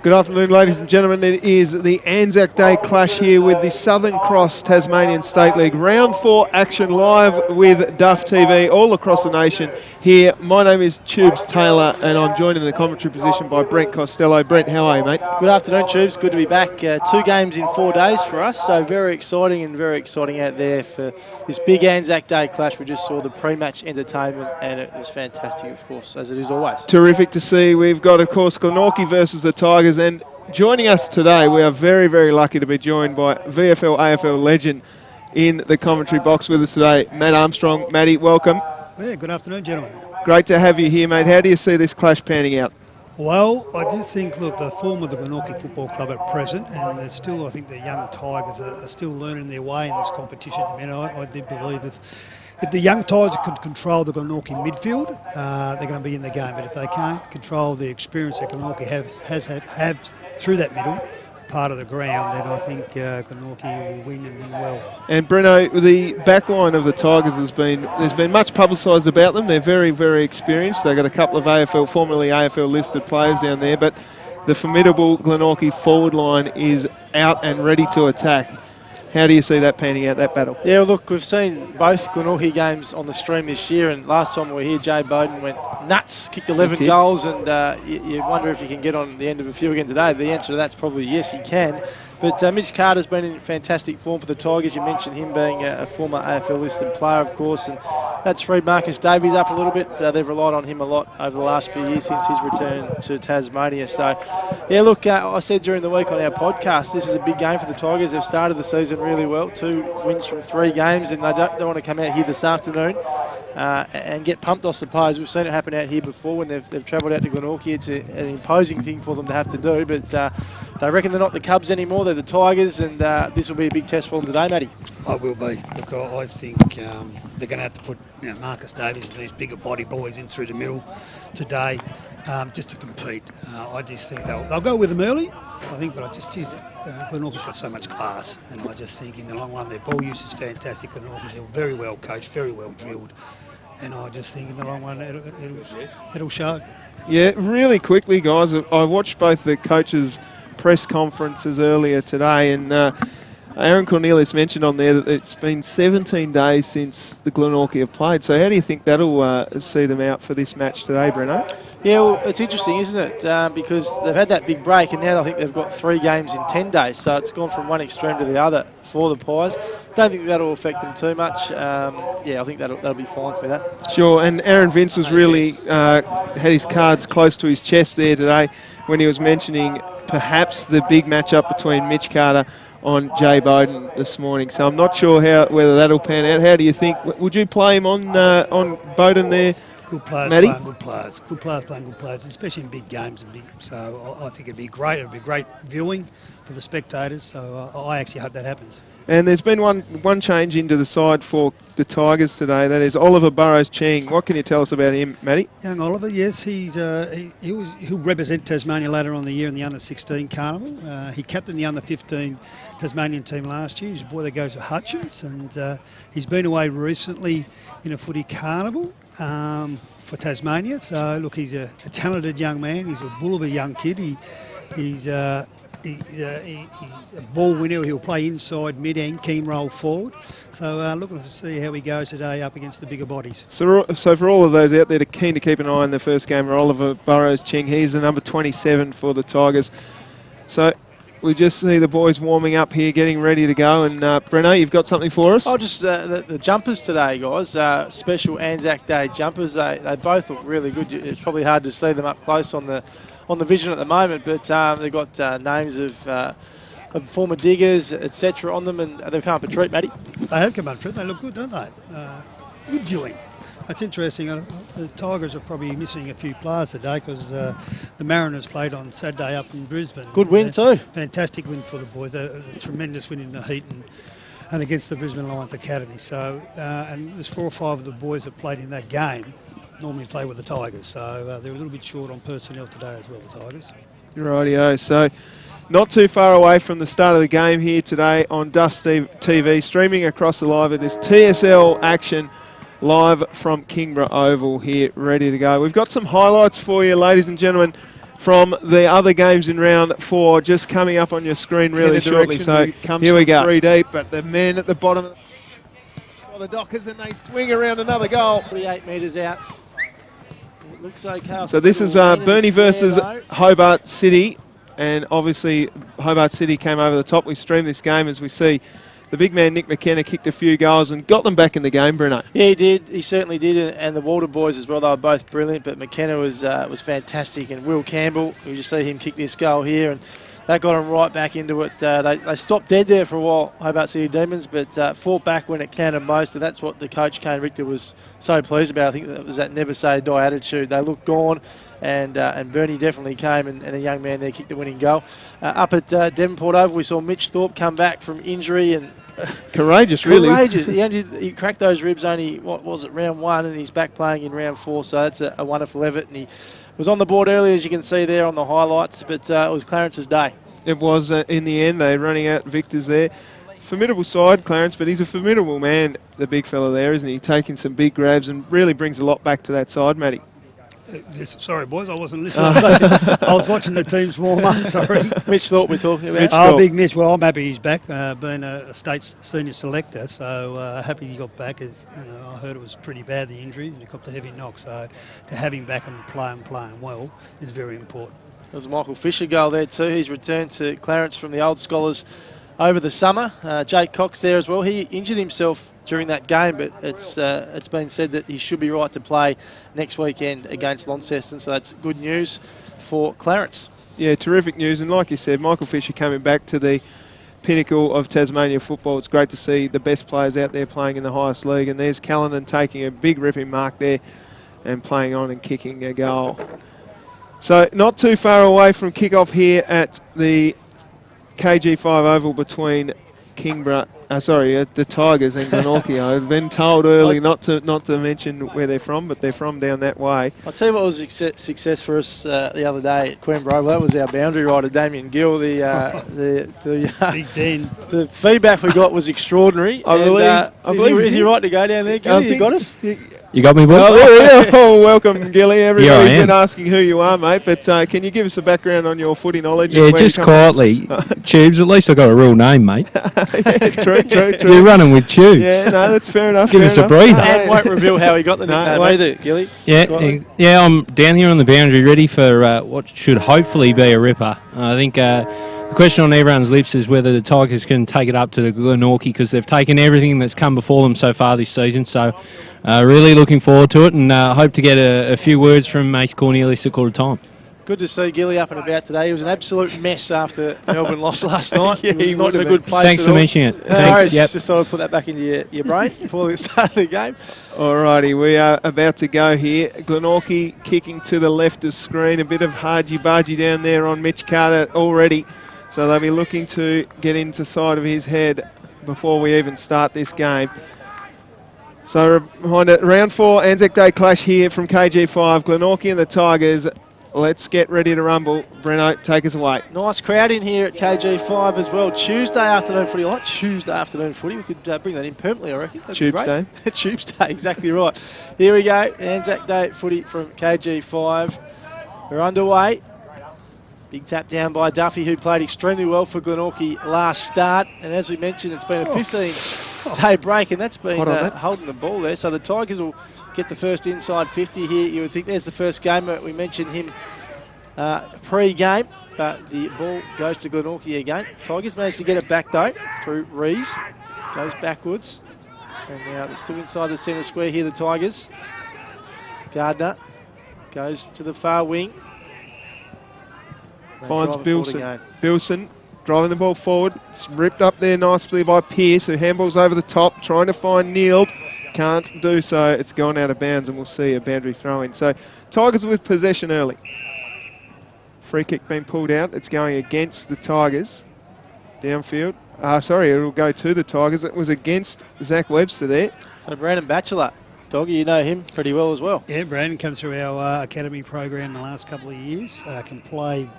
Good afternoon, ladies and gentlemen. It is the Anzac Day clash here with the Southern Cross Tasmanian State League. Round 4 action live with Duff TV all across the nation here. My name is Tubes Taylor and I'm joined in the commentary position by Brent Costello. Brent, how are you, mate? Good afternoon, Tubes. Good to be back. 2 games in 4 days for us, so very exciting out there for this big Anzac Day clash. We just saw the pre-match entertainment and it was fantastic, of course, as it is always. Terrific to see. We've got, of course, Glenorchy versus the Tigers, and joining us today, we are very, very lucky to be joined by VFL, AFL legend in the commentary box with us today, Matt Armstrong. Matty, welcome. Yeah, good afternoon, gentlemen. Great to have you here, mate. How do you see this clash panning out? Well, I do think, look, the form of the Glenorchy Football Club at present, and there's still, I think the young Tigers are still learning their way in this competition. I mean, I do believe that if the young Tigers can control the Glenorchy midfield, they're going to be in the game. But if they can't control the experience that Glenorchy have through that middle part of the ground, then I think Glenorchy will win and win well. And Breno, the back line of the Tigers there's been much publicised about them. They're very, very experienced. They've got a couple of formerly AFL listed players down there, but the formidable Glenorchy forward line is out and ready to attack. How do you see that panning out, that battle? Yeah, well, look, we've seen both Glenorchy games on the stream this year, and last time we were here, Jay Bowden went nuts, kicked 11 goals, and you wonder if he can get on the end of a few again today. The answer to that's probably yes, he can. But Mitch Carter's been in fantastic form for the Tigers. You mentioned him being a former AFL listed player, of course, and that's freed Marcus Davies up a little bit. They've relied on him a lot over the last few years since his return to Tasmania. So, yeah, look, I said during the week on our podcast, this is a big game for the Tigers. They've started the season really well, 2 wins from 3 games, and they don't want to come out here this afternoon and get pumped, I suppose. We've seen it happen out here before when they've travelled out to Glenorchy. It's an imposing thing for them to have to do, but they reckon they're not the Cubs anymore, they're the Tigers, and this will be a big test for them today, Matty. It will be. Look, I think they're going to have to put Marcus Davies and these bigger body boys in through the middle today just to compete. I just think they'll go with them early, I think, but I just Glenorchy's got so much class, and I just think in the long run their ball use is fantastic. Glenorchy, they're very well coached, very well drilled, and I just think in the long run it'll show. Yeah, really quickly, guys, I watched both the coaches' press conferences earlier today, and Aaron Cornelius mentioned on there that it's been 17 days since the Glenorchy have played. So how do you think that'll see them out for this match today, Breno? Yeah, well, it's interesting, isn't it? Because they've had that big break, and now I think they've got 3 games in 10 days. So it's gone from one extreme to the other for the Pies. Don't think that'll affect them too much. Yeah, I think that'll be fine for that. Sure, and Aaron Vince was really had his cards close to his chest there today when he was mentioning perhaps the big matchup between Mitch Carter on Jay Bowden this morning. So I'm not sure whether that'll pan out. How do you think? Would you play him on Bowden there? Good players Matty? playing good players. Good players playing good players, especially in big games. So I think it'd be great. It'd be great viewing for the spectators. So I actually hope that happens. And there's been one change into the side for the Tigers today. That is Oliver Burrows-Ching. What can you tell us about him, Matty? Young Oliver, yes, he'll represent Tasmania later on in the year in the under-16 carnival. He captained the under-15 Tasmanian team last year. He's a boy that goes to Hutchins, and he's been away recently in a footy carnival for Tasmania. So look, he's a talented young man. He's a bull of a young kid. He's a ball winner. He'll play inside, mid and keen roll forward. So looking to see how he goes today up against the bigger bodies. So for all of those out there keen to keep an eye on the first game, Oliver Burrows-Ching, he's the number 27 for the Tigers. So we just see the boys warming up here, getting ready to go. And Breno, you've got something for us? Oh, just the jumpers today, guys. Special Anzac Day jumpers. They both look really good. It's probably hard to see them up close on the vision at the moment, but they've got names of former diggers, etc. on them, and they've come up a treat, Matty. They have come up a treat. They look good, don't they? Good viewing. That's interesting. The Tigers are probably missing a few players today because the Mariners played on Saturday up in Brisbane. Good win too. Fantastic win for the boys. A tremendous win in the heat and against the Brisbane Lions Academy. So, and there's 4 or 5 of the boys that played in that game normally play with the Tigers. So they're a little bit short on personnel today as well, the Tigers. Rightio. So not too far away from the start of the game here today on Dust TV, streaming across the live. It is TSL action live from Kingborough Oval here, ready to go. We've got some highlights for you, ladies and gentlemen. from the other games in round 4 just coming up on your screen really shortly. So here we go. 3 deep, but the men at the bottom of the Dockers, and they swing around another goal. 48 metres out. It looks okay. So this is Burnie versus Hobart City, and obviously Hobart City came over the top. We streamed this game as we see the big man Nick McKenna kicked a few goals and got them back in the game, Bruno. Yeah, he did. He certainly did, and the Walter boys as well. They were both brilliant, but McKenna was fantastic, and Will Campbell, you just see him kick this goal here, and that got him right back into it. They stopped dead there for a while, Hobart City Demons, but fought back when it counted most, and that's what the coach, Kane Richter, was so pleased about. I think that was that never say die attitude. They looked gone, and Burnie definitely came, and the young man there kicked the winning goal. Up at Devonport Oval, we saw Mitch Thorpe come back from injury, and courageous, really. Courageous. He cracked those ribs only, what was it, round 1, and he's back playing in round 4, so that's a wonderful effort. And he was on the board earlier, as you can see there on the highlights, but it was Clarence's day. It was in the end. They're running out victors there. Formidable side, Clarence, but he's a formidable man, the big fella there, isn't he? Taking some big grabs and really brings a lot back to that side, Matty. Sorry, boys, I wasn't listening. I was watching the teams warm up, sorry. Mitch Thorpe we're talking about. Big Mitch. Well, I'm happy he's back, being a state senior selector, so happy he got back. As I heard it was pretty bad, the injury, and he copped a heavy knock, so to have him back and playing well is very important. There was a Michael Fisher goal there too. He's returned to Clarence from the Old Scholars over the summer. Jake Cox there as well. He injured himself during that game, but it's been said that he should be right to play next weekend against Launceston, so that's good news for Clarence. Yeah, terrific news, and like you said, Michael Fisher coming back to the pinnacle of Tasmania football. It's great to see the best players out there playing in the highest league, and there's Callanan taking a big ripping mark there and playing on and kicking a goal. So not too far away from kick-off here at the KG5 Oval between the Tigers and Glenorchy. I've been told early not to mention where they're from, but they're from down that way. I'll tell you what was a success for us the other day at Queenborough. That was our boundary rider, Damien Gill. Big Den. The feedback we got was extraordinary. I believe is he right to go down there, Gilly? You got us? You got me, boy? Oh, there we go. Oh, welcome, Gilly. Everybody's been asking who you are, mate, but can you give us a background on your footy knowledge? Yeah, just quietly. Tubes, at least I got a real name, mate. Yeah, true. You're running with Tubes. Yeah, no, that's fair enough. Give us a breather. And won't reveal how he got the nickname either, Gilly. Yeah, I'm down here on the boundary ready for what should hopefully be a ripper. I think the question on everyone's lips is whether the Tigers can take it up to the Glenorchy, because they've taken everything that's come before them so far this season. So really looking forward to it, and hope to get a few words from Mace Cornelius at quarter time. Good to see Gilly up and about today. He was an absolute mess after Melbourne lost last night. Yeah, he was not in a good place. Thanks for mentioning it. Thanks. Yep. Just thought I'd put that back into your brain before the start of the game. Alrighty, we are about to go here. Glenorchy kicking to the left of screen. A bit of hargy-bargy down there on Mitch Carter already. So they'll be looking to get into side of his head before we even start this game. So behind it, round 4 Anzac Day clash here from KG5. Glenorchy and the Tigers. Let's get ready to rumble. Breno, take us away. Nice crowd in here at KG5 as well. Tuesday afternoon footy. I like Tuesday afternoon footy. We could bring that in permanently, I reckon. Tubes Day. Tubes Day, exactly right. Here we go. Anzac Day footy from KG5. We're underway. Big tap down by Duffy, who played extremely well for Glenorchy last start. And as we mentioned, it's been a 15-day break, and that's been holding the ball there. So the Tigers will get the first inside 50 here. You would think there's the first game. We mentioned him pre-game, but the ball goes to Glenorchy again. Tigers managed to get it back, though, through Rees. Goes backwards. And now they're still inside the centre square here, the Tigers. Gardner goes to the far wing. Finds Bilson. Bilson driving the ball forward. It's ripped up there nicely by Pearce, who handballs over the top, trying to find Neild. Can't do so. It's gone out of bounds, and we'll see a boundary throw in. So Tigers with possession early. Free kick being pulled out. It's going against the Tigers. Downfield. It'll go to the Tigers. It was against Zach Webster there. So Brandon Batchelor. Doggy, you know him pretty well as well. Yeah, Brandon comes through our academy program the last couple of years. Can play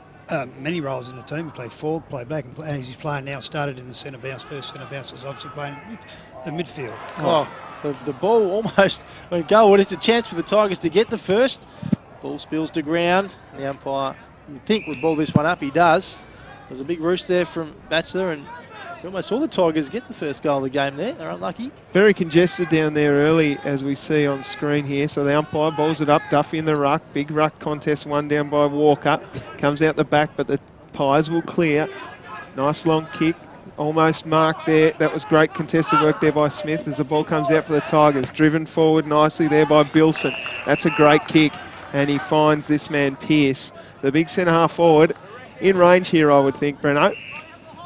many roles in the team. He played forward, played back, and he's playing now. Started in the centre bounce. First centre bounce was obviously playing the midfield. The ball almost went goal. It's a chance for the Tigers to get the first. Ball spills to ground. The umpire you'd think would ball this one up. He does. There's a big roost there from Batchelor, and we almost saw the Tigers get the first goal of the game there. They're unlucky. Very congested down there early, as we see on screen here. So the umpire balls it up. Duffy in the ruck. Big ruck contest, one down by Walker. Comes out the back, but the Pies will clear. Nice long kick. Almost marked there. That was great contested work there by Smith as the ball comes out for the Tigers. Driven forward nicely there by Bilson. That's a great kick. And he finds this man, Pearce, the big centre-half forward. In range here, I would think, Breno.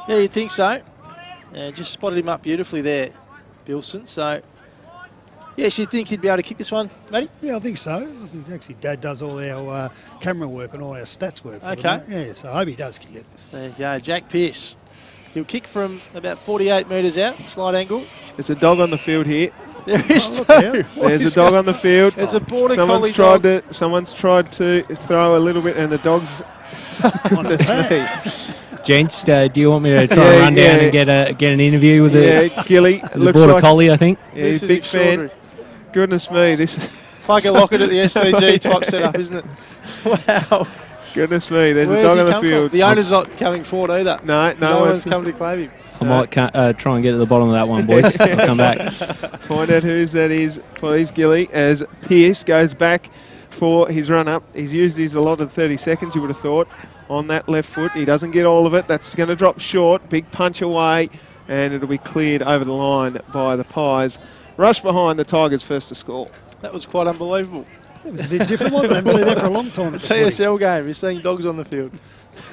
Yeah, you'd think so. Just spotted him up beautifully there, Bilson. So, yeah, you'd think he'd be able to kick this one, Matty? Yeah, I think so. Actually, Dad does all our camera work and all our stats work. Okay. Yeah, so I hope he does kick it. There you go, Jack Pearce. He'll kick from about 48 metres out, slight angle. There's a dog on the field here. There is look too. out. There's a dog on the field. There's a border Someone's collie tried dog. Someone's tried to throw a little bit, and the dog's. Wants it back. Gents, do you want me to try and run down and get an interview with the Gilly. Looks border like collie, I think? Yeah, he's This a is big fan. extraordinary. Goodness me, this is. It's like a locket at the SCG type setup, isn't it? Wow. Goodness me, there's Where's a dog he on the come from? field. The owner's not coming forward either. No one's coming to claim him. I might try and get to the bottom of that one, boys. I'll come back. Find out whose that is, please, Gilly, as Pearce goes back for his run-up. He's used his allotted 30 seconds, you would have thought, on that left foot. He doesn't get all of it. That's going to drop short. Big punch away, and it'll be cleared over the line by the Pies. Rush behind the Tigers first to score. That was quite unbelievable. It was a bit different, wasn't it? I haven't seen that for a long time. TSL game, you're seeing dogs on the field.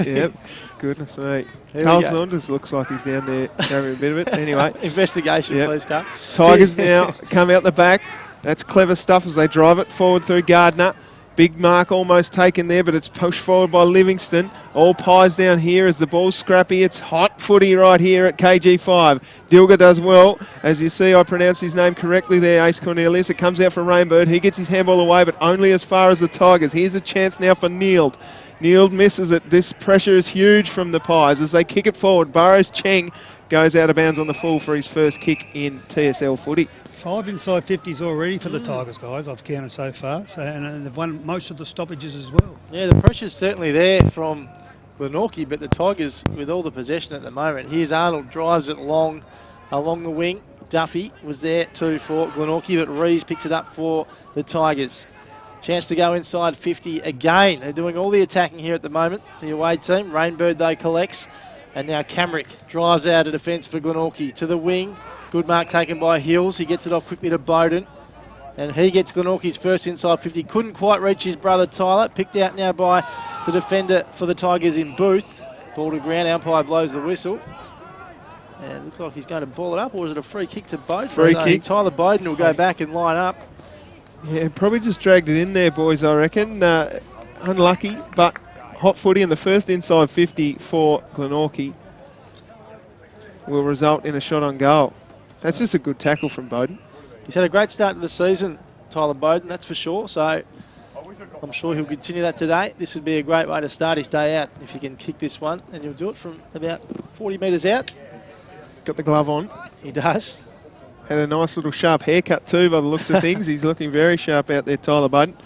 Yep, goodness me. Here Carl we go. Saunders looks like he's down there having a bit of it. Anyway, Investigation, Yep. please, Carl. Tigers now come out the back. That's clever stuff as they drive it forward through Gardner. Big mark almost taken there, but it's pushed forward by Livingston. All Pies down here as the ball's scrappy. It's hot footy right here at KG5. Dilger does well. As you see, I pronounced his name correctly there, Ace Cornelius. It comes out for Rainbird. He gets his handball away, but only as far as the Tigers. Here's a chance now for Neild. Neild misses it. This pressure is huge from the Pies as they kick it forward. Burrows Cheng goes out of bounds on the full for his first kick in TSL footy. 5 inside 50s already for the Tigers, guys. I've counted so far. So, and they've won most of the stoppages as well. Yeah, the pressure's certainly there from Glenorchy, but the Tigers, with all the possession at the moment, here's Arnold, drives it along the wing. Duffy was there too for Glenorchy, but Rees picks it up for the Tigers. Chance to go inside 50 again. They're doing all the attacking here at the moment, the away team. Rainbird, though, collects. And now Camrick drives out of defence for Glenorchy to the wing. Good mark taken by Hills. He gets it off quickly to Bowden. And he gets Glenorchy's first inside 50. Couldn't quite reach his brother Tyler. Picked out now by the defender for the Tigers in Booth. Ball to ground. Umpire blows the whistle. And it looks like he's going to ball it up, or is it a free kick to Bowden? Free kick. Tyler Bowden will go back and line up. Yeah, probably just dragged it in there, boys, I reckon. Unlucky, but hot footy, and the first inside 50 for Glenorchy will result in a shot on goal. That's just a good tackle from Bowden. He's had a great start to the season, Tyler Bowden, that's for sure. So I'm sure he'll continue that today. This would be a great way to start his day out if he can kick this one. And he'll do it from about 40 metres out. Got the glove on. He does. Had a nice little sharp haircut too by the looks of things. He's looking very sharp out there, Tyler Bowden.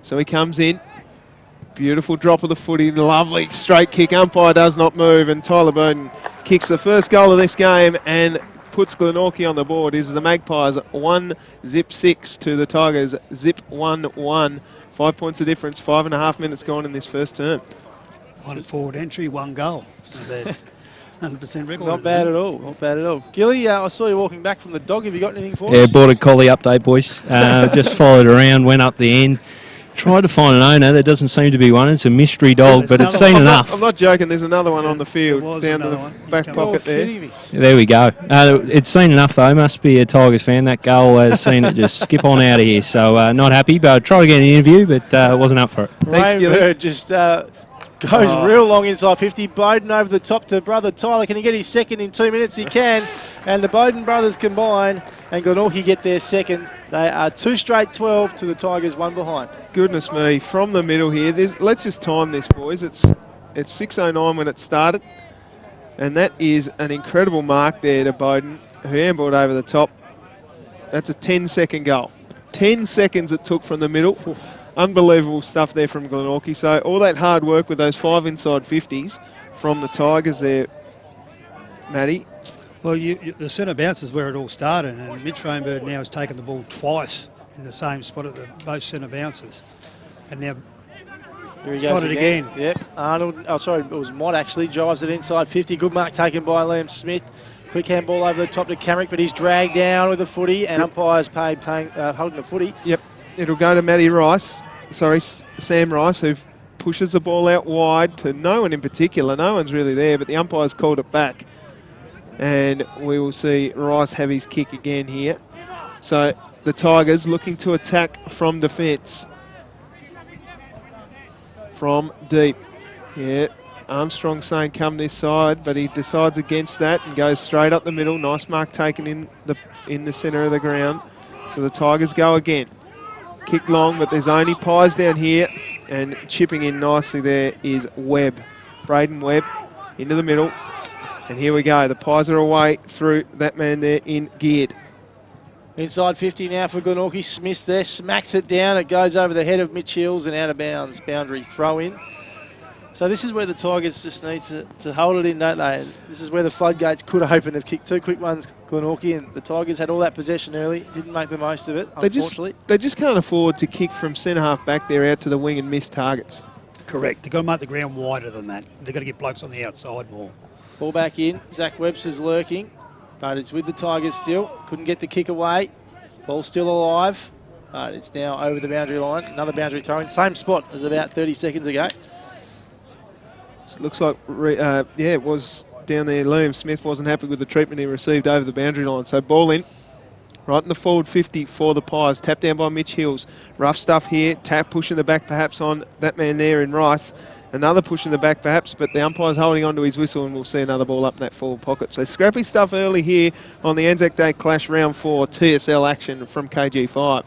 So he comes in. Beautiful drop of the footy. Lovely straight kick. Umpire does not move. And Tyler Bowden kicks the first goal of this game and puts Glenorchy on the board. Is the Magpies 1-6 to the Tigers 1-1. 5 points of difference. 5.5 minutes gone in this first term. One forward entry, one goal. It's not bad. 100% record. Not bad at all. Not bad at all. Gilly, I saw you walking back from the dog. Have you got anything for Yeah, us? border collie update, boys. Just followed around, went up the end. Tried to find an owner. There doesn't seem to be one. It's a mystery dog, but it's seen enough. I'm not joking. There's another one on the field There was down to the another one. back You pocket there. Kidding me. There we go. It's seen enough, though. Must be a Tigers fan. That goal has seen it just skip on out of here. So not happy, but I tried to get an interview, but wasn't up for it. Thanks, Gilly. Rainbird just goes real long inside 50. Bowden over the top to brother Tyler. Can he get his second in 2 minutes? He can. And the Bowden brothers combine, and Glenorchy get their second. They are 2 straight 12 to the Tigers, 1 behind. Goodness me, from the middle here. Let's just time this, boys. It's 6:09 when it started. And that is an incredible mark there to Bowden, who handballed over the top. That's a 10-second goal. 10 seconds it took from the middle. unbelievable stuff there from Glenorchy. So all that hard work with those 5 inside 50s from the Tigers there, Matty. Well, the centre bounce is where it all started, and Mitch Rainbird now has taken the ball twice in the same spot at both centre bounces. And now here he goes again. Yep, Arnold, it was Mott actually, drives it inside 50. Good mark taken by Liam Smith. Quick handball over the top to Camrick, but he's dragged down with the footy, and umpires holding the footy. Yep, it'll go to Sam Rice, who pushes the ball out wide to no one in particular. No one's really there, but the umpire's called it back. And we will see Rice have his kick again here. So the Tigers looking to attack from defence. From deep. Yeah, Armstrong saying come this side, but he decides against that and goes straight up the middle. Nice mark taken in the centre of the ground. So the Tigers go again. Kick long, but there's only Pies down here. And chipping in nicely there is Webb. Braden Webb into the middle. And here we go. The Pies are away through that man there in geared. Inside 50 now for Glenorchy. Smith there, smacks it down. It goes over the head of Mitch Hills and out of bounds. Boundary throw in. So this is where the Tigers just need to hold it in, don't they? This is where the floodgates could open. They've kicked 2 quick ones, Glenorchy, and the Tigers had all that possession early. Didn't make the most of it, unfortunately. They just can't afford to kick from centre half back there out to the wing and miss targets. Correct. They've got to make the ground wider than that. They've got to get blokes on the outside more. Ball back in. Zach Webster's lurking, but it's with the Tigers still. Couldn't get the kick away. Ball still alive, but it's now over the boundary line. Another boundary throw in. Same spot as about 30 seconds ago. So it looks like, it was down there. Liam Smith wasn't happy with the treatment he received over the boundary line. So ball in, right in the forward 50 for the Pies. Tapped down by Mitch Hills. Rough stuff here. Tap pushing the back perhaps on that man there in Rice. Another push in the back perhaps, but the umpire's holding on to his whistle and we'll see another ball up in that forward pocket. So scrappy stuff early here on the Anzac Day Clash round 4 TSL action from KG5.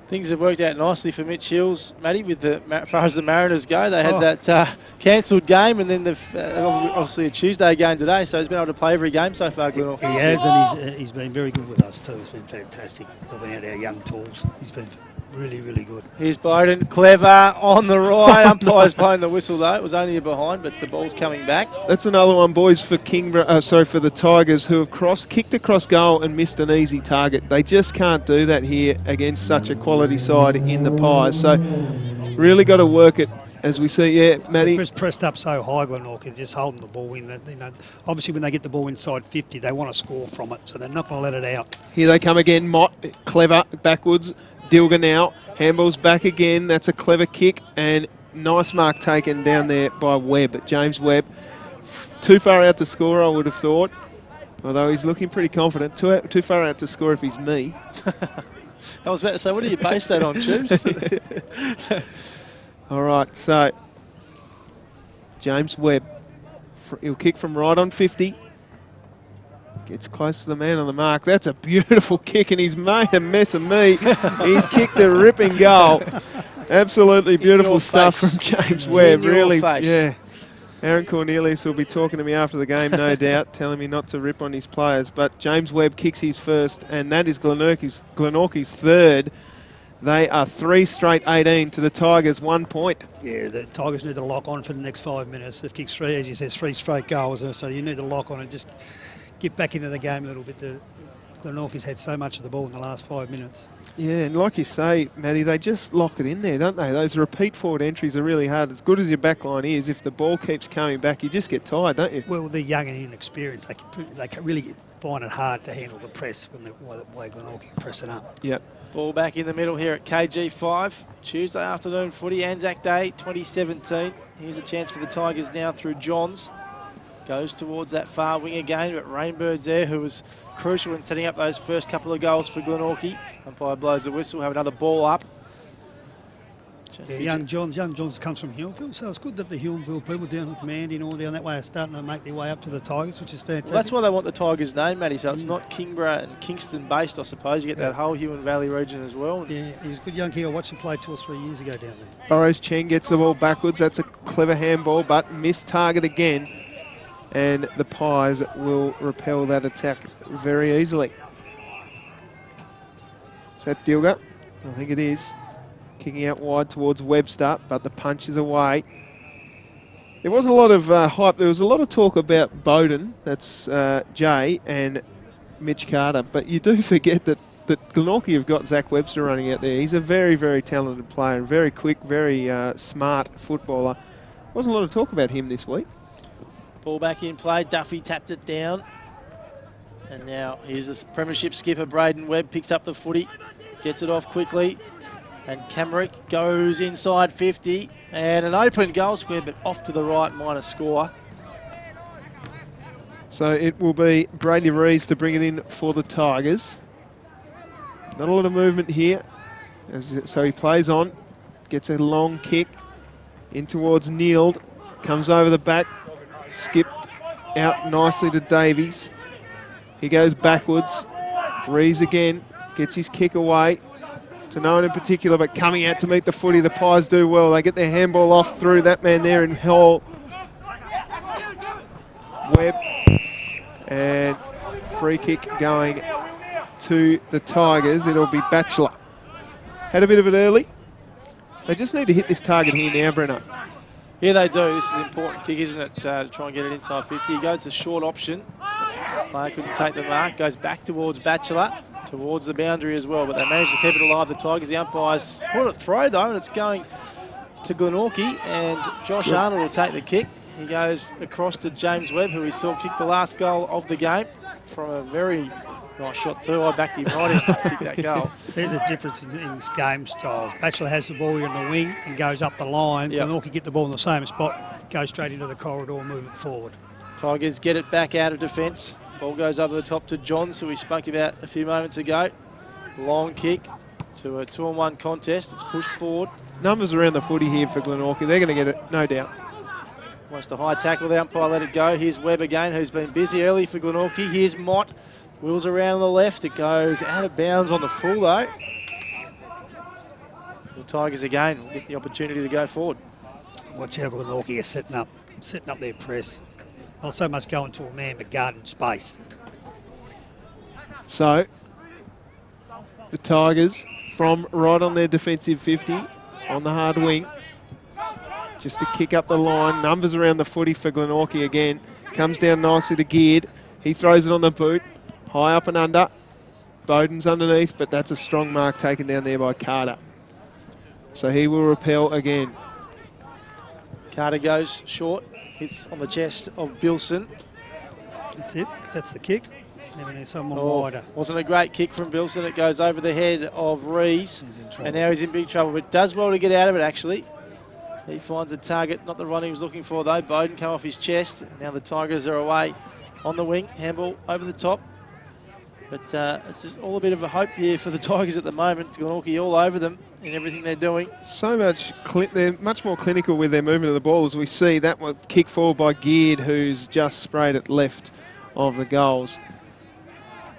Things have worked out nicely for Mitch Hills, Matty, as far as the Mariners go. They had that cancelled game and then obviously a Tuesday game today, so he's been able to play every game so far, Glenorchy. He has, and he's been very good with us too. He's been fantastic, helping out our young tools. He's been really, really good. Here's Bowden, clever on the right. Umpire's blowing the whistle though. It was only a behind, but the ball's coming back. That's another one, boys, for for the Tigers, who have kicked across goal and missed an easy target. They just can't do that here against such a quality side in the Pies. So really got to work it. As we see, Matty. Just pressed up so high, Glenorchy, just holding the ball in. Obviously, when they get the ball inside 50, they want to score from it, so they're not going to let it out. Here they come again. Mott, clever, backwards. Dilger now, handballs back again. That's a clever kick and nice mark taken down there by Webb, James Webb. Too far out to score, I would have thought. Although he's looking pretty confident. Too far out to score if he's me. I was about to say, what do you base that on, Tubes? All right, so James Webb, he'll kick from right on 50. Gets close to the man on the mark. That's a beautiful kick, and he's made a mess of me. He's kicked a ripping goal. Absolutely beautiful stuff from James Webb. Really, yeah. Aaron Cornelius will be talking to me after the game, no doubt, telling me not to rip on his players. But James Webb kicks his first, and that is Glenorchy's third. They are 3 straight 18 to the Tigers, 1 point. Yeah, the Tigers need to lock on for the next 5 minutes. They've kicked 3, as you said, 3 straight goals, so you need to lock on and just get back into the game a little bit. Glenorchy's had so much of the ball in the last 5 minutes. Yeah, and like you say, Matty, they just lock it in there, don't they? Those repeat forward entries are really hard. As good as your back line is, if the ball keeps coming back, you just get tired, don't you? Well, they're young and inexperienced. They can really find it hard to handle the press when the way Glenorchy pressing up. Yep. Ball back in the middle here at KG5. Tuesday afternoon footy, Anzac Day 2017. Here's a chance for the Tigers now through Johns. Goes towards that far wing again, but Rainbird's there, who was crucial in setting up those first couple of goals for Glenorchy. Umpire blows the whistle, have another ball up. Yeah, young Johns comes from Hulmeville, so it's good that the Hulmeville people down at Mandy and all down that way are starting to make their way up to the Tigers, which is fantastic. Well, that's why they want the Tigers name, Matty, so it's not Kingborough and Kingston based, I suppose. You get that whole Huon Valley region as well. Yeah, he's a good young kid. I watched him play 2 or 3 years ago down there. Burrows Cheng gets the ball backwards. That's a clever handball, but missed target again. And the Pies will repel that attack very easily. Is that Dilger? I think it is. Kicking out wide towards Webster, but the punch is away. There was a lot of hype. There was a lot of talk about Bowden, that's Jay, and Mitch Carter. But you do forget that Glenorchy have got Zach Webster running out there. He's a very, very talented player, very quick, very smart footballer. Wasn't a lot of talk about him this week. Ball back in play. Duffy tapped it down. And now here's the premiership skipper, Braden Webb, picks up the footy, gets it off quickly. And Camrick goes inside 50. And an open goal square, but off to the right, minor score. So it will be Brady Rees to bring it in for the Tigers. Not a lot of movement here. So he plays on, gets a long kick in towards Neild, comes over the back, skipped out nicely to Davies. He goes backwards. Rees again, gets his kick away. To no one in particular, but coming out to meet the footy. The Pies do well. They get their handball off through that man there in Hall. Webb. And free kick going to the Tigers. It'll be Batchelor. Had a bit of it early. They just need to hit this target here now, Brenno. Yeah, they do. This is an important kick, isn't it, to try and get it inside 50. He goes the short option. Player couldn't take the mark. Goes back towards Batchelor. Towards the boundary as well, but they managed to keep it alive. The Tigers, the umpires caught it throw though, and it's going to Glenorchy, and Josh Arnold will take the kick. He goes across to James Webb, who we saw kick the last goal of the game from a very nice shot too. I backed him right in to kick that goal. There's the difference in game styles. Batchelor has the ball in the wing and goes up the line. Yep. Glenorchy get the ball in the same spot, go straight into the corridor and move it forward. Tigers get it back out of defence. Ball goes over the top to Johns, who we spoke about a few moments ago. Long kick to a 2-on-1 contest. It's pushed forward. Numbers around the footy here for Glenorchy. They're going to get it, no doubt. Wants a high tackle. The umpire let it go. Here's Webb again, who's been busy early for Glenorchy. Here's Mott. Wheels around on the left. It goes out of bounds on the full, though. The Tigers again will get the opportunity to go forward. Watch how Glenorchy are setting up their press. Not so much going to a man, but guarding space. So, the Tigers from right on their defensive 50 on the hard wing. Just to kick up the line. Numbers around the footy for Glenorchy again. Comes down nicely to Geared. He throws it on the boot. High up and under. Bowden's underneath, but that's a strong mark taken down there by Carter. So he will repel again. Carter goes short. Hits on the chest of Bilson. That's it. That's the kick. Never need someone wider. Wasn't a great kick from Bilson. It goes over the head of Rees. And now he's in big trouble. But does well to get out of it, actually. He finds a target. Not the run he was looking for, though. Bowden come off his chest. Now the Tigers are away on the wing. Handball over the top. But it's just all a bit of a hope here for the Tigers at the moment. Glenorchy all over them in everything they're doing. So much, they're much more clinical with their movement of the ball, as we see that one kick forward by Geared, who's just sprayed it left of the goals.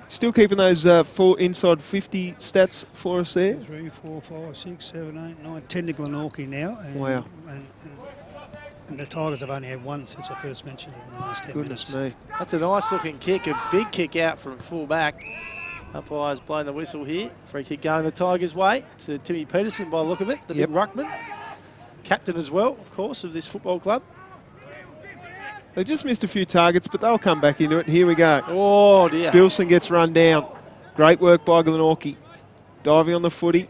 Still keeping those full inside 50 stats for us there. 3, 4, 5, 6, 7, 8, 9, 10 to Glenorchy now. And, wow. And the Tigers have only had one since I first mentioned it in the last 10 minutes. Goodness me. That's a nice looking kick, a big kick out from full back. Umpire's blowing the whistle here. Free kick going the Tigers' way to Timmy Peterson by the look of it, the big ruckman. Captain as well, of course, of this football club. They just missed a few targets, but they'll come back into it. Here we go. Oh, dear. Bilson gets run down. Great work by Glenorchy. Diving on the footy.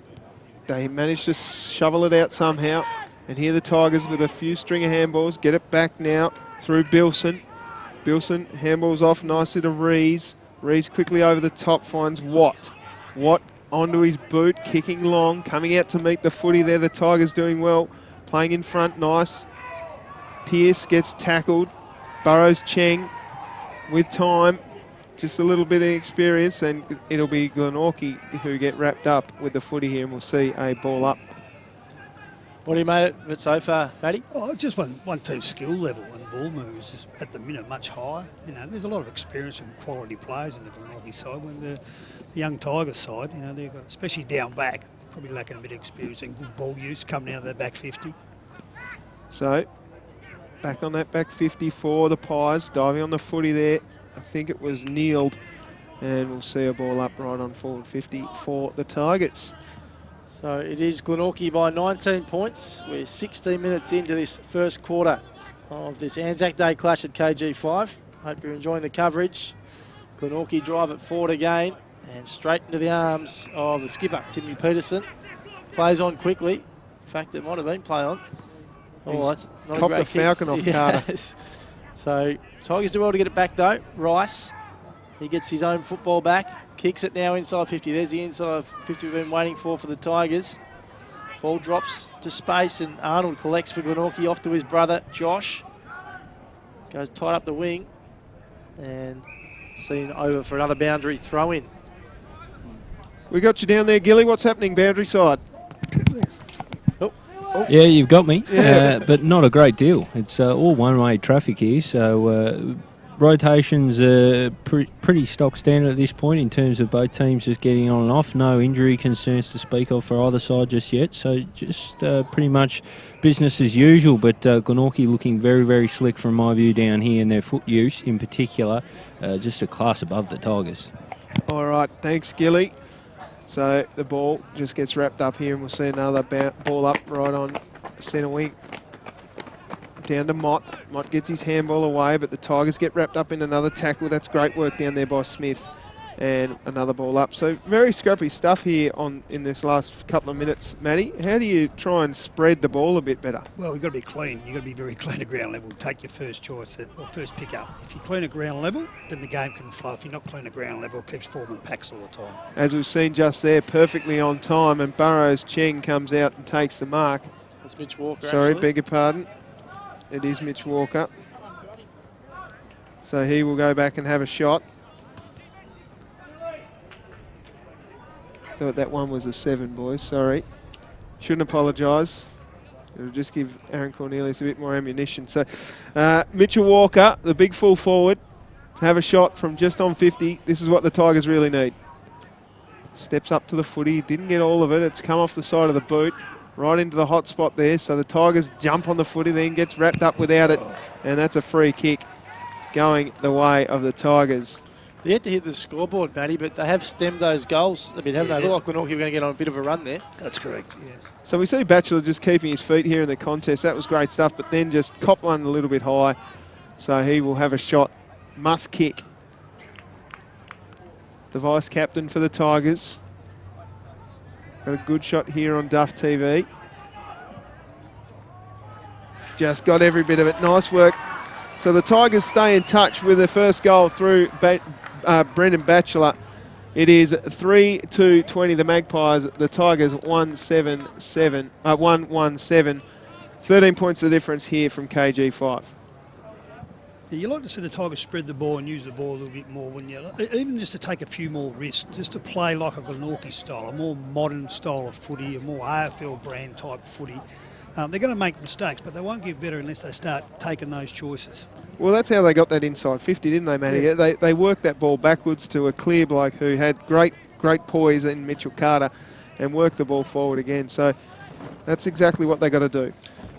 They managed to shovel it out somehow. And here the Tigers with a few string of handballs. Get it back now through Bilson. Bilson handballs off nicely to Rees. Rees quickly over the top finds Watt. Watt onto his boot, kicking long, coming out to meet the footy there. The Tigers doing well. Playing in front, nice. Pearce gets tackled. Burrows Cheng with time. Just a little bit of experience, and it'll be Glenorchy who get wrapped up with the footy here, and we'll see a ball up. What do you made it so far, Matty? Oh, just one team skill level and ball moves is at the minute much higher. You know, there's a lot of experience and quality players in the Glenorchy side. When the young Tigers side, you know, they've got, especially down back, probably lacking a bit of experience and good ball use coming out of their back 50. So, back on that back 50 for the Pies, diving on the footy there. I think it was Neild, and we'll see a ball up right on forward 50 for the Tigers. So it is Glenorchy by 19 points. We're 16 minutes into this first quarter of this Anzac Day clash at KG5. Hope you're enjoying the coverage. Glenorchy drive it forward again and straight into the arms of the skipper, Timmy Peterson. Plays on quickly. In fact, it might have been play on. Oh, that's not a great the Falcon off Carter. Yes. So Tigers do well to get it back though. Rice, he gets his own football back. Kicks it now inside 50. There's the inside of 50 we've been waiting for the Tigers. Ball drops to space and Arnold collects for Glenorchy off to his brother Josh. Goes tight up the wing and seen over for another boundary throw in. We got you down there, Gilly. What's happening boundary side? Yeah, you've got me, Yeah. but not a great deal. It's all one-way traffic here, so rotations are pretty stock standard at this point in terms of both teams just getting on and off. No injury concerns to speak of for either side just yet, so just pretty much business as usual, but Glenorchy looking very, very slick from my view down here, and their foot use in particular, just a class above the Tigers. All right, thanks, Gilly. So the ball just gets wrapped up here and we'll see another ball up right on centre wing. Down to Mott. Mott gets his handball away, but the Tigers get wrapped up in another tackle. That's great work down there by Smith. And another ball up. So very scrappy stuff here in this last couple of minutes. Matty, how do you try and spread the ball a bit better? Well, we've got to be clean. You've got to be very clean at ground level. Take your first choice or first pick up. If you're clean at ground level, then the game can flow. If you're not clean at ground level, it keeps forming packs all the time. As we've seen just there, perfectly on time, and Burrows Cheng comes out and takes the mark. That's Mitch Walker. Sorry, actually. beg your pardon. It is Mitch Walker. So he will go back and have a shot. Thought that one was a 7, boys. Sorry. Shouldn't apologise. It'll just give Aaron Cornelius a bit more ammunition. So Mitchell Walker, the big full forward, to have a shot from just on 50. This is what the Tigers really need. Steps up to the footy. Didn't get all of it. It's come off the side of the boot. Right into the hot spot there. So the Tigers jump on the footy, then gets wrapped up without it. And that's a free kick going the way of the Tigers. They had to hit the scoreboard, Matty, but they have stemmed those goals a bit, haven't they? Look like Glenorchy were going to get on a bit of a run there. That's correct, yes. So we see Batchelor just keeping his feet here in the contest. That was great stuff, but then just cop one a little bit high. So he will have a shot. Must kick. The vice captain for the Tigers. Got a good shot here on Duff TV. Just got every bit of it. Nice work. So the Tigers stay in touch with the first goal through Brendan Batchelor. It is 3-2-20. The Magpies, the Tigers 1-1-7. 13 points the difference here from KG5. Yeah, you like to see the Tigers spread the ball and use the ball a little bit more, wouldn't you? Even just to take a few more risks, just to play like a Glenorchy style, a more modern style of footy, a more AFL brand type footy. They're going to make mistakes, but they won't get better unless they start taking those choices. Well, that's how they got that inside 50, didn't they, Matty? Yeah. They worked that ball backwards to a clear bloke who had great poise in Mitchell Carter and worked the ball forward again. So that's exactly what they got to do.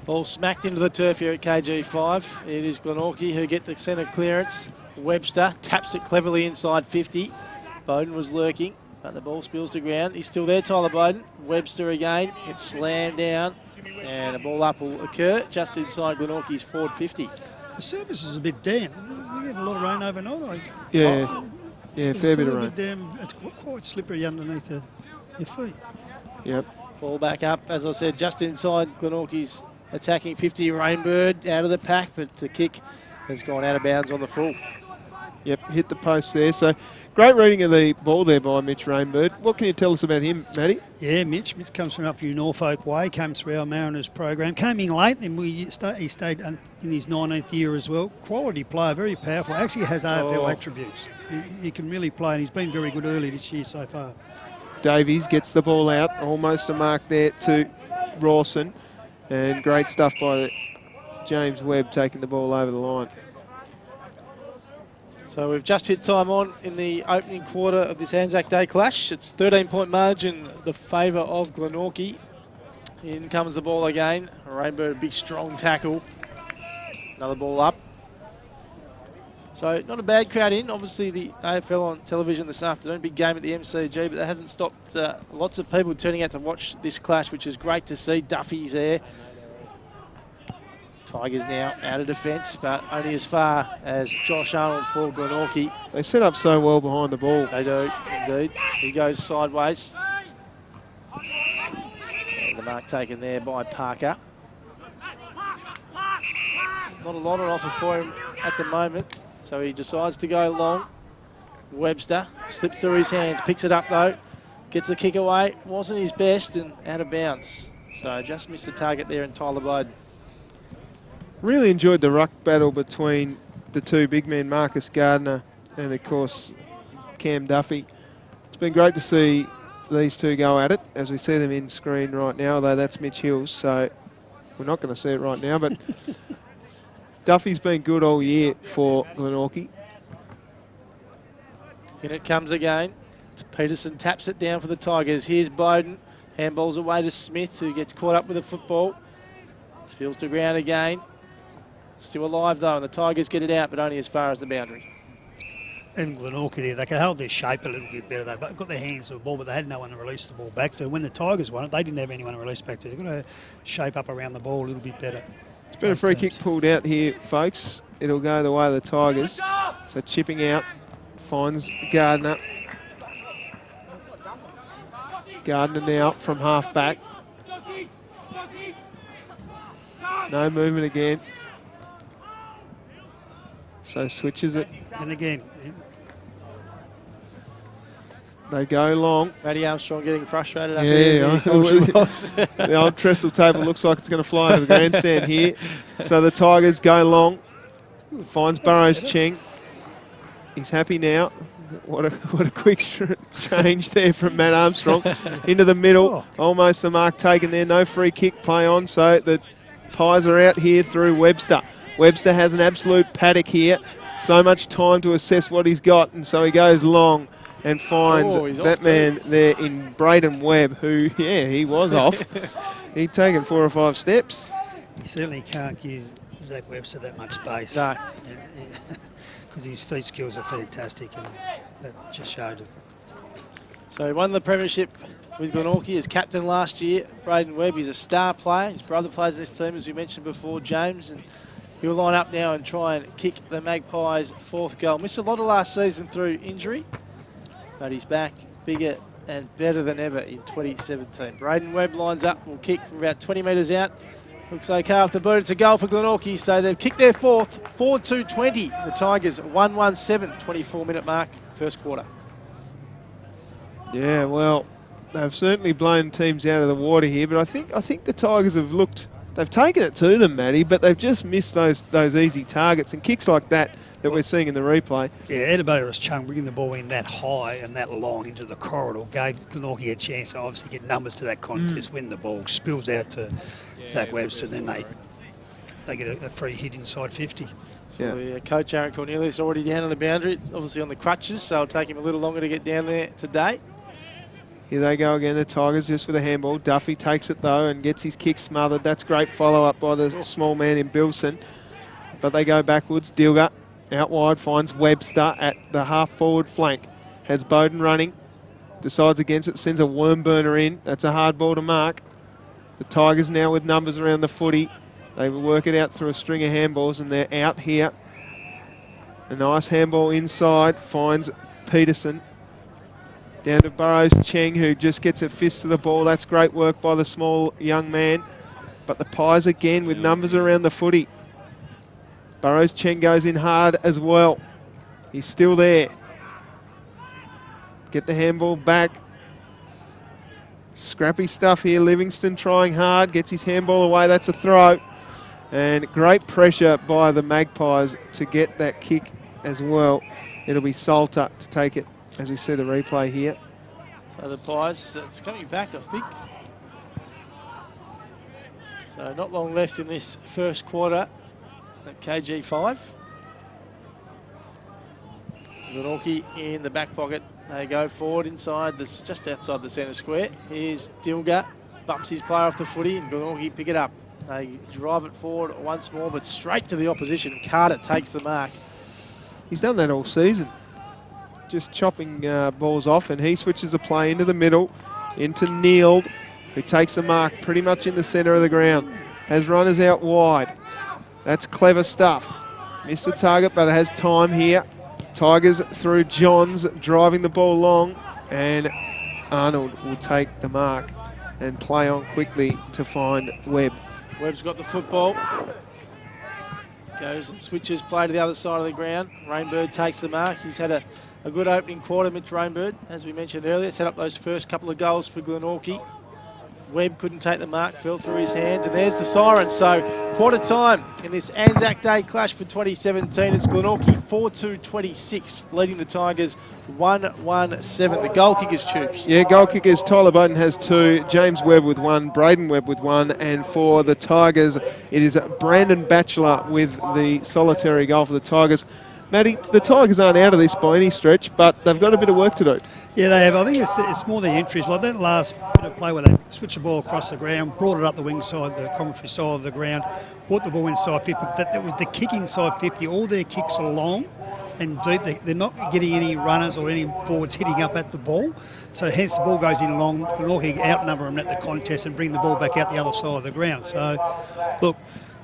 Ball smacked into the turf here at KG5. It is Glenorchy who get the centre clearance. Webster taps it cleverly inside 50. Bowden was lurking, but the ball spills to ground. He's still there, Tyler Bowden. Webster again. It's slammed down, and a ball up will occur just inside Glenorchy's forward 50. The surface is a bit damp. We had a lot of rain overnight. Yeah, fair bit of rain. Damn, it's quite slippery underneath your feet. Yep. Ball back up, as I said, just inside Glenorchy's attacking 50. Rainbird out of the pack, but the kick has gone out of bounds on the full. Yep, hit the post there. So great reading of the ball there by Mitch Rainbird. What can you tell us about him, Matty? Yeah, Mitch comes from up through Norfolk Way, comes through our Mariners program. Came in late, then he stayed in his 19th year as well. Quality player, very powerful. Actually has AFL attributes. He can really play, and he's been very good early this year so far. Davies gets the ball out, almost a mark there to Rawson. And great stuff by James Webb taking the ball over the line. So we've just hit time on in the opening quarter of this Anzac Day clash. It's 13-point margin, the favour of Glenorchy. In comes the ball again. Rainbow, a big strong tackle. Another ball up. So not a bad crowd in. Obviously the AFL on television this afternoon, big game at the MCG, but that hasn't stopped lots of people turning out to watch this clash, which is great to see. Duffy's there. Tigers now out of defence, but only as far as Josh Arnold for Glenorchy. They set up so well behind the ball. They do, indeed. He goes sideways. And the mark taken there by Parker. Not a lot on offer for him at the moment, so he decides to go long. Webster slipped through his hands, picks it up though, gets the kick away. Wasn't his best and out of bounds. So just missed the target there in Tyler Bowden. Really enjoyed the ruck battle between the two big men, Marcus Gardner and, of course, Cam Duffy. It's been great to see these two go at it, as we see them in screen right now, although that's Mitch Hills, so we're not going to see it right now. But Duffy's been good all year for Glenorchy. In it comes again. Peterson taps it down for the Tigers. Here's Bowden. Handballs away to Smith, who gets caught up with the football. Spills to ground again. Still alive though, and the Tigers get it out, but only as far as the boundary. And Glenorchy there, they could hold their shape a little bit better. They've got their hands to the ball, but they had no one to release the ball back to. When the Tigers won it, they didn't have anyone to release back to. They've got to shape up around the ball a little bit better. It's been a free kick pulled out here, folks. It'll go the way of the Tigers. So chipping out, finds Gardner. Gardner now from half back. No movement again. So switches it. And again, they go long. Matty Armstrong getting frustrated up Yeah, there. the old trestle table looks like it's going to fly into the grandstand here. So the Tigers go long. Finds Burrows Cheng. He's happy now. What a quick change there from Matt Armstrong into the middle. Almost the mark taken there. No free kick play on. So the Pies are out here through Webster. Webster has an absolute paddock here. So much time to assess what he's got, and so he goes long and finds that man there in Braden Webb, who, yeah, he was off. He'd taken 4 or 5 steps. You certainly can't give Zach Webster that much space. No. Because his feet skills are fantastic, and that just showed it. So he won the premiership with Glenorchy as captain last year. Braden Webb, he's a star player. His brother plays in this team, as we mentioned before, James, and he'll line up now and try and kick the Magpies' 4th goal. Missed a lot of last season through injury, but he's back bigger and better than ever in 2017. Braden Webb lines up, will kick from about 20 metres out. Looks okay off the boot. It's a goal for Glenorchy, so they've kicked their 4th, 4-2-20. The Tigers 1-1-7, 24-minute mark, first quarter. Yeah, well, they've certainly blown teams out of the water here, but I think the Tigers have looked. They've taken it to them, Matty, but they've just missed those easy targets and kicks like that we're seeing in the replay. Yeah, Edebaris Chung bringing the ball in that high and that long into the corridor gave Glenorchy a chance to obviously get numbers to that contest when the ball spills out to Zach Webster. Then they get a free hit inside 50. So the coach, Aaron Cornelius, already down on the boundary. It's obviously on the crutches, so it'll take him a little longer to get down there today. Here they go again, the Tigers just with a handball. Duffy takes it though and gets his kick smothered. That's great follow-up by the small man in Bilson. But they go backwards. Dilger out wide finds Webster at the half-forward flank. Has Bowden running. Decides against it, sends a worm burner in. That's a hard ball to mark. The Tigers now with numbers around the footy. They will work it out through a string of handballs and they're out here. A nice handball inside. Finds Peterson. Down to Burrows Cheng, who just gets a fist to the ball. That's great work by the small young man. But the Pies again with numbers around the footy. Burrows Cheng goes in hard as well. He's still there. Get the handball back. Scrappy stuff here. Livingston trying hard. Gets his handball away. That's a throw. And great pressure by the Magpies to get that kick as well. It'll be Salter to take it, as we see the replay here. So the Pies, it's coming back, I think. So not long left in this first quarter at KG5. Glenorchy in the back pocket. They go forward inside, this just outside the centre square. Here's Dilger, bumps his player off the footy, and Glenorchy pick it up. They drive it forward once more, but straight to the opposition. Carter takes the mark. He's done that all season. Just chopping balls off, and he switches the play into the middle, into Neild, who takes the mark pretty much in the centre of the ground. Has runners out wide. That's clever stuff. Missed the target, but it has time here. Tigers through Johns, driving the ball long, and Arnold will take the mark and play on quickly to find Webb. Webb's got the football. Goes and switches play to the other side of the ground. Rainbird takes the mark. He's had a good opening quarter, Mitch Rainbird, as we mentioned earlier. Set up those first couple of goals for Glenorchy. Webb couldn't take the mark, fell through his hands, and there's the siren. So quarter time in this Anzac Day clash for 2017. It's Glenorchy 4-2-26, leading the Tigers 1-1-7. The goal kickers, Tubes. Yeah, goal kickers. Tyler Bowden has 2, James Webb with 1, Braden Webb with 1, and for the Tigers, it is Brandon Batchelor with the solitary goal for the Tigers. Matty, the Tigers aren't out of this by any stretch, but they've got a bit of work to do. Yeah, they have. I think it's more the entries. Like that last bit of play where they switched the ball across the ground, brought it up the wing side, the commentary side of the ground, brought the ball inside 50. That was the kick inside 50. All their kicks are long and deep. They're not getting any runners or any forwards hitting up at the ball. So hence the ball goes in long. Glenorchy outnumber them at the contest and bring the ball back out the other side of the ground. So, look,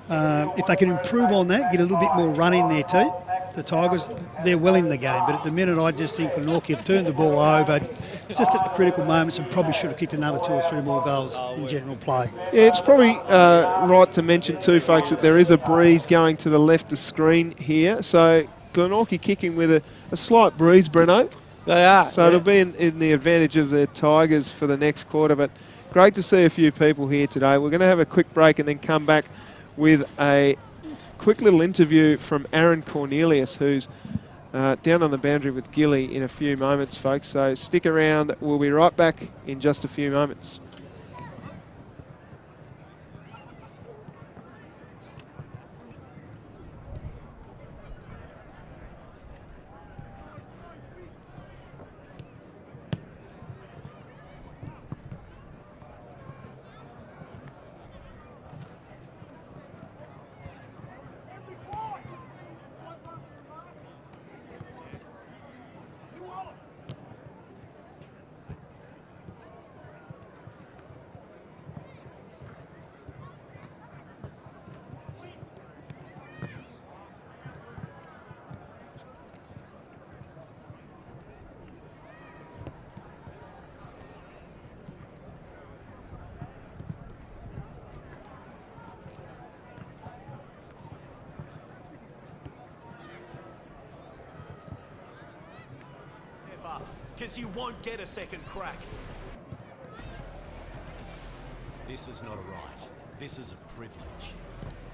if they can improve on that, get a little bit more run in their team, the Tigers, they're well in the game. But at the minute, I just think Glenorchy have turned the ball over just at the critical moments and probably should have kicked another 2 or 3 more goals in general play. Yeah, it's probably right to mention too, folks, that there is a breeze going to the left of screen here. So Glenorchy kicking with a slight breeze, Breno. They are. So it'll be in the advantage of the Tigers for the next quarter. But great to see a few people here today. We're going to have a quick break and then come back with a quick little interview from Aaron Cornelius, who's down on the boundary with Gilly in a few moments, folks. So stick around. We'll be right back in just a few moments. Because you won't get a second crack. This is not a right. This is a privilege.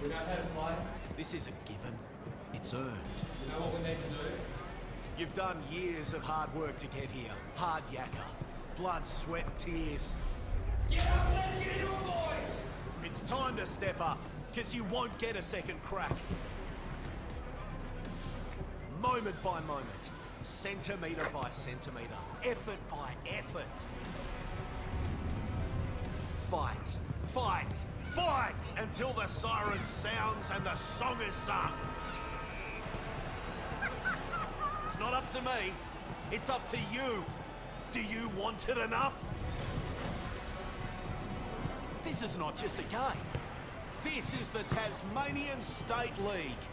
We know how to play. This isn't given. It's earned. You know what we need to do? You've done years of hard work to get here. Hard yakka. Blood, sweat, tears. Get up, let's get into it, boys! It's time to step up, because you won't get a second crack. Moment by moment. Centimetre by centimetre, effort by effort. Fight, fight, fight until the siren sounds and the song is sung. It's not up to me, it's up to you. Do you want it enough? This is not just a game. This is the Tasmanian State League.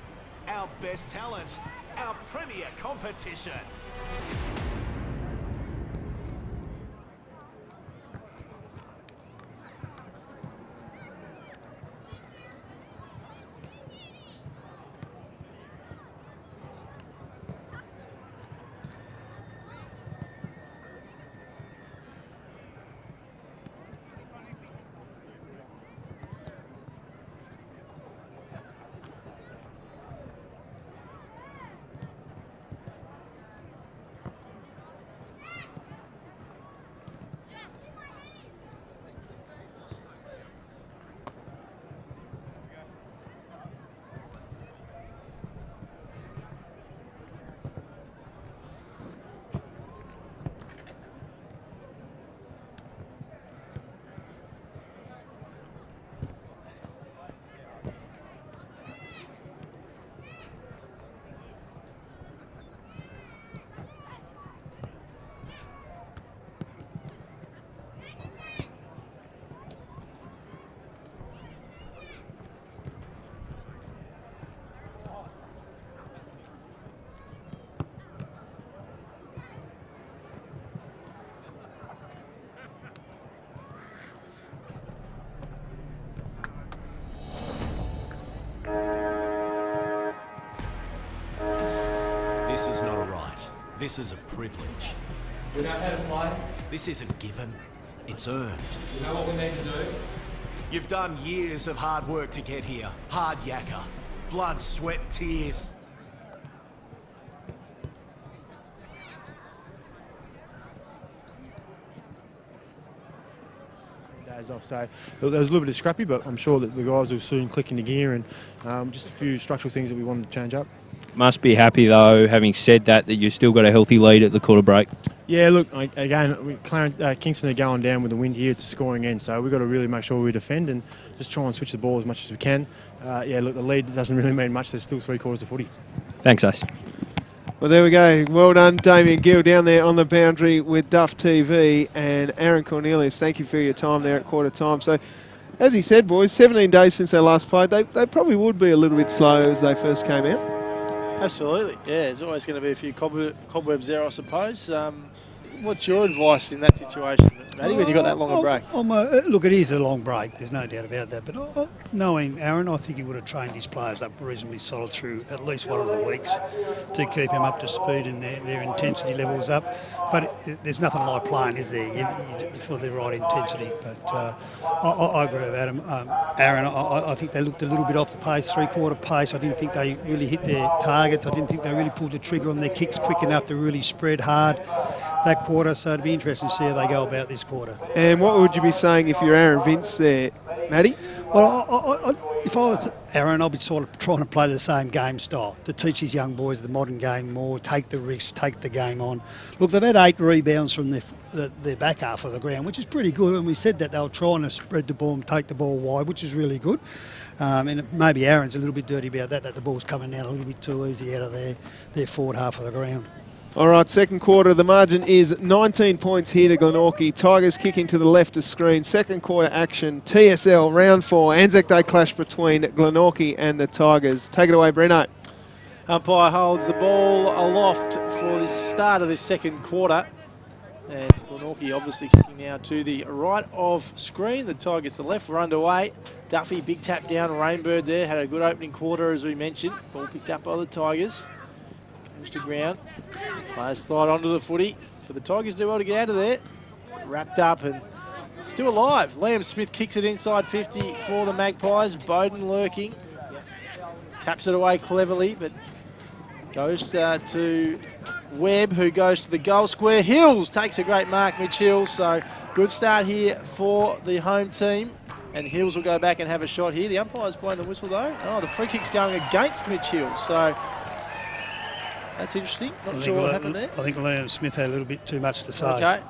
Our best talent, our premier competition. This is a privilege. We know how to play. This isn't given, it's earned. We know what we need to do. You've done years of hard work to get here. Hard yakka. Blood, sweat, tears. Days off, so there was a little bit of scrappy, but I'm sure that the guys will soon click into gear, and just a few structural things that we wanted to change up. Must be happy though, having said that you've still got a healthy lead at the quarter break. Yeah, look, again, Kingston are going down with the wind here. It's a scoring end, so we've got to really make sure we defend and just try and switch the ball as much as we can. Yeah, look, the lead doesn't really mean much. There's still 3 quarters of footy. Thanks, Ace. Well, there we go. Well done, Damien Gill, down there on the boundary with Duff TV. And Aaron Cornelius, thank you for your time there at quarter time. So, as he said, boys, 17 days since they last played. They probably would be a little bit slow as they first came out. Absolutely, yeah. There's always going to be a few cobwebs there, I suppose. What's your advice in that situation, Matty, when you got that long a break? Look, it is a long break. There's no doubt about that. But knowing Aaron, I think he would have trained his players up reasonably solid through at least one of the weeks to keep him up to speed and their intensity levels up. But there's nothing like playing, is there, for the right intensity. But I agree with Adam. Aaron, I think they looked a little bit off the pace, 3-quarter pace. I didn't think they really hit their targets. I didn't think they really pulled the trigger on their kicks quick enough to really spread hard that quarter. So it'd be interesting to see how they go about this quarter. And what would you be saying if you're Aaron Vince there, Matty? Well, if I was Aaron, I'd be sort of trying to play the same game style, to teach his young boys the modern game more, take the risks, take the game on. Look, they've had 8 rebounds from their back half of the ground, which is pretty good. And we said that they were trying to spread the ball and take the ball wide, which is really good. And maybe Aaron's a little bit dirty about that the ball's coming out a little bit too easy out of their forward half of the ground. All right, second quarter, the margin is 19 points here to Glenorchy. Tigers kicking to the left of screen. Second quarter action, TSL, round 4. Anzac Day clash between Glenorchy and the Tigers. Take it away, Breno. Umpire holds the ball aloft for the start of this second quarter. And Glenorchy obviously kicking now to the right of screen. The Tigers to the left. We're underway. Duffy, big tap down. Rainbird there. Had a good opening quarter, as we mentioned. Ball picked up by the Tigers. Comes to ground. Players slide onto the footy. But the Tigers do well to get out of there. Wrapped up and still alive. Liam Smith kicks it inside 50 for the Magpies. Bowden lurking. Taps it away cleverly, but goes to Webb, who goes to the goal square. Hills takes a great mark, Mitch Hills. So good start here for the home team. And Hills will go back and have a shot here. The umpire's blowing the whistle though. Oh, the free kick's going against Mitch Hills. So that's interesting. Not sure what happened there. I think Liam Smith had a little bit too much to say. Okay.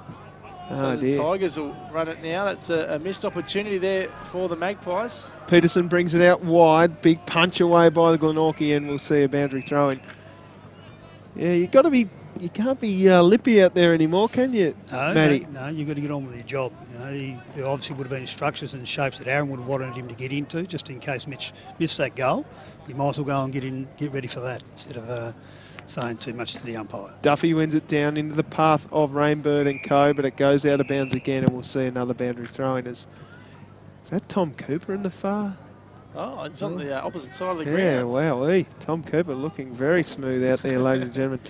Oh, So the dear. Tigers will run it now. That's a missed opportunity there for the Magpies. Peterson brings it out wide. Big punch away by the Glenorchy, and we'll see a boundary throw in. Yeah, you can't be lippy out there anymore, can you, Matty? No, you've got to get on with your job. There obviously would have been instructions and shapes that Aaron would have wanted him to get into, just in case Mitch missed that goal. You might as well go and get ready for that instead of saying too much to the umpire. Duffy wins it down into the path of Rainbird and co, but it goes out of bounds again, and we'll see another boundary throw in. Is that Tom Cooper in the far? Oh, it's on the opposite side of the Yeah, ground. wow. Tom Cooper looking very smooth out there, ladies and gentlemen.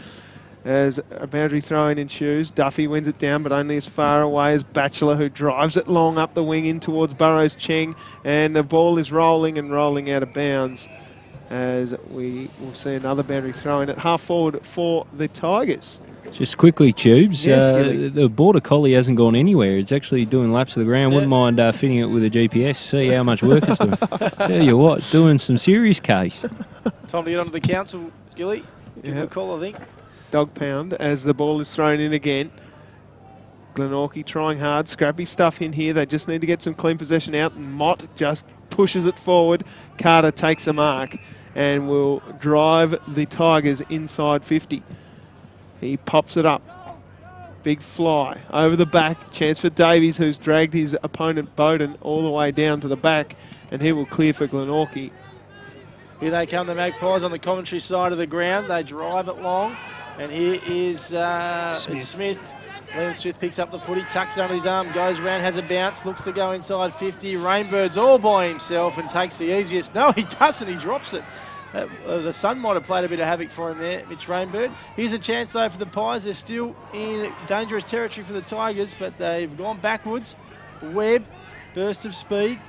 As a boundary throw-in ensues, Duffy wins it down, but only as far away as Batchelor, who drives it long up the wing in towards Burrows Cheng, and the ball is rolling and rolling out of bounds as we will see another boundary throw-in at half forward for the Tigers. Just quickly, Tubes, Yes, Gilly. the Border Collie hasn't gone anywhere. It's actually doing laps of the ground. Wouldn't mind fitting it with a GPS, see how much work it's doing. Tell you what, doing some serious case. Time to get onto the council, Gilly. Give him a Yep. call, I think. Dog pound as the ball is thrown in again. Glenorchy trying hard, scrappy stuff in here. They just need to get some clean possession out, and Mott just pushes it forward. Carter takes a mark and will drive the Tigers inside 50. He pops it up. Big fly over the back. Chance for Davies, who's dragged his opponent Bowden all the way down to the back, and he will clear for Glenorchy. Here they come, the Magpies on the commentary side of the ground. They drive it long. And here is it's Smith. Liam Smith picks up the footy, tucks it under his arm, goes around, has a bounce, looks to go inside 50. Rainbird's all by himself and takes the easiest. No, he doesn't. He drops it. The sun might have played a bit of havoc for him there, Mitch Rainbird. Here's a chance, though, for the Pies. They're still in dangerous territory for the Tigers, but they've gone backwards. Webb, burst of speed,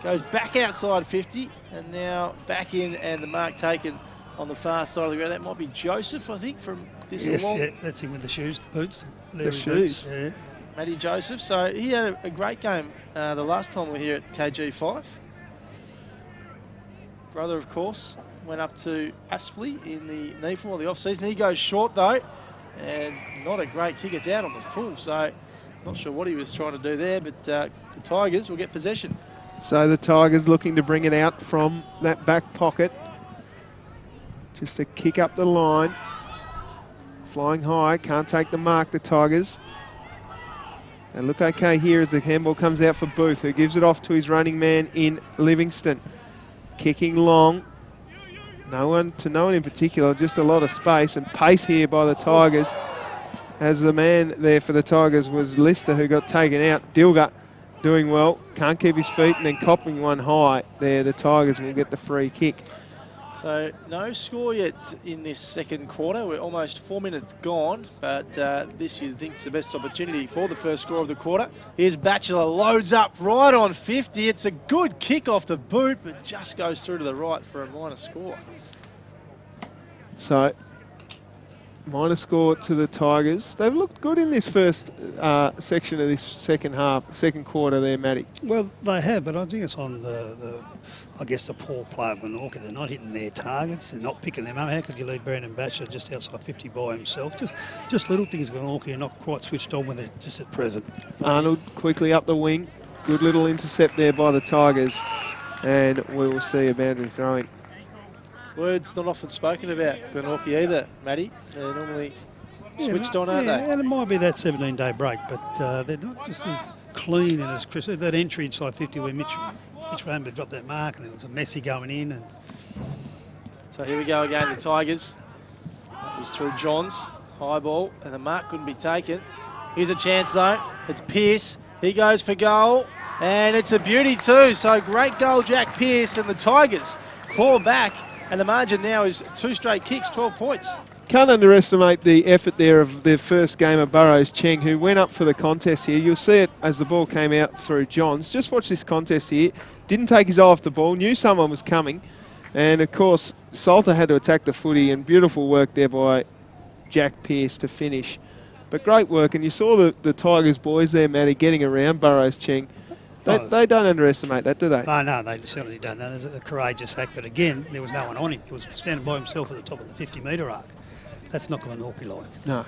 goes back outside 50, and now back in, and the mark taken on the far side of the ground. That might be Joseph, I think, from this along. Yeah, that's him with the shoes, the boots. The shoes. Yeah. Matty Joseph. So he had a great game the last time we were here at KG5. Brother, of course, went up to Aspley in the NEFL or the off-season. He goes short, though, and not a great kick. It's out on the full, so not sure what he was trying to do there, but the Tigers will get possession. So the Tigers looking to bring it out from that back pocket. Just a kick up the line. Flying high, can't take the mark, the Tigers. They look okay here as the handball comes out for Booth, who gives it off to his running man in Livingston. Kicking long. No one in particular, just a lot of space and pace here by the Tigers. As the man there for the Tigers was Lister, who got taken out. Dilger doing well, can't keep his feet, and then copping one high there. The Tigers will get the free kick. So no score yet in this second quarter. We're almost 4 minutes gone, but this you think is the best opportunity for the first score of the quarter. Here's Batchelor, loads up right on 50. It's a good kick off the boot, but just goes through to the right for a minor score. So, minor score to the Tigers. They've looked good in this first section of this second quarter there, Matty. Well, they have, but I think it's on I guess the poor play of Glenorchy. They're not hitting their targets. They're not picking them up. How could you leave Brandon Batchelor just outside 50 by himself? Just little things Glenorchy are not quite switched on with it just at present. Arnold quickly up the wing. Good little intercept there by the Tigers. And we will see a boundary throwing. Words not often spoken about Glenorchy either, Matty. They're normally switched on, aren't they? And it might be that 17-day break, but they're not just as clean and as crisp. That entry inside 50 where Mitch Rainbow dropped that mark, and it was a messy going in. And so here we go again, the Tigers. That was through Johns, high ball, and the mark couldn't be taken. Here's a chance though. It's Pearce. He goes for goal, and it's a beauty too. So great goal, Jack Pearce, and the Tigers claw back. And the margin now is 2 straight kicks, 12 points. Can't underestimate the effort there of the first game of Burrows Cheng, who went up for the contest here. You'll see it as the ball came out through Johns. Just watch this contest here. Didn't take his eye off the ball, knew someone was coming. And of course, Salter had to attack the footy, and beautiful work there by Jack Pearce to finish. But great work, and you saw the Tigers boys there, Matty, getting around Burrows Cheng. They don't underestimate that, do they? No, they certainly don't. There's a courageous act, but again, there was no one on him. He was standing by himself at the top of the 50-metre arc. That's not Glenorchy like. No.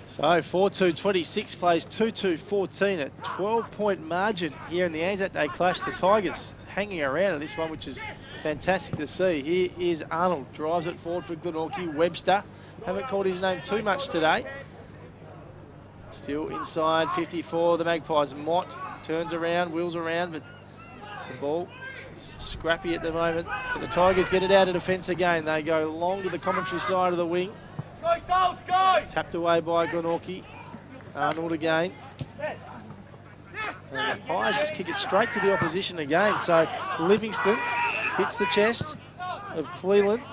So 4-2-26 plays 2-2-14 at 12-point margin here in the Anzac Day clash. The Tigers hanging around in this one, which is fantastic to see. Here is Arnold, drives it forward for Glenorchy. Webster, haven't called his name too much today. Still inside 54, the Magpies. Mott turns around, wheels around, but the ball scrappy at the moment. But the Tigers get it out of defence again. They go long to the commentary side of the wing. Go! Tapped away by Glenorchy. Arnold again. And the Pies just kick it straight to the opposition again. So Livingston hits the chest of Cleland.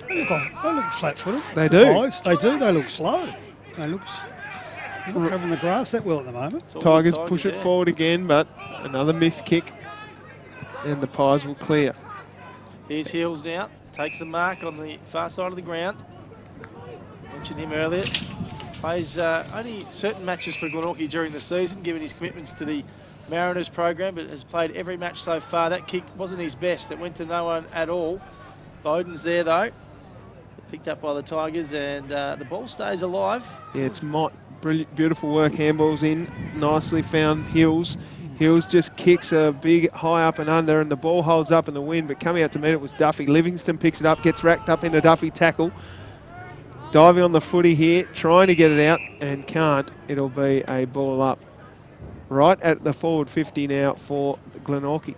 They look flat-footed. They do. Pies. They do. They look slow. They look not covering the grass that well at the moment. Tigers push it forward again, but another missed kick, and the Pies will clear. Here's Hills now. Takes the mark on the far side of the ground. Mentioned him earlier. Plays only certain matches for Glenorchy during the season, given his commitments to the Mariners program, but has played every match so far. That kick wasn't his best. It went to no one at all. Bowden's there, though. Picked up by the Tigers, and the ball stays alive. Yeah, it's Mott. Brilliant, beautiful work. Handballs in. Nicely found Hills. Hills just kicks a big high up and under, and the ball holds up in the wind, but coming out to meet it was Duffy. Livingston picks it up, gets racked up into Duffy tackle. Diving on the footy here, trying to get it out, and can't. It'll be a ball up. Right at the forward 50 now for Glenorchy.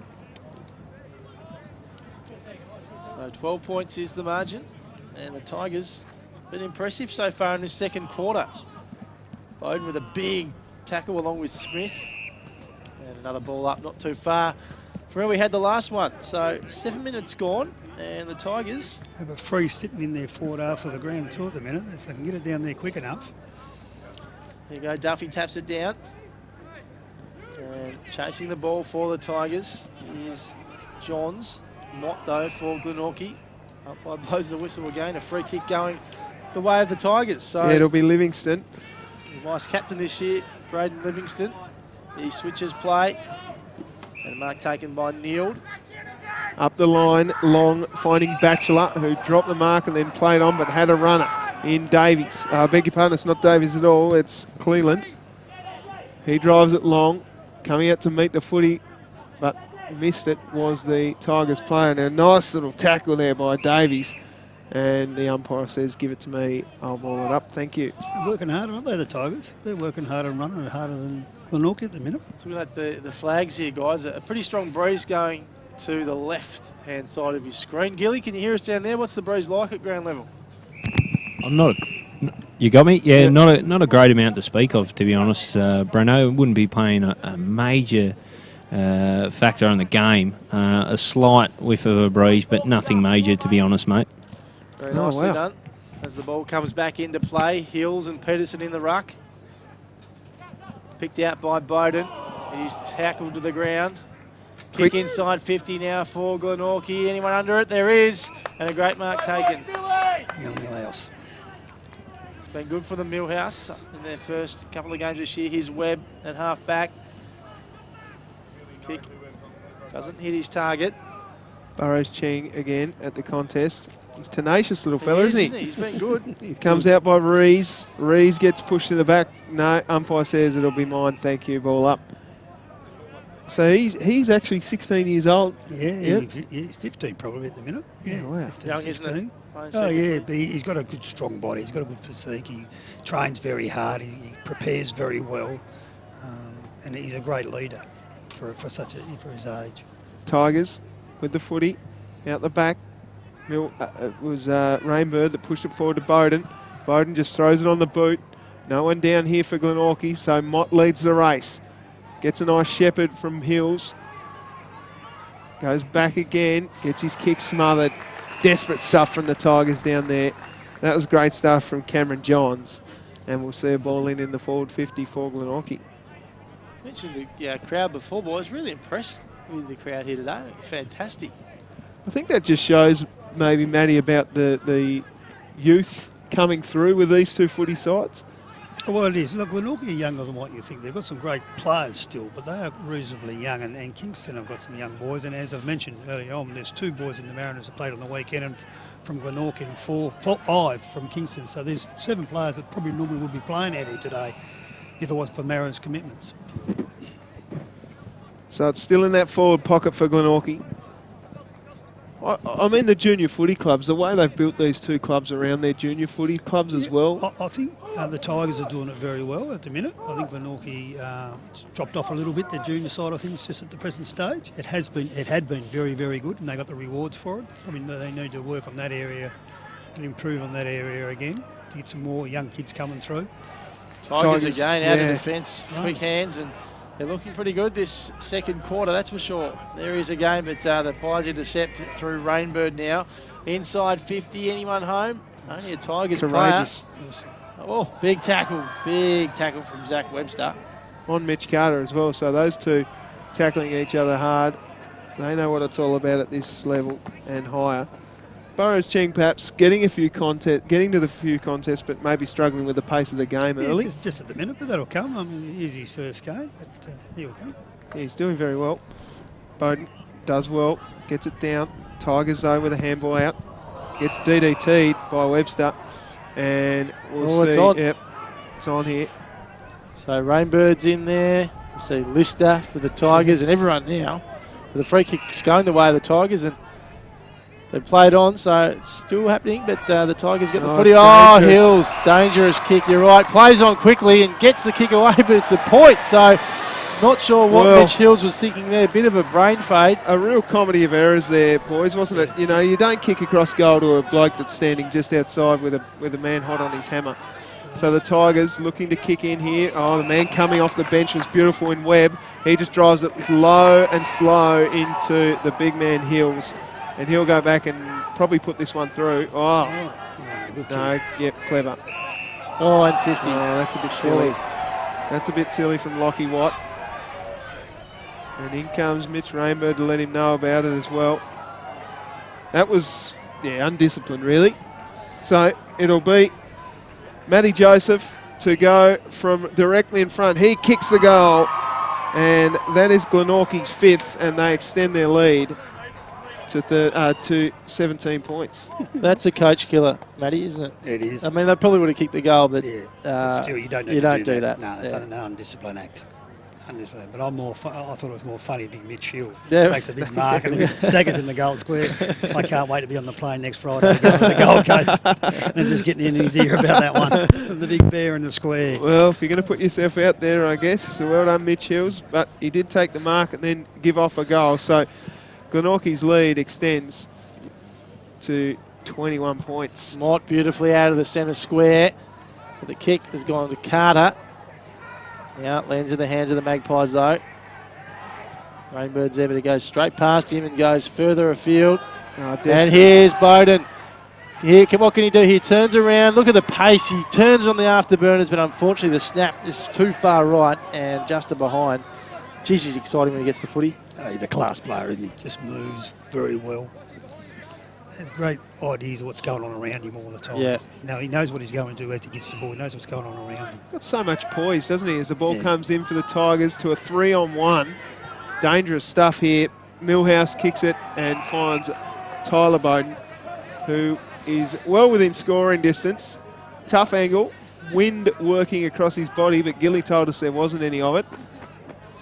So 12 points is the margin, and the Tigers been impressive so far in this second quarter. Bowden with a big tackle along with Smith. And another ball up, not too far from where we had the last one. So 7 minutes gone. And the Tigers have a free sitting in their forward half of the ground too at the minute. If they can get it down there quick enough. There you go, Duffy taps it down. And chasing the ball for the Tigers is Johns. Not though for Glenorchy. Umpire blows the whistle again. A free kick going the way of the Tigers. So Yeah, it'll be Livingston. the vice captain this year, Braden Livingston. He switches play. And a mark taken by Neild. Up the line, Long finding Batchelor, who dropped the mark and then played on, but had a runner in Davies. I beg your pardon, it's not Davies at all, it's Cleland. He drives it long, coming out to meet the footy, but missed it, was the Tigers player. Now, nice little tackle there by Davies. And the umpire says, give it to me, I'll ball it up, thank you. They're working hard, aren't they, the Tigers? They're working harder and running harder than Glenorchy at the minute. So we've got the flags here, guys. A pretty strong breeze going to the left-hand side of your screen. Gilly, can you hear us down there? What's the breeze like at ground level? I'm not. You got me? Yeah, Yeah. not a great amount to speak of, to be honest. Breno wouldn't be playing a major factor in the game. A slight whiff of a breeze, but nothing major, to be honest, mate. Very Oh, nicely wow. done. As the ball comes back into play, Hills and Peterson in the ruck. Picked out by Bowden. He's tackled to the ground. Kick Quick. inside 50 now for Glenorchy. Anyone under it? There is. And a great mark taken. Young Millhouse. It's been good for the Millhouse in their first couple of games this year. Here's Webb at half back. Kick doesn't hit his target. Burrows Ching again at the contest. He's a tenacious little fella, He isn't is, he? He's been good. He comes out by Rees. Rees gets pushed to the back. No, umpire says it'll be mine. Thank you. Ball up. So he's actually 16 years old. Yeah, Yep. he's 15 probably at the minute. Yeah, wow. 15, Young, isn't 16. it? Playing Oh, second. yeah, but he's got a good, strong body. He's got a good physique. He trains very hard. He prepares very well. And he's a great leader for his age. Tigers with the footy out the back. It was Rainbird that pushed it forward to Bowden. Bowden just throws it on the boot. No one down here for Glenorchy, so Mott leads the race. Gets a nice shepherd from Hills. Goes back again, gets his kick smothered. Desperate stuff from the Tigers down there. That was great stuff from Cameron Johns. And we'll see a ball in the forward 50 for Glenorchy. Mentioned the crowd before, but I was really impressed with the crowd here today. It's fantastic. I think that just shows maybe, Matty, about the youth coming through with these two footy sides. Well, it is. Look, Glenorchy are younger than what you think. They've got some great players still, but they are reasonably young. And Kingston have got some young boys. And as I've mentioned earlier on, there's 2 boys in the Mariners that played on the weekend and from Glenorchy and 5 from Kingston. So there's 7 players that probably normally would be playing out here today if it wasn't for Mariners' commitments. So it's still in that forward pocket for Glenorchy. I mean the junior footy clubs, the way they've built these 2 clubs around their junior footy clubs as well. I think the Tigers are doing it very well at the minute. I think Glenorchy dropped off a little bit, the junior side of things, just at the present stage. It had been very, very good, and they got the rewards for it. I mean, they need to work on that area and improve on that area again to get some more young kids coming through. Tigers again out yeah. of defence, quick hands, and they're looking pretty good this second quarter, that's for sure. There is again, but the Pies intercept through Rainbird now. Inside 50, anyone home? Only a Tigers Courageous. player. Oh, big tackle from Zach Webster. On Mitch Carter as well. So those 2 tackling each other hard. They know what it's all about at this level and higher. Burrows Cheng perhaps getting to the few contests, but maybe struggling with the pace of the game early. Just at the minute, but that'll come. I mean, here's his first game, but he'll come. Yeah, he's doing very well. Bowden does well, gets it down. Tigers though with a handball out. Gets DDT'd by Webster. And we'll see. It's on. Yep, it's on here. So Rainbird's in there. You see Lister for the Tigers and everyone now. The free kick's going the way of the Tigers, and they played on, so it's still happening, but the Tigers get the footy. Oh, dangerous. Hills, dangerous kick, you're right. Plays on quickly and gets the kick away, but it's a point, so not sure what Mitch Hills was thinking there. A bit of a brain fade. A real comedy of errors there, boys, wasn't it? You know, you don't kick across goal to a bloke that's standing just outside with a man hot on his hammer. So the Tigers looking to kick in here. Oh, the man coming off the bench was beautiful in Webb. He just drives it low and slow into the big man Hills. And he'll go back and probably put this one through. Oh, Good no, yep, clever. Oh, and 50. Oh, that's a bit silly. That's a bit silly from Lockie Watt. And in comes Mitch Rainbow to let him know about it as well. That was, undisciplined really. So it'll be Matty Joseph to go from directly in front. He kicks the goal, and that is Glenorchy's 5th, and they extend their lead to 17 points. That's a coach killer, Matty, isn't it? It is. I mean, they probably would have kicked the goal, but, But still, you don't do that. No, that's an undisciplined act. But I thought it was more funny, big Mitch Hill takes a big mark and then staggers in the goal square. I can't wait to be on the plane next Friday to go to the Gold Coast and just getting in his ear about that one, the big bear in the square. Well, if you're going to put yourself out there, I guess, so well done, Mitch Hills. But he did take the mark and then give off a goal. So Glenorchy's lead extends to 21 points. Mott beautifully out of the centre square. But the kick has gone to Carter. Now it lands in the hands of the Magpies though. Rainbird's able to go straight past him and goes further afield. And here's Bowden. Here, what can he do? He turns around. Look at the pace. He turns on the afterburners, but unfortunately the snap is too far right and just behind. Geez, he's exciting when he gets the footy. He's a class player, isn't he? Just moves very well. Has great ideas of what's going on around him all the time. Yeah. He knows what he's going to do as he gets the ball. He knows what's going on around him. Got so much poise, doesn't he, as the ball comes in for the Tigers to a 3-on-1. Dangerous stuff here. Millhouse kicks it and finds Tyler Bowden, who is well within scoring distance. Tough angle, wind working across his body, but Gilly told us there wasn't any of it.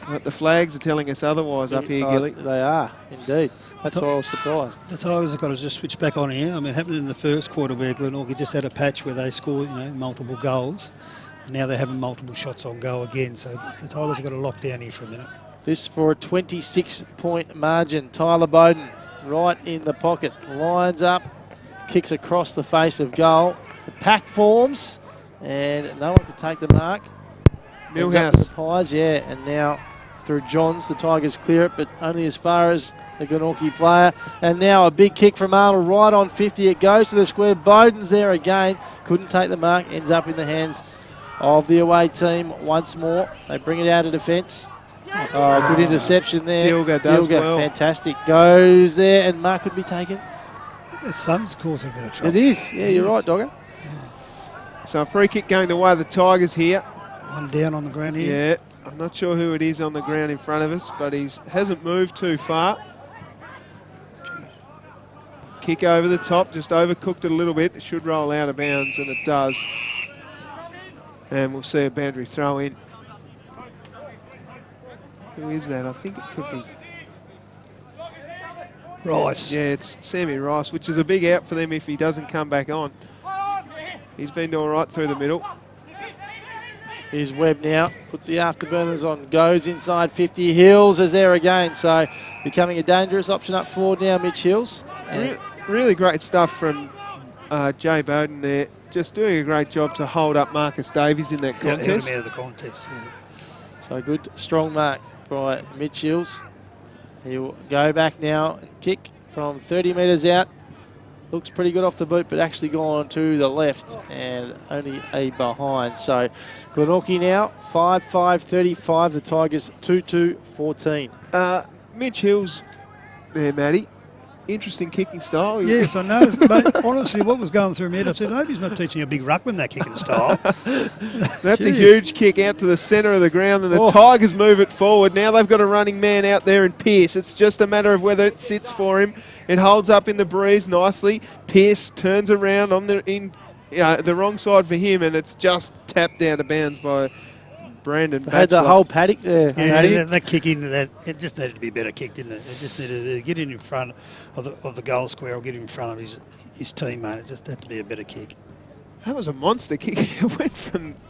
But the flags are telling us otherwise up here, Gilly. They are, indeed. That's why I was surprised. The Tigers have got to just switch back on here. I mean, it happened in the first quarter where Glenorchy just had a patch where they scored, multiple goals. And now they're having multiple shots on goal again. So the Tigers have got to lock down here for a minute. This for a 26-point margin. Tyler Bowden right in the pocket. Lines up, kicks across the face of goal. The pack forms, and no one can take the mark. Millhouse. The Pies, and now through Johns, the Tigers clear it, but only as far as the Glenorchy player. And now a big kick from Arnold right on 50. It goes to the square. Bowden's there again. Couldn't take the mark. Ends up in the hands of the away team once more. They bring it out of defence. Good interception there. Dilger does well. Fantastic. Goes there, and mark could be taken. The sun's causing a bit of trouble. It is. Yeah, you're right, Dogger. So a free kick going the way of the Tigers here. One down on the ground here. Yeah, I'm not sure who it is on the ground in front of us, but he hasn't moved too far. Kick over the top, just overcooked it a little bit. It should roll out of bounds, and it does. And we'll see a boundary throw in. Who is that? I think it could be Rice. Yeah, it's Sammy Rice, which is a big out for them if he doesn't come back on. He's been doing right through the middle. Here's Webb now, puts the afterburners on, goes inside 50. Hills is there again, so becoming a dangerous option up forward now, Mitch Hills. Really great stuff from Jay Bowden there, just doing a great job to hold up Marcus Davies in that contest. Out of the contest. So good, strong mark by Mitch Hills. He'll go back now and kick from 30 metres out. Looks pretty good off the boot, but actually gone to the left and only a behind. So Glenorchy now 5-5-35. The Tigers 2-2-14. Mitch Hills there, Matty. Interesting kicking style. Yes, I noticed. But honestly, what was going through my head, I said, I hope he's not teaching a big ruckman that kicking style. That's a huge kick out to the centre of the ground, and the Tigers move it forward. Now they've got a running man out there in Pearce. It's just a matter of whether it sits for him. It holds up in the breeze nicely. Pearce turns around on the wrong side for him, and it's just tapped out of bounds by Brandon Batchelor. Had the whole paddock there. Yeah, that kick into that, it just needed to be better kicked, didn't it? It just needed to get in front of the goal square or get in front of his teammate. It just had to be a better kick. That was a monster kick. It went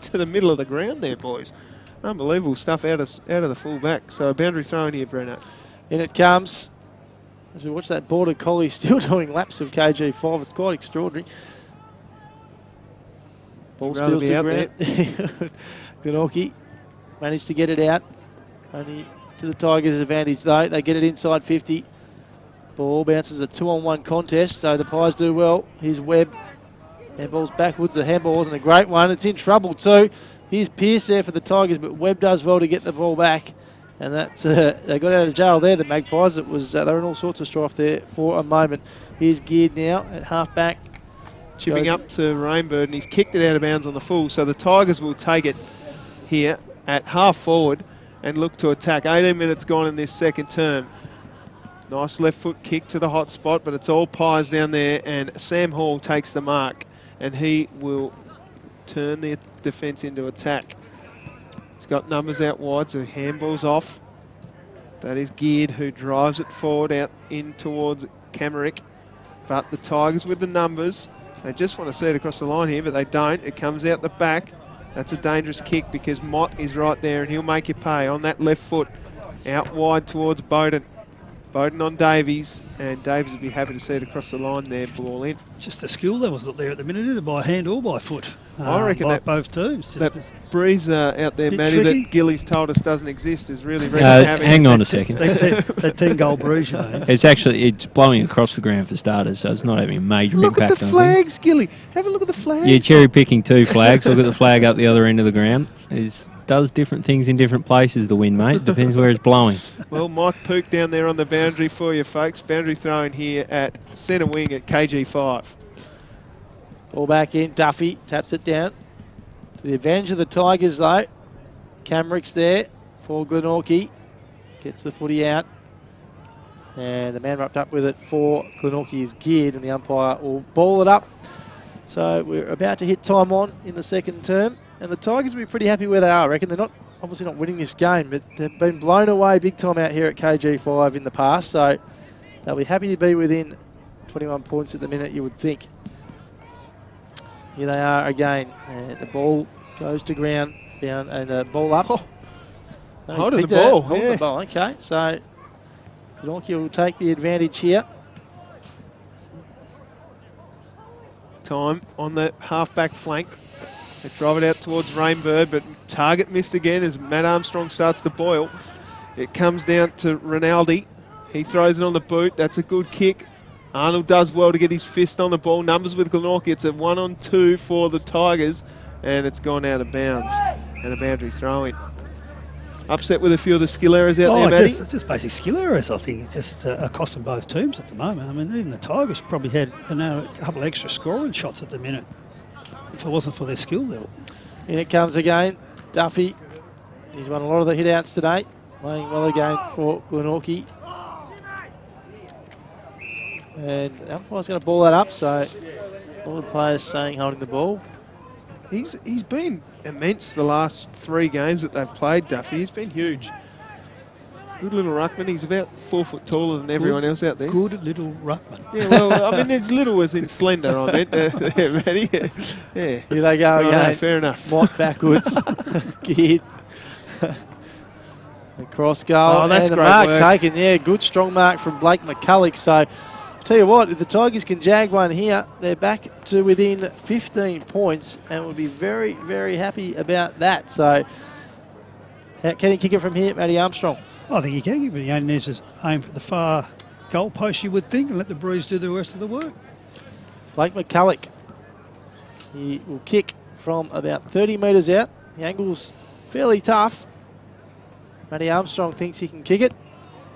to the middle of the ground there, boys. Unbelievable stuff out of the full back. So a boundary throw in here, Bruno. In it comes. As we watch that border collie still doing laps of KG5, it's quite extraordinary. Ball spills to ground. Glenorchy managed to get it out. Only to the Tigers' advantage though. They get it inside 50. Ball bounces a 2-on-1 contest, so the Pies do well. Here's Webb. Handball's backwards. The handball wasn't a great one. It's in trouble too. Here's Pearce there for the Tigers, but Webb does well to get the ball back. And that's they got out of jail there, the Magpies. It was they were in all sorts of strife there for a moment. Here's Geared now at half-back. Chipping up to Rainbird, and he's kicked it out of bounds on the full, so the Tigers will take it here at half-forward and look to attack. 18 minutes gone in this second term. Nice left foot kick to the hot spot, but it's all Pies down there, and Sam Hall takes the mark, and he will turn the defence into attack. He's got numbers out wide, so handball's off. That is Geared, who drives it forward out in towards Camerick. But the Tigers with the numbers, they just want to see it across the line here, but they don't. It comes out the back. That's a dangerous kick because Mott is right there, and he'll make you pay on that left foot. Out wide towards Bowden. Bowden on Davies, and Davies will be happy to see it across the line there, ball in. Just the skill levels up there at the minute, either by hand or by foot. I reckon that both teams. That breeze out there, Matty, tricky. that Gillies told us doesn't exist is really having. Hang on a second. that 10-goal breeze, you know. It's blowing across the ground for starters, so it's not having a major Look impact at the on flags, Gilly. Have a look at the flags. Yeah, cherry picking 2 flags. Look at the flag up the other end of the ground. It does different things in different places, the wind, mate. Depends where it's blowing. Well, Mike Pook down there on the boundary for you, folks. Boundary throw in here at centre wing at KG5. Ball back in. Duffy taps it down. To the advantage of the Tigers, though. Camerick's there for Glenorchy. Gets the footy out. And the man wrapped up with it for Glenorchy is Geared, and the umpire will ball it up. So we're about to hit time on in the second term. And the Tigers will be pretty happy where they are, I reckon. They're obviously not winning this game, but they've been blown away big time out here at KG5 in the past. So they'll be happy to be within 21 points at the minute, you would think. Here they are again. And the ball goes to ground, down, and ball up. Oh, holding the ball. Holding the ball, okay. So Glenorchy will take the advantage here. Time on the half-back flank. They drive it out towards Rainbird, but target missed again as Matt Armstrong starts to boil. It comes down to Rinaldi. He throws it on the boot. That's a good kick. Arnold does well to get his fist on the ball. Numbers with Glenorchy. It's a 1-on-2 for the Tigers, and it's gone out of bounds. And a boundary throw-in. Upset with a few of the skill errors out there, Matty? Just basic skill errors, I think. Just costing both teams at the moment. I mean, even the Tigers probably had a couple of extra scoring shots at the minute if it wasn't for their skill level. In it comes again. Duffy. He's won a lot of the hit-outs today. Playing well again for Glenorchy. And the umpire's going to ball that up, so all the players saying holding the ball. He's been immense the last 3 games that they've played, Duffy. He's been huge. Good little ruckman. He's about 4 foot taller than everyone else out there. Good little ruckman. Yeah, well, I mean, as little as in slender, I meant. Matty. Yeah. Here they go again. No, fair enough. Mott backwards. Geared. The cross goal. Oh, that's and great the mark work. taken. Yeah, good strong mark from Blake McCulloch. So, tell you what, if the Tigers can jag one here, they're back to within 15 points and will be very, very happy about that. So, can he kick it from here, Matty Armstrong? I think he can, but he only needs to aim for the far goal post, you would think, and let the breeze do the rest of the work. Blake McCulloch. He will kick from about 30 metres out. The angle's fairly tough. Matty Armstrong thinks he can kick it.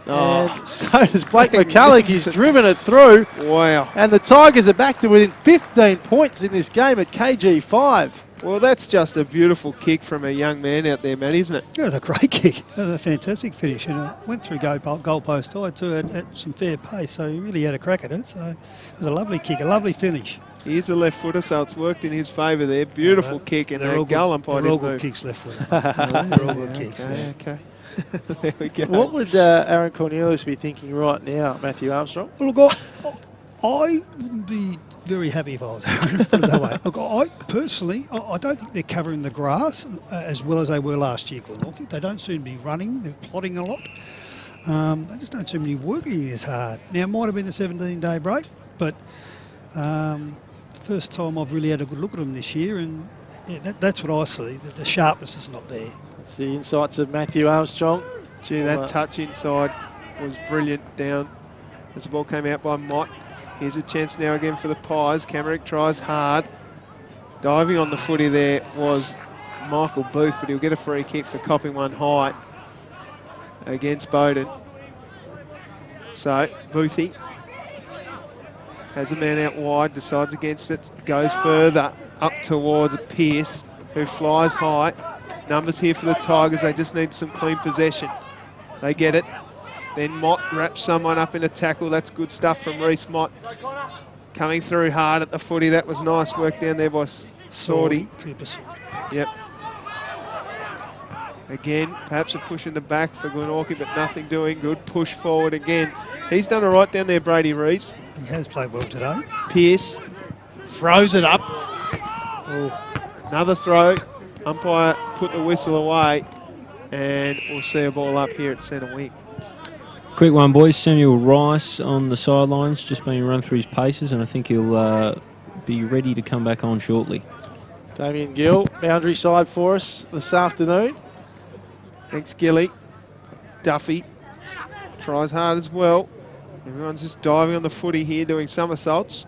Oh. And so does Blake McCulloch. He's driven it through. Wow. And the Tigers are back to within 15 points in this game at KG5. Well, that's just a beautiful kick from a young man out there, Matt, isn't it? It was a great kick. It was a fantastic finish. And it went through goal post high too at some fair pace. So he really had a crack at it. So it was a lovely kick, a lovely finish. He is a left footer, so it's worked in his favour there. Beautiful kick, and that goal umpire they're all didn't good move. kicks left footer. They're all good kicks. Okay. There we go. What would Aaron Cornelius be thinking right now, Matthew Armstrong? Well, look, I wouldn't be very happy if I was Aaron, put it that way. Look, I personally don't think they're covering the grass as well as they were last year, Glenorchy. They don't seem to be running. They're plodding a lot. They just don't seem to be working as hard. Now, it might have been the 17-day break, but first time I've really had a good look at them this year, and yeah, that's what I see. The sharpness is not there. That's the insights of Matthew Armstrong. Gee, that touch inside was brilliant down as the ball came out by Mott. Here's a chance now again for the Pies. Camerick tries hard. Diving on the footy there was Michael Booth, but he'll get a free kick for copping one high against Bowden. So Boothie has a man out wide, decides against it, goes further up towards Pearce, who flies high. Numbers here for the Tigers, they just need some clean possession. They get it. Then Mott wraps someone up in a tackle. That's good stuff from Reece Mott. Coming through hard at the footy. That was nice work down there by Sorty. Cooper Sorty. Yep. Again, perhaps a push in the back for Glenorchy, but nothing doing. Good push forward again. He's done all right down there, Brady Reese. He has played well today. Pearce throws it up. Oh, another throw. Umpire put the whistle away, and we'll see a ball up here at centre wing. Quick one, boys. Samuel Rice on the sidelines, just being run through his paces, and I think he'll be ready to come back on shortly. Damien Gill, boundary side for us this afternoon. Thanks, Gilly. Duffy tries hard as well. Everyone's just diving on the footy here, doing somersaults.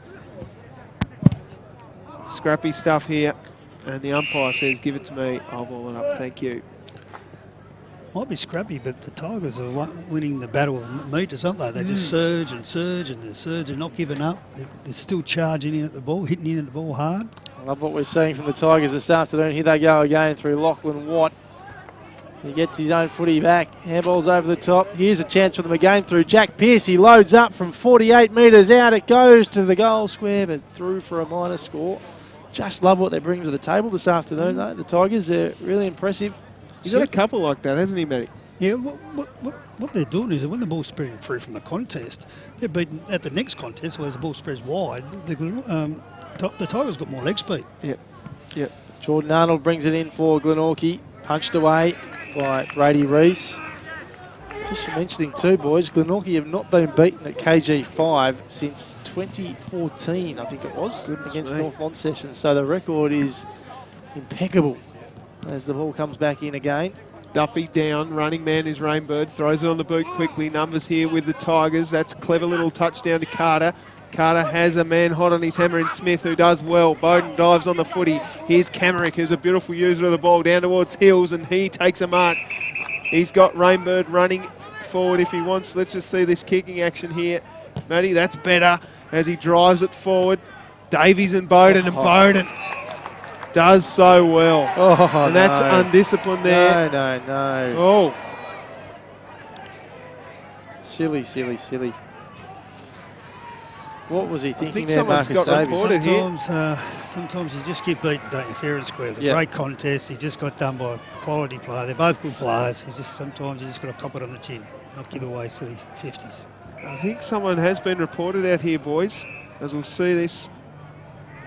Scrappy stuff here. And the umpire says, give it to me, I'll ball it up, thank you. Might be scrappy, but the Tigers are winning the battle of meters, aren't they? They just surge and surge and they surge and not giving up. They're still charging in at the ball, hitting in at the ball hard. I love what we're seeing from the Tigers this afternoon. Here they go again through Lachlan Watt. He gets his own footy back. Handball's over the top. Here's a chance for them again through Jack Pearce. He loads up from 48 metres out. It goes to the goal square, but through for a minor score. Just love what they bring to the table this afternoon, though. The Tigers, they're really impressive. He's got a couple like that, hasn't he, Matty? Yeah, what they're doing is that when the ball's spreading through from the contest, they're beaten at the next contest, whereas the ball spreads wide, the Tigers got more leg speed. Yep. Jordan Arnold brings it in for Glenorchy. Punched away by Brady Reese. Just mentioning too, boys, Glenorchy have not been beaten at KG5 since 2014, I think it was, against North Launceston. So the record is impeccable as the ball comes back in again. Duffy down, running man is Rainbird, throws it on the boot quickly. Numbers here with the Tigers. That's a clever little touchdown to Carter. Carter has a man hot on his hammer in Smith, who does well. Bowden dives on the footy. Here's Camerick, who's a beautiful user of the ball, down towards Hills, and he takes a mark. He's got Rainbird running forward if he wants. Let's just see this kicking action here. Matty, that's better as he drives it forward. Davies and Bowden, and Bowden does so well. And that's undisciplined there. No. Oh. Silly. What was he thinking there, someone's Marcus got Davies? reported here. Sometimes you just get beaten, don't you, fair and square. It's a Yep. great contest. He just got done by a quality player. They're both good players. Sometimes you just got to cop it on the chin, not give away silly 50s. I think someone has been reported out here, boys, as we'll see this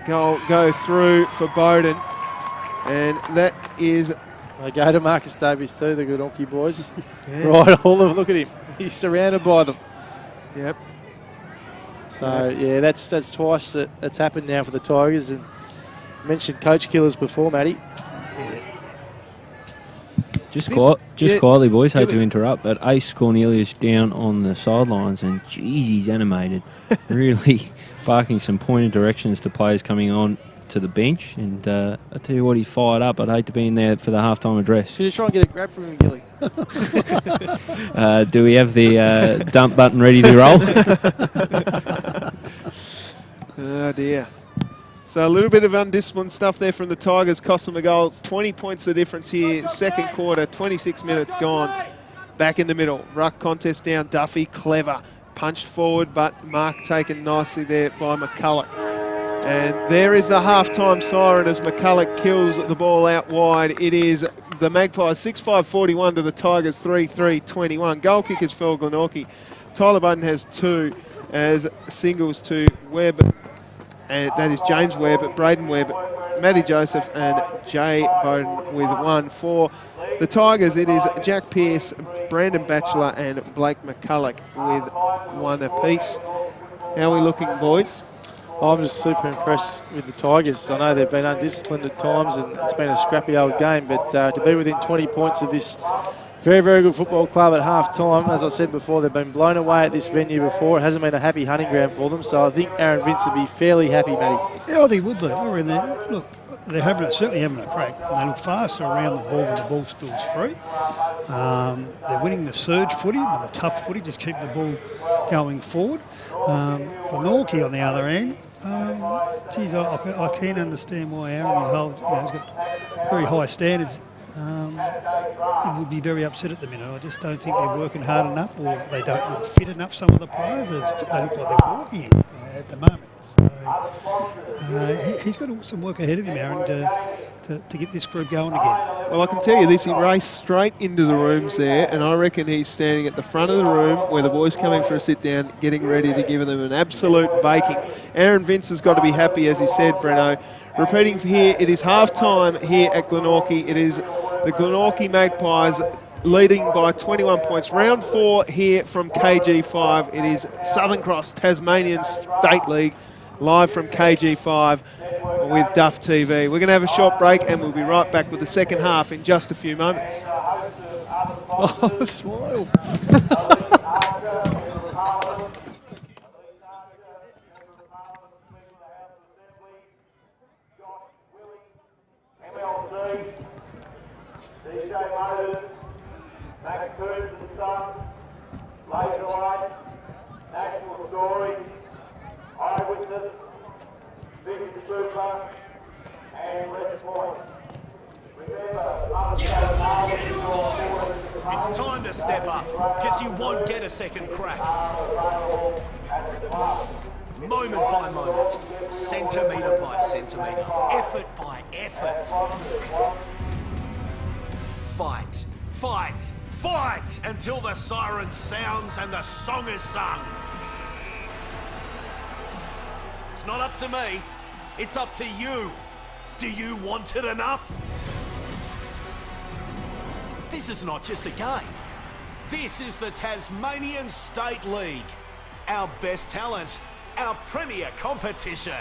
goal go through for Bowden. And that is... They go to Marcus Davies too, the Glenorchy boys. Yeah. Right, all of them, look at him. He's surrounded by them. Yep. So, yeah, that's twice that's happened now for the Tigers. And mentioned coach killers before, Matty. Just quietly, boys, hate to interrupt, but Ace Cornelius down on the sidelines, and geez, he's animated. Really barking some pointed directions to players coming on to the bench, and I tell you what, he's fired up. I'd hate to be in there for the halftime address. Should you try and get a grab from him, Gilly? Do we have the dump button ready to roll? Oh, dear. So a little bit of undisciplined stuff there from the Tigers cost them a goal. It's 20 points the difference here. Second quarter, 26 minutes gone. Back in the middle. Ruck contest down. Duffy, clever. Punched forward, but mark taken nicely there by McCulloch. And there is the halftime siren as McCulloch kills the ball out wide. It is the Magpies 6-5-41 to the Tigers 3-3-21. Goal kickers for Glenorchy. Tyler Bowden has 2 as singles to Webb. And that is James Webb, Braden Webb, Matty Joseph and Jay Bowden with 1. For the Tigers, it is Jack Pearce, Brandon Batchelor and Blake McCulloch with 1 apiece. How are we looking, boys? I'm just super impressed with the Tigers. I know they've been undisciplined at times and it's been a scrappy old game, but to be within 20 points of this Very, very good football club at half-time. As I said before, they've been blown away at this venue before. It hasn't been a happy hunting ground for them, so I think Aaron Vince would be fairly happy, Matty. Yeah, I think he would be. I mean, look, they're certainly having a crack, and they look faster around the ball when the ball still's free. They're winning the surge footy, and the tough footy, just keep the ball going forward. Glenorchy on the other end, geez, I can't understand why Aaron would hold. He's got very high standards. He would be very upset at the minute. I just don't think they're working hard enough, or they don't look fit enough. Some of the players, they look like they're walking at the moment. So he's got some work ahead of him, Aaron, to get this group going again. Well, I can tell you this, he raced straight into the rooms there, and I reckon he's standing at the front of the room where the boys come in for a sit-down, getting ready to give them an absolute baking. Aaron Vince has got to be happy, as he said, Breno. Repeating here, it is half-time here at Glenorchy. It is the Glenorchy Magpies leading by 21 points. Round 4 here from KG5. It is Southern Cross Tasmanian State League, live from KG5 with Duff TV. We're going to have a short break, and we'll be right back with the second half in just a few moments. Oh, smile. National Story, Eyewitness, Vivid Super, and West Point. It's time to step up, because you won't get a second crack. Moment by moment, centimetre by centimetre, effort by effort. Fight, fight, fight until the siren sounds and the song is sung. It's not up to me, it's up to you. Do you want it enough? This is not just a game. This is the Tasmanian State League. Our best talent, our premier competition.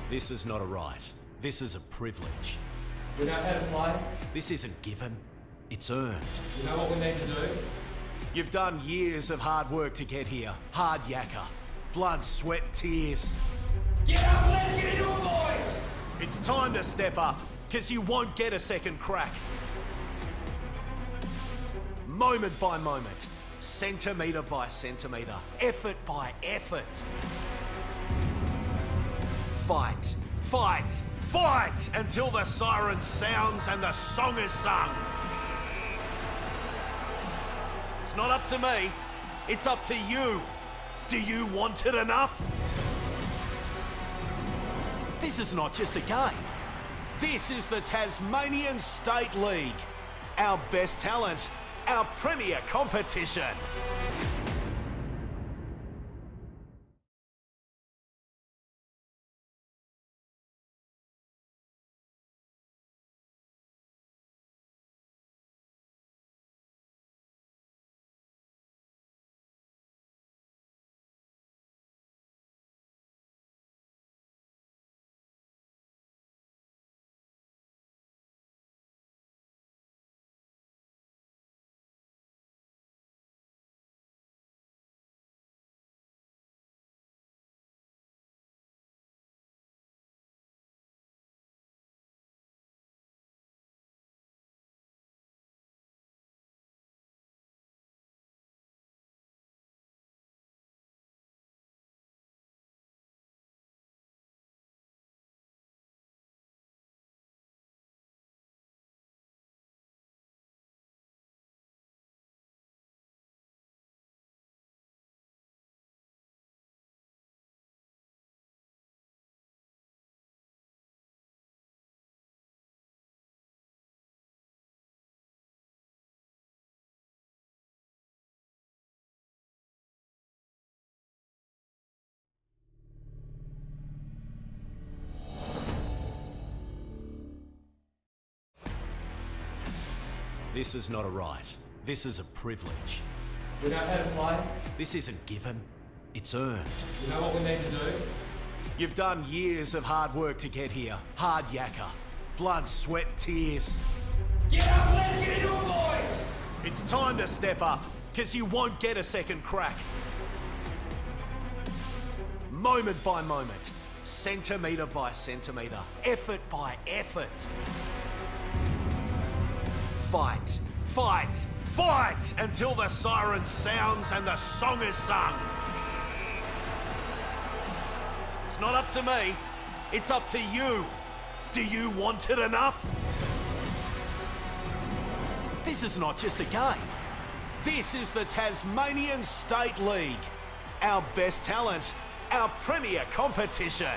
This is not a right. This is a privilege. We know how to play. This isn't given, it's earned. You know what we need to do? You've done years of hard work to get here. Hard yakka. Blood, sweat, tears. Get up, let's get into it, boys! It's time to step up, because you won't get a second crack. Moment by moment, centimetre by centimetre, effort by effort. Fight, fight, fight until the siren sounds and the song is sung. It's not up to me, it's up to you. Do you want it enough? This is not just a game. This is the Tasmanian State League. Our best talent, our premier competition. This is not a right. This is a privilege. We know how to play. This isn't given. It's earned. We know what we need to do. You've done years of hard work to get here. Hard yakka. Blood, sweat, tears. Get up, let's get into it, boys! It's time to step up, because you won't get a second crack. Moment by moment, centimetre by centimetre, effort by effort. Fight, fight, fight until the siren sounds and the song is sung. It's not up to me, it's up to you. Do you want it enough? This is not just a game. This is the Tasmanian State League. Our best talent, our premier competition.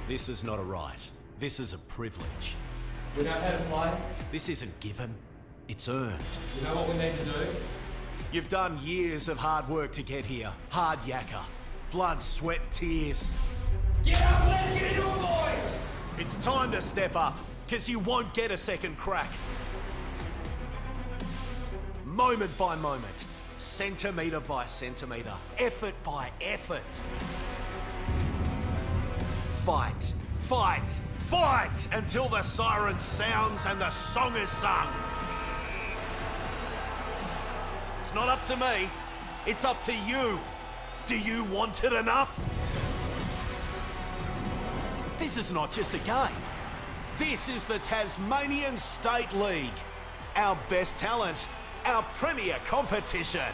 This is not a right. This is a privilege. We know how to play. This isn't given. It's earned. We know what we need to do. You've done years of hard work to get here. Hard yakka. Blood, sweat, tears. Get up, let's get into it, boys! It's time to step up, because you won't get a second crack. Moment by moment, centimetre by centimetre, effort by effort. Fight, fight, fight until the siren sounds and the song is sung. It's not up to me, it's up to you. Do you want it enough? This is not just a game. This is the Tasmanian State League. Our best talent, our premier competition.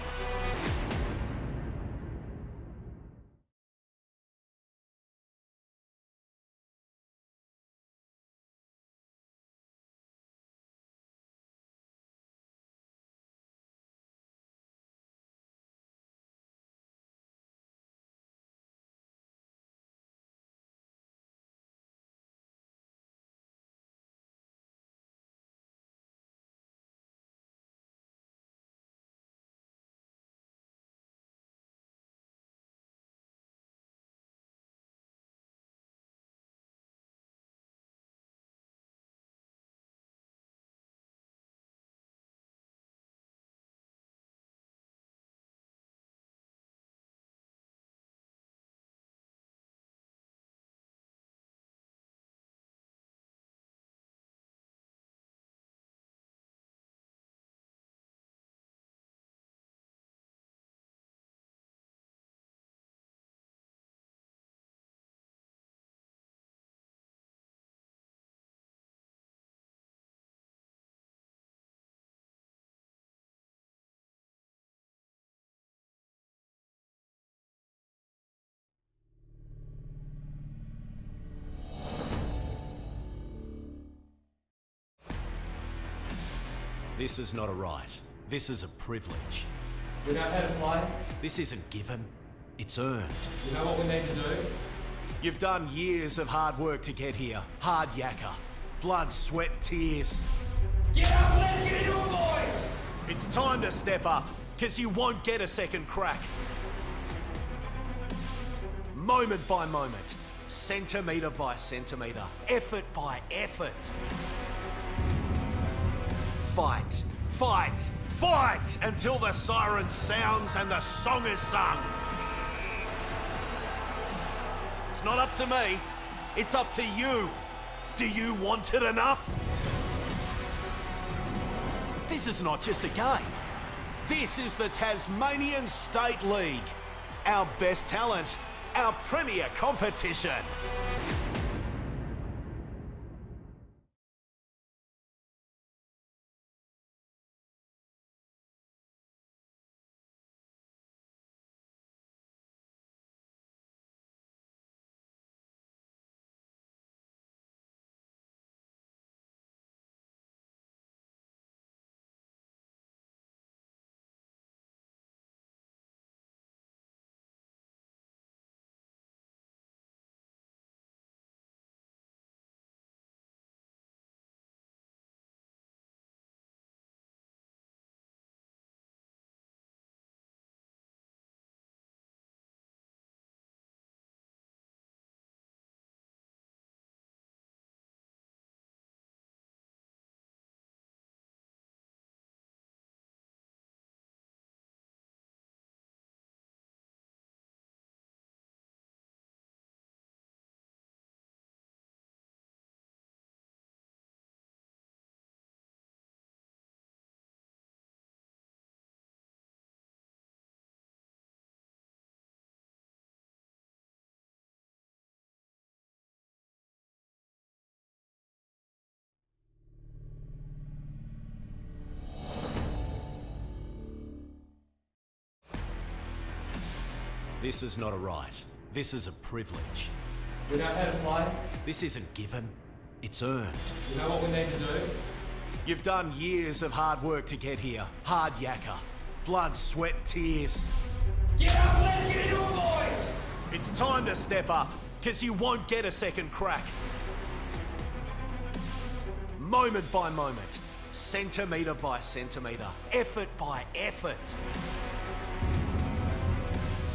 This is not a right. This is a privilege. We know how to play. This isn't given. It's earned. We know what we need to do. You've done years of hard work to get here. Hard yakka. Blood, sweat, tears. Get up, let's get into it, boys! It's time to step up, because you won't get a second crack. Moment by moment, centimetre by centimetre, effort by effort. Fight, fight, fight until the siren sounds and the song is sung. It's not up to me, it's up to you. Do you want it enough? This is not just a game. This is the Tasmanian State League. Our best talent, our premier competition. This is not a right. This is a privilege. We know how to play. This isn't given, it's earned. We know what we need to do. You've done years of hard work to get here. Hard yakka. Blood, sweat, tears. Get up, let's get into it, boys! It's time to step up, because you won't get a second crack. Moment by moment, centimetre by centimetre, effort by effort.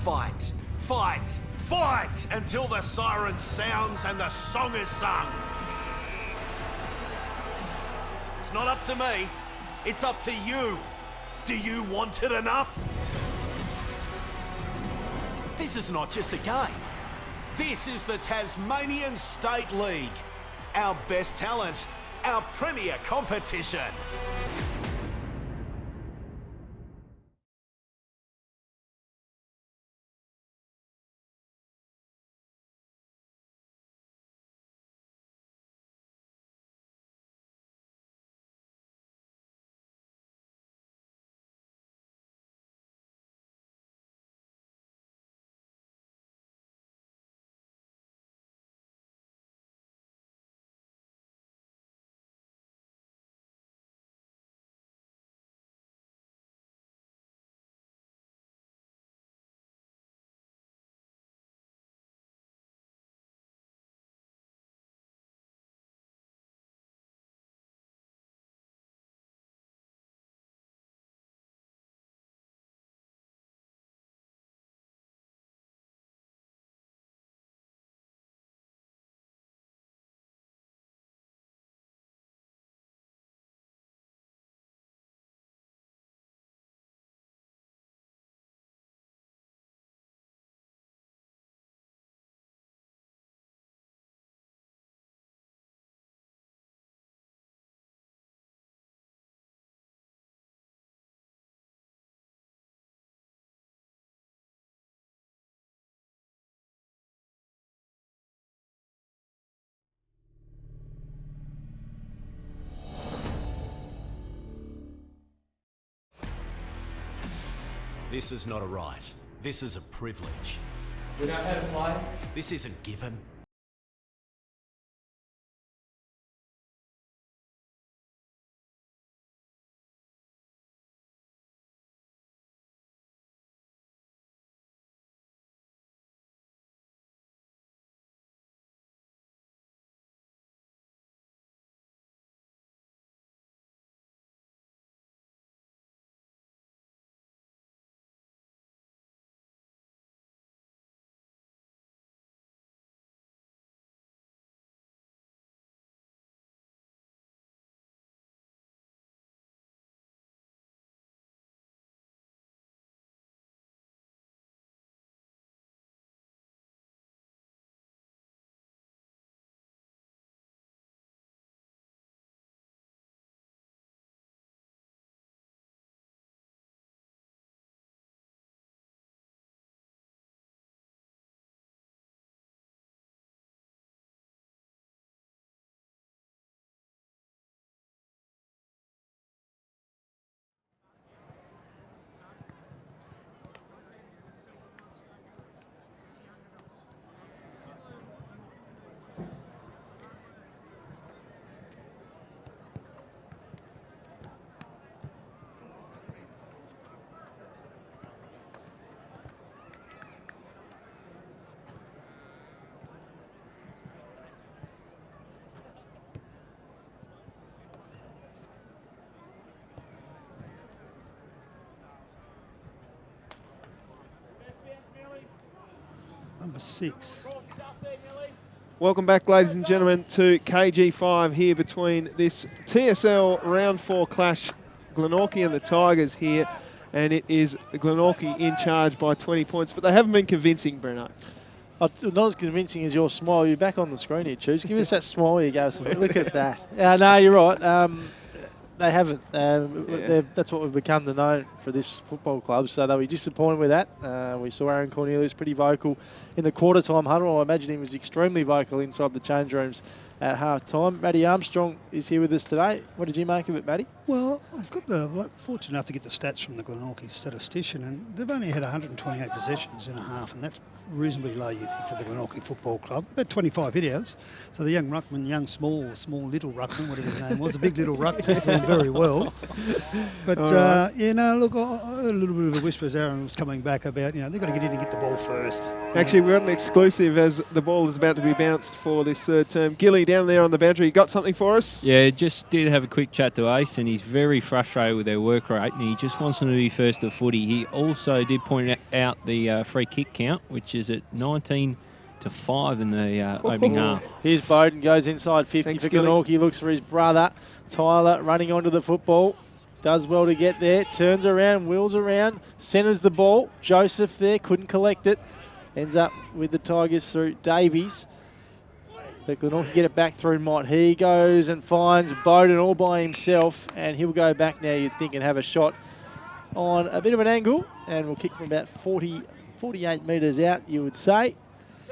Fight, fight, fight until the siren sounds and the song is sung. It's not up to me, it's up to you. Do you want it enough? This is not just a game. This is the Tasmanian State League. Our best talent, our premier competition. This is not a right. This is a privilege. We know how to play. This isn't given, Number 6. Welcome back, ladies and gentlemen, to KG5 here between this TSL Round 4 clash, Glenorchy and the Tigers here, and it is Glenorchy in charge by 20 points, but they haven't been convincing, Breno. Not as convincing as your smile. You're back on the screen here, Choose. Give us that smile you gave us. Look at that. No, you're right. They haven't. That's what we've become to know for this football club, so they'll be disappointed with that. We saw Aaron Cornelius pretty vocal in the quarter-time huddle. I imagine he was extremely vocal inside the change rooms at half-time. Matty Armstrong is here with us today. What did you make of it, Matty? Well, I've got fortunate enough to get the stats from the Glenorchy statistician, and they've only had 128 possessions in a half, and that's reasonably low, you think, for the Glenorchy Football Club. They've had 25 videos, so the young ruckman, small little ruckman, whatever his name was, the big little ruckman, is doing very well. But, look, I heard a little bit of a whisper as Aaron was coming back about, they've got to get in and get the ball first. Actually, we've got an exclusive as the ball is about to be bounced for this third term. Gilly down there on the boundary, you got something for us? Yeah, just did have a quick chat to Ace, and he's very frustrated with their work rate, and he just wants them to be first at footy. He also did point out the free kick count, which is at 19-5 in the opening half. Here's Bowden, goes inside 50 Thanks, for Gilly. Glenorchy, looks for his brother. Tyler running onto the football. Does well to get there, turns around, wheels around, centres the ball. Joseph there, couldn't collect it. Ends up with the Tigers through Davies. But Glenorchy get it back through Mott. He goes and finds Bowden all by himself, and he'll go back now, you'd think, and have a shot on a bit of an angle, and we'll kick from about 48 metres out, you would say.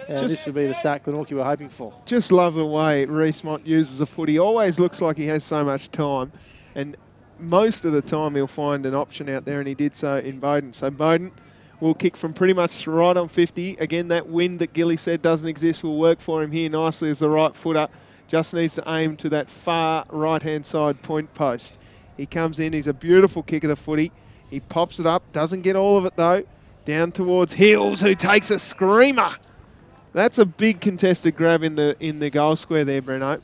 This will be the start Glenorchy were hoping for. Just love the way Reece Mott uses the footy. Always looks like he has so much time, and most of the time he'll find an option out there, and he did so in Bowden. So Bowden will kick from pretty much right on 50. Again, that wind that Gilly said doesn't exist will work for him here nicely as the right footer. Just needs to aim to that far right-hand side point post. He comes in, he's a beautiful kick of the footy. He pops it up, doesn't get all of it though. Down towards Hills, who takes a screamer. That's a big contested grab in the goal square there, Breno.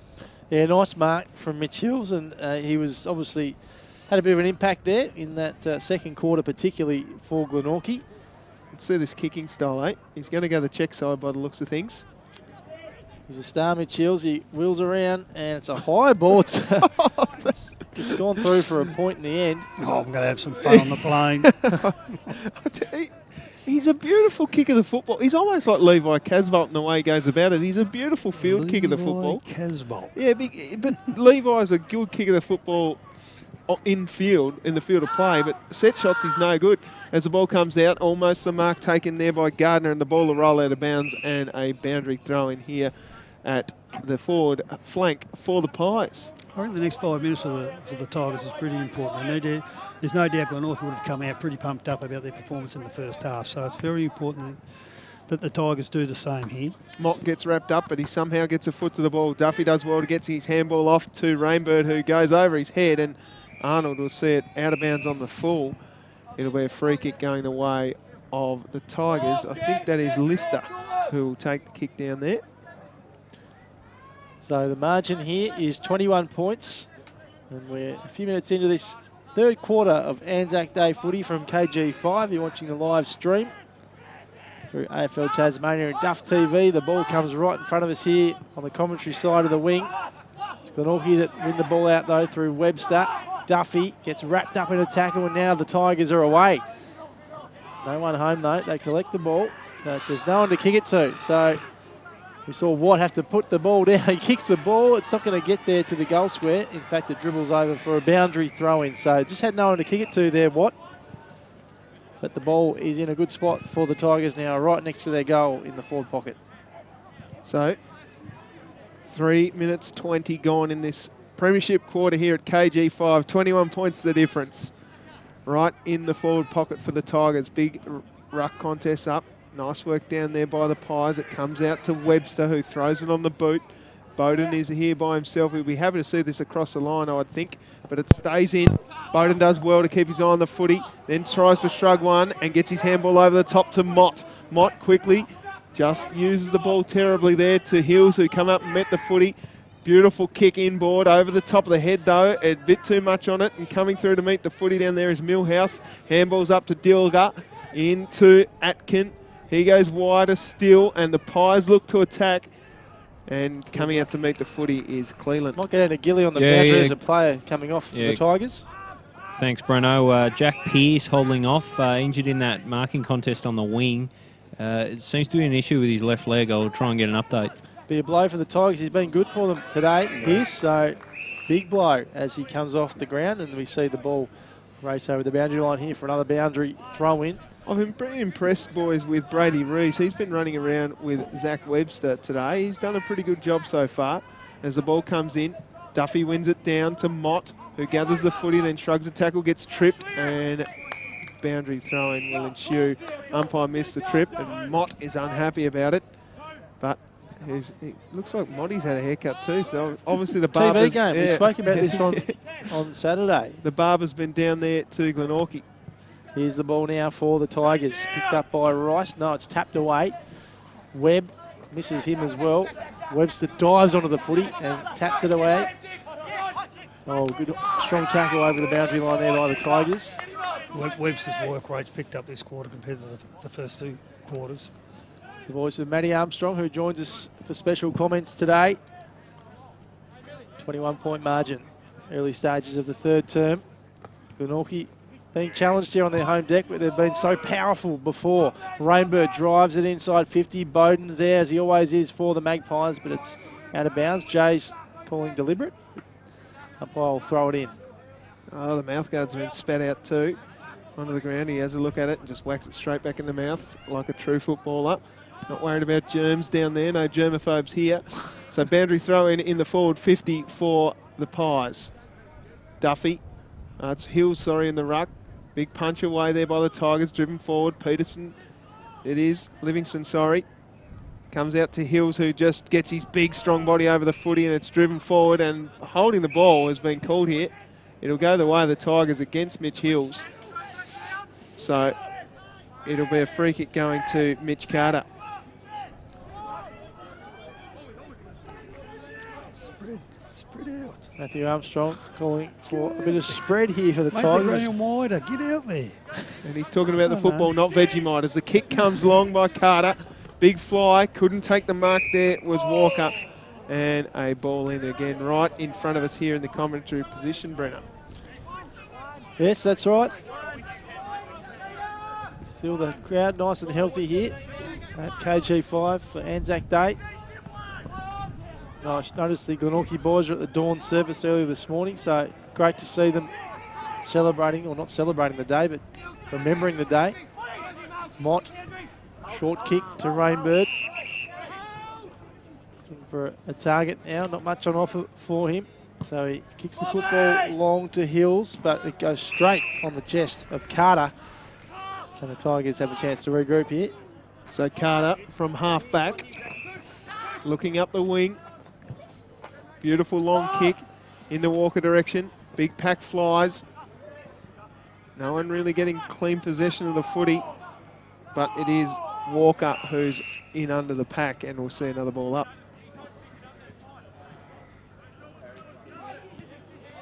Yeah, nice mark from Mitch Hills, and he was obviously had a bit of an impact there in that second quarter, particularly for Glenorchy. Let's see this kicking style, eh? He's going to go the check side by the looks of things. He's a star, Mitch Hills. He wheels around, and it's a high ball. It's gone through for a point in the end. Oh, I'm going to have some fun on the plane. He's a beautiful kick of the football. He's almost like Levi Casbolt in the way he goes about it. He's a beautiful field kick of the football. Casbolt. Yeah, but Levi's a good kick of the football in the field of play, but set shots he's no good. As the ball comes out, almost a mark taken there by Gardner, and the ball will roll out of bounds, and a boundary throw in here at the forward flank for the Pies. I think the next 5 minutes for the Tigers is pretty important. There's no doubt Glenorchy would have come out pretty pumped up about their performance in the first half, so it's very important that the Tigers do the same here. Mott gets wrapped up, but he somehow gets a foot to the ball. Duffy does well to get his handball off to Rainbird, who goes over his head, and Arnold will see it out of bounds on the full. It'll be a free kick going the way of the Tigers. I think that is Lister who will take the kick down there. So the margin here is 21 points, and we're a few minutes into this third quarter of Anzac Day footy from KG5. You're watching the live stream through AFL Tasmania and Duff TV. The ball comes right in front of us here on the commentary side of the wing. It's Glenorchy that win the ball out though through Webster. Duffy gets wrapped up in a tackle, and now the Tigers are away. No one home though. They collect the ball, but there's no one to kick it to. So we saw Watt have to put the ball down. He kicks the ball. It's not going to get there to the goal square. In fact, it dribbles over for a boundary throw-in. So just had no one to kick it to there, Watt. But the ball is in a good spot for the Tigers now, right next to their goal in the forward pocket. So 3 minutes 20 gone in this premiership quarter here at KG5. 21 points the difference. Right in the forward pocket for the Tigers. Big ruck contest up. Nice work down there by the Pies. It comes out to Webster, who throws it on the boot. Bowden is here by himself. He'll be happy to see this across the line, I would think, but it stays in. Bowden does well to keep his eye on the footy, then tries to shrug one and gets his handball over the top to Mott. Mott quickly just uses the ball terribly there to Hills, who come up and met the footy. Beautiful kick inboard over the top of the head though, a bit too much on it, and coming through to meet the footy down there is Millhouse. Handballs up to Dilger, into Atkin. He goes wider still, and the Pies look to attack. And coming out to meet the footy is Cleland. Might get out a Gilly on the boundary as a player coming off for the Tigers. Thanks, Breno. Jack Pearce holding off, injured in that marking contest on the wing. It seems to be an issue with his left leg. I'll try and get an update. Be a blow for the Tigers. He's been good for them today, Pearce. So big blow as he comes off the ground, and we see the ball race over the boundary line here for another boundary throw in. I've been pretty impressed, boys, with Brady Rees. He's been running around with Zach Webster today. He's done a pretty good job so far. As the ball comes in, Duffy wins it down to Mott, who gathers the footy, then shrugs a tackle, gets tripped, and boundary throw-in will ensue. Umpire missed the trip, and Mott is unhappy about it. But it looks like Motty's had a haircut too, so obviously the barber's... TV game. We spoke about this on Saturday. The barber's been down there to Glenorchy. Here's the ball now for the Tigers. Picked up by Rice. No, it's tapped away. Webb misses him as well. Webster dives onto the footy and taps it away. Oh, good strong tackle over the boundary line there by the Tigers. Webster's work rate's picked up this quarter compared to the first two quarters. It's the voice of Matty Armstrong, who joins us for special comments today. 21-point margin. Early stages of the third term. Glenorchy being challenged here on their home deck, but they've been so powerful before. Rainbird drives it inside 50. Bowden's there, as he always is, for the Magpies, but it's out of bounds. Jay's calling deliberate. Umpire will throw it in. Oh, the mouthguard's been spat out too. Onto the ground, he has a look at it and just whacks it straight back in the mouth like a true footballer. Not worried about germs down there, no germaphobes here. So boundary throw in the forward 50 for the Pies. Duffy, it's Hills, sorry, in the ruck. Big punch away there by the Tigers, driven forward. Peterson, it is. Livingston, sorry. Comes out to Hills, who just gets his big, strong body over the footy, and it's driven forward, and holding the ball has been called here. It'll go the way of the Tigers against Mitch Hills. So it'll be a free kick going to Mitch Carter. Spread out. Matthew Armstrong calling for a bit of spread here for the Make Tigers. the ground wider. Get out there. And he's talking about the football, not Vegemite. As the kick comes long by Carter, big fly, couldn't take the mark there, was Walker. And a ball in again, right in front of us here in the commentary position, Brenner. Yes, that's right. Still the crowd nice and healthy here at KG5 for Anzac Day. I noticed the Glenorchy boys were at the dawn service earlier this morning, so great to see them celebrating, or not celebrating the day, but remembering the day. Mott, short kick to Rainbird. Looking for a target now, not much on offer for him. So he kicks the football long to Hills, but it goes straight on the chest of Carter. Can the Tigers have a chance to regroup here? So Carter from half back, looking up the wing. Beautiful long kick in the Walker direction. Big pack flies. No one really getting clean possession of the footy, but it is Walker who's in under the pack, and we'll see another ball up.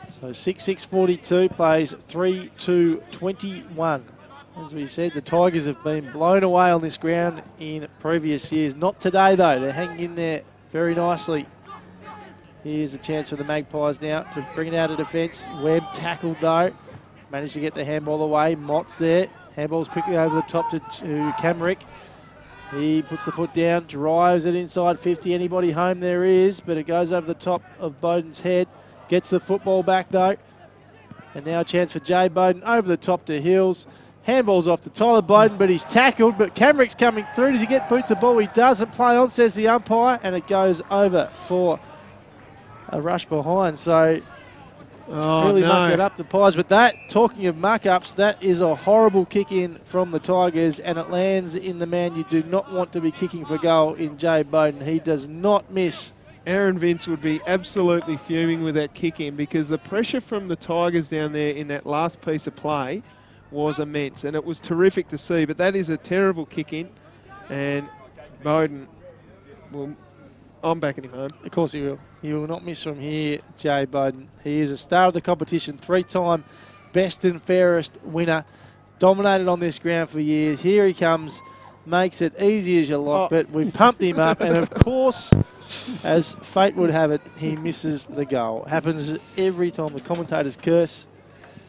So 6-6-42 plays 3-2-21. As we said, the Tigers have been blown away on this ground in previous years. Not today, though. They're hanging in there very nicely. Here's a chance for the Magpies now to bring it out of defence. Webb tackled, though. Managed to get the handball away. Mott's there. Handball's quickly over the top to Camrick. He puts the foot down, drives it inside 50. Anybody home there is, but it goes over the top of Bowden's head. Gets the football back, though. And now a chance for Jay Bowden over the top to Hills. Handball's off to Tyler Bowden, but he's tackled. But Camrick's coming through. Does he get boot the ball? He doesn't. Play on, says the umpire. And it goes over for a rush behind. So really mucked it up, the Pies. But that, talking of muck-ups, that is a horrible kick-in from the Tigers. And it lands in the man you do not want to be kicking for goal in Jay Bowden. He does not miss. Aaron Vince would be absolutely fuming with that kick in, because the pressure from the Tigers down there in that last piece of play was immense, and it was terrific to see. But that is a terrible kick in, and Bowden will... I'm backing him home. Of course he will. He will not miss from here, Jay Bowden. He is a star of the competition, three-time best and fairest winner. Dominated on this ground for years. Here he comes makes it easy as you like, but we pumped him up, and of course, as fate would have it, he misses the goal. Happens every time. The commentators curse.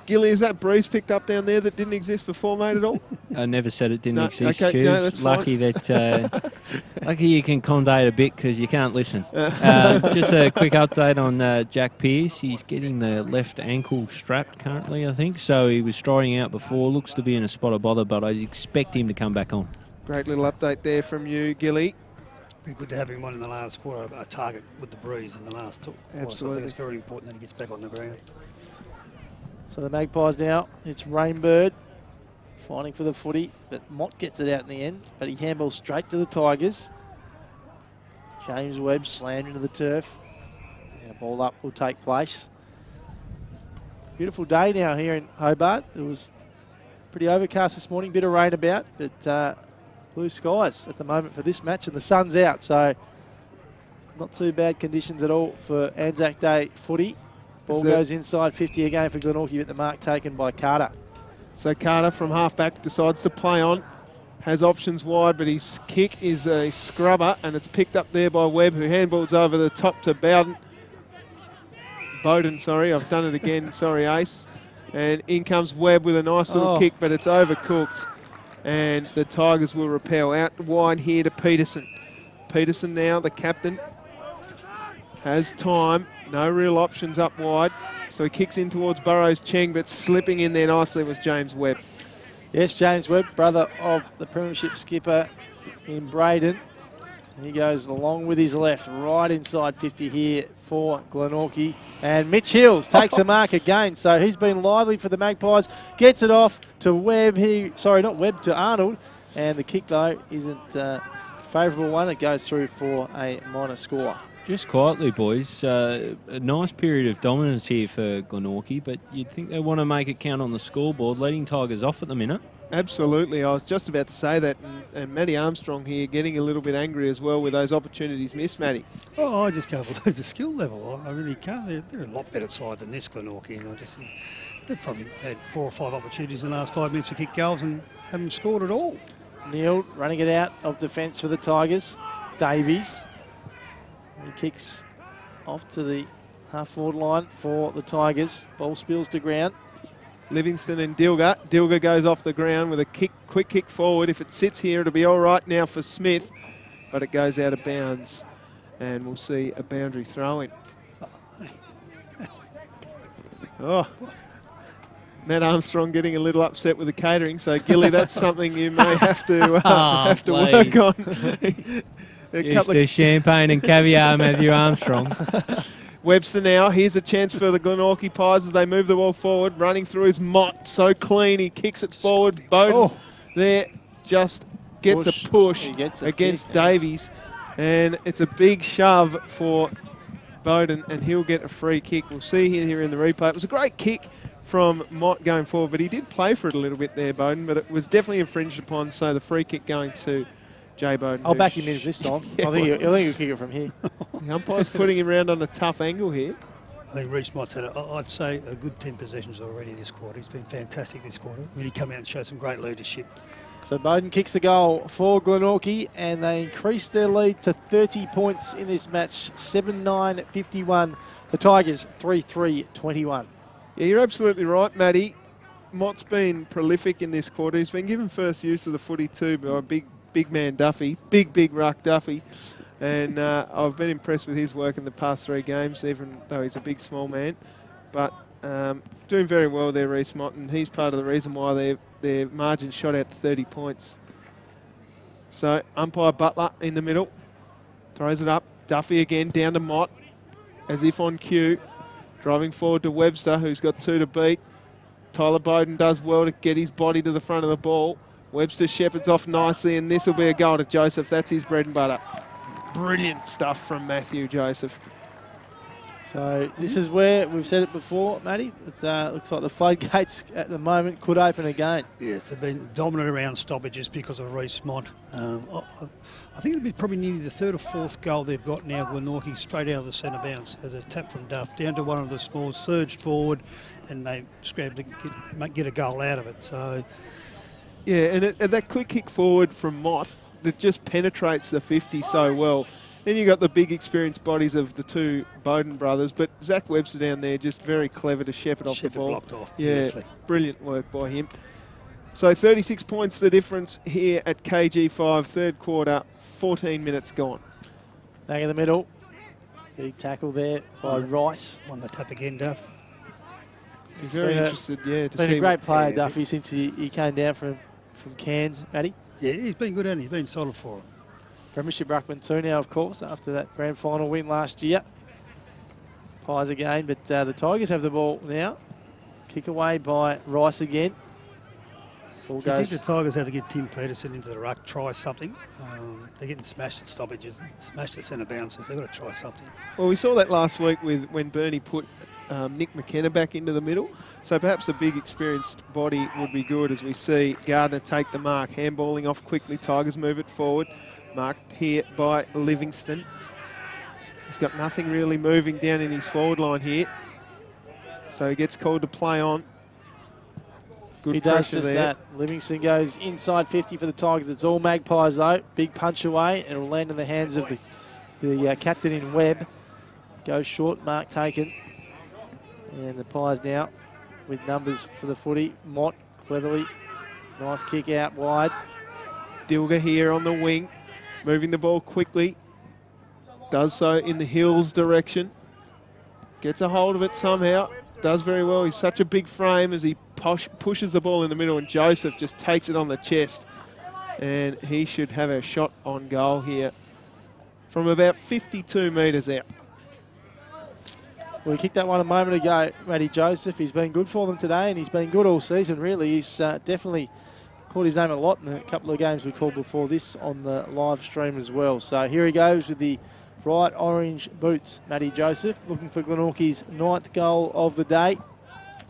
Gilly, is that breeze picked up down there that didn't exist before, mate, at all? I never said it didn't exist, okay, Tubes. no, that's lucky that lucky you can commentate a bit because you can't listen. Just a quick update on Jack Pearce. He's getting the left ankle strapped currently, I think. So he was striding out before. Looks to be in a spot of bother, but I expect him to come back on. Great little update there from you, Gilly. Be good to have him on in the last quarter, a target with the breeze in the last quarter. Absolutely. I think it's very important that he gets back on the ground. So the Magpies now, it's Rainbird fighting for the footy, but Mott gets it out in the end, but he handballs straight to the Tigers. James Webb slammed into the turf, and a ball up will take place. Beautiful day now here in Hobart. It was pretty overcast this morning, bit of rain about, but blue skies at the moment for this match, and the sun's out, so not too bad conditions at all for Anzac Day footy. Ball goes inside 50 again for Glenorchy, but the mark taken by Carter. So Carter from halfback decides to play on. Has options wide, but his kick is a scrubber, and it's picked up there by Webb, who handballs over the top to Bowden, sorry, I've done it again, sorry, Ace. And in comes Webb with a nice little kick, but it's overcooked. And the Tigers will repel out wide here to Peterson. Peterson now, the captain, has time. No real options up wide. So he kicks in towards Burrows Cheng, but slipping in there nicely was James Webb. Yes, James Webb, brother of the premiership skipper in Braden. He goes along with his left, right inside 50 here for Glenorchy. And Mitch Hills takes a mark again. So he's been lively for the Magpies. Gets it off to Webb. Not Webb, to Arnold. And the kick, though, isn't a favourable one. It goes through for a minor score. Just quietly, boys. A nice period of dominance here for Glenorchy, but you'd think they want to make it count on the scoreboard, letting Tigers off at the minute. Absolutely. I was just about to say that, and Matty Armstrong here getting a little bit angry as well with those opportunities missed, Matty. Oh, I just can't believe the skill level. I really can't. They're a lot better side than this, Glenorchy, and they've probably had 4 or 5 opportunities in the last 5 minutes to kick goals and haven't scored at all. Neil running it out of defence for the Tigers. Davies. He kicks off to the half-forward line for the Tigers. Ball spills to ground. Livingston and Dilger. Dilger goes off the ground with a quick kick forward. If it sits here, it'll be all right now for Smith, but it goes out of bounds, and we'll see a boundary throw-in. Oh, Matt Armstrong getting a little upset with the catering. So Gilly, that's something you may have to work on. Used to champagne and caviar, Matthew Armstrong. Webster now. Here's a chance for the Glenorchy Pies as they move the ball forward. Running through his Mott. So clean. He kicks it forward. Bowden there just gets a push against Davies. And it's a big shove for Bowden, and he'll get a free kick. We'll see here in the replay. It was a great kick from Mott going forward, but he did play for it a little bit there, Bowden, but it was definitely infringed upon, so the free kick going to Jay Bowden. I'll back him in this time. I think he'll kick it from here. The umpire's putting him around on a tough angle here. I think Reece Mott's had, I'd say, a good 10 possessions already this quarter. He's been fantastic this quarter. Really come out and show some great leadership. So Bowden kicks the goal for Glenorchy, and they increase their lead to 30 points in this match. 7-9-51. The Tigers 3-3-21. Yeah, you're absolutely right, Matty. Mott's been prolific in this quarter. He's been given first use of the footy too by big man Duffy, big ruck Duffy. And I've been impressed with his work in the past 3 games, even though he's a big, small man. But doing very well there, Reece Mott, and he's part of the reason why their margin shot out to 30 points. So umpire Butler in the middle, throws it up. Duffy again, down to Mott, as if on cue. Driving forward to Webster, who's got 2 to beat. Tyler Bowden does well to get his body to the front of the ball. Webster shepherds off nicely, and this will be a goal to Joseph. That's his bread and butter. Brilliant stuff from Matthew Joseph. So this is where, we've said it before, Matty, it looks like the floodgates at the moment could open again. Yes, they've been dominant around stoppages because of Reece Mott. I think it'll be probably nearly the 3rd or 4th goal they've got now, Glenorchy, straight out of the centre bounce as a tap from Duff, down to one of the smalls, surged forward, and they scrabbed to get a goal out of it. So Yeah, and that quick kick forward from Mott that just penetrates the 50 so well. Then you got the big experienced bodies of the two Bowden brothers, but Zach Webster down there just very clever to shepherd off the ball. Blocked off Yeah, beautifully. brilliant work by him. So 36 points the difference here at KG5, third quarter, 14 minutes gone. Back in the middle. Big tackle there by Rice. Won the tap again, Duff. He's very interested, yeah, to been see a great player, yeah, Duffy, since he came down from Cairns, Matty. Yeah, he's been good, and he's been solid for him. Premiership ruckman too now, of course, after that grand final win last year. Pies again, but the Tigers have the ball now. Kick away by Rice again. Ball Do you think goes. the Tigers have to get Tim Peterson into the ruck, try something? They're getting smashed at stoppages, smashed at centre bounces. They've got to try something. Well, we saw that last week when Bernie put Nick McKenna back into the middle. So perhaps a big experienced body would be good as we see Gardner take the mark. Handballing off quickly. Tigers move it forward. Marked here by Livingston. He's got nothing really moving down in his forward line here. So he gets called to play on. Good He does pressure just there. that. Livingston goes inside 50 for the Tigers. It's all Magpies though. Big punch away, and it'll land in the hands of the captain in Webb. Goes short, mark taken. And the Pies now with numbers for the footy. Mott cleverly. Nice kick out wide. Dilger here on the wing. Moving the ball quickly. Does so in the Hills direction. Gets a hold of it somehow. Does very well. He's such a big frame as he pushes the ball in the middle, and Joseph just takes it on the chest. And he should have a shot on goal here from about 52 metres out. Well, he kicked that one a moment ago, Matty Joseph. He's been good for them today, and he's been good all season, really. He's definitely called his name a lot in a couple of games we called before this on the live stream as well. So here he goes with the bright orange boots, Matty Joseph, looking for Glenorchy's 9th goal of the day.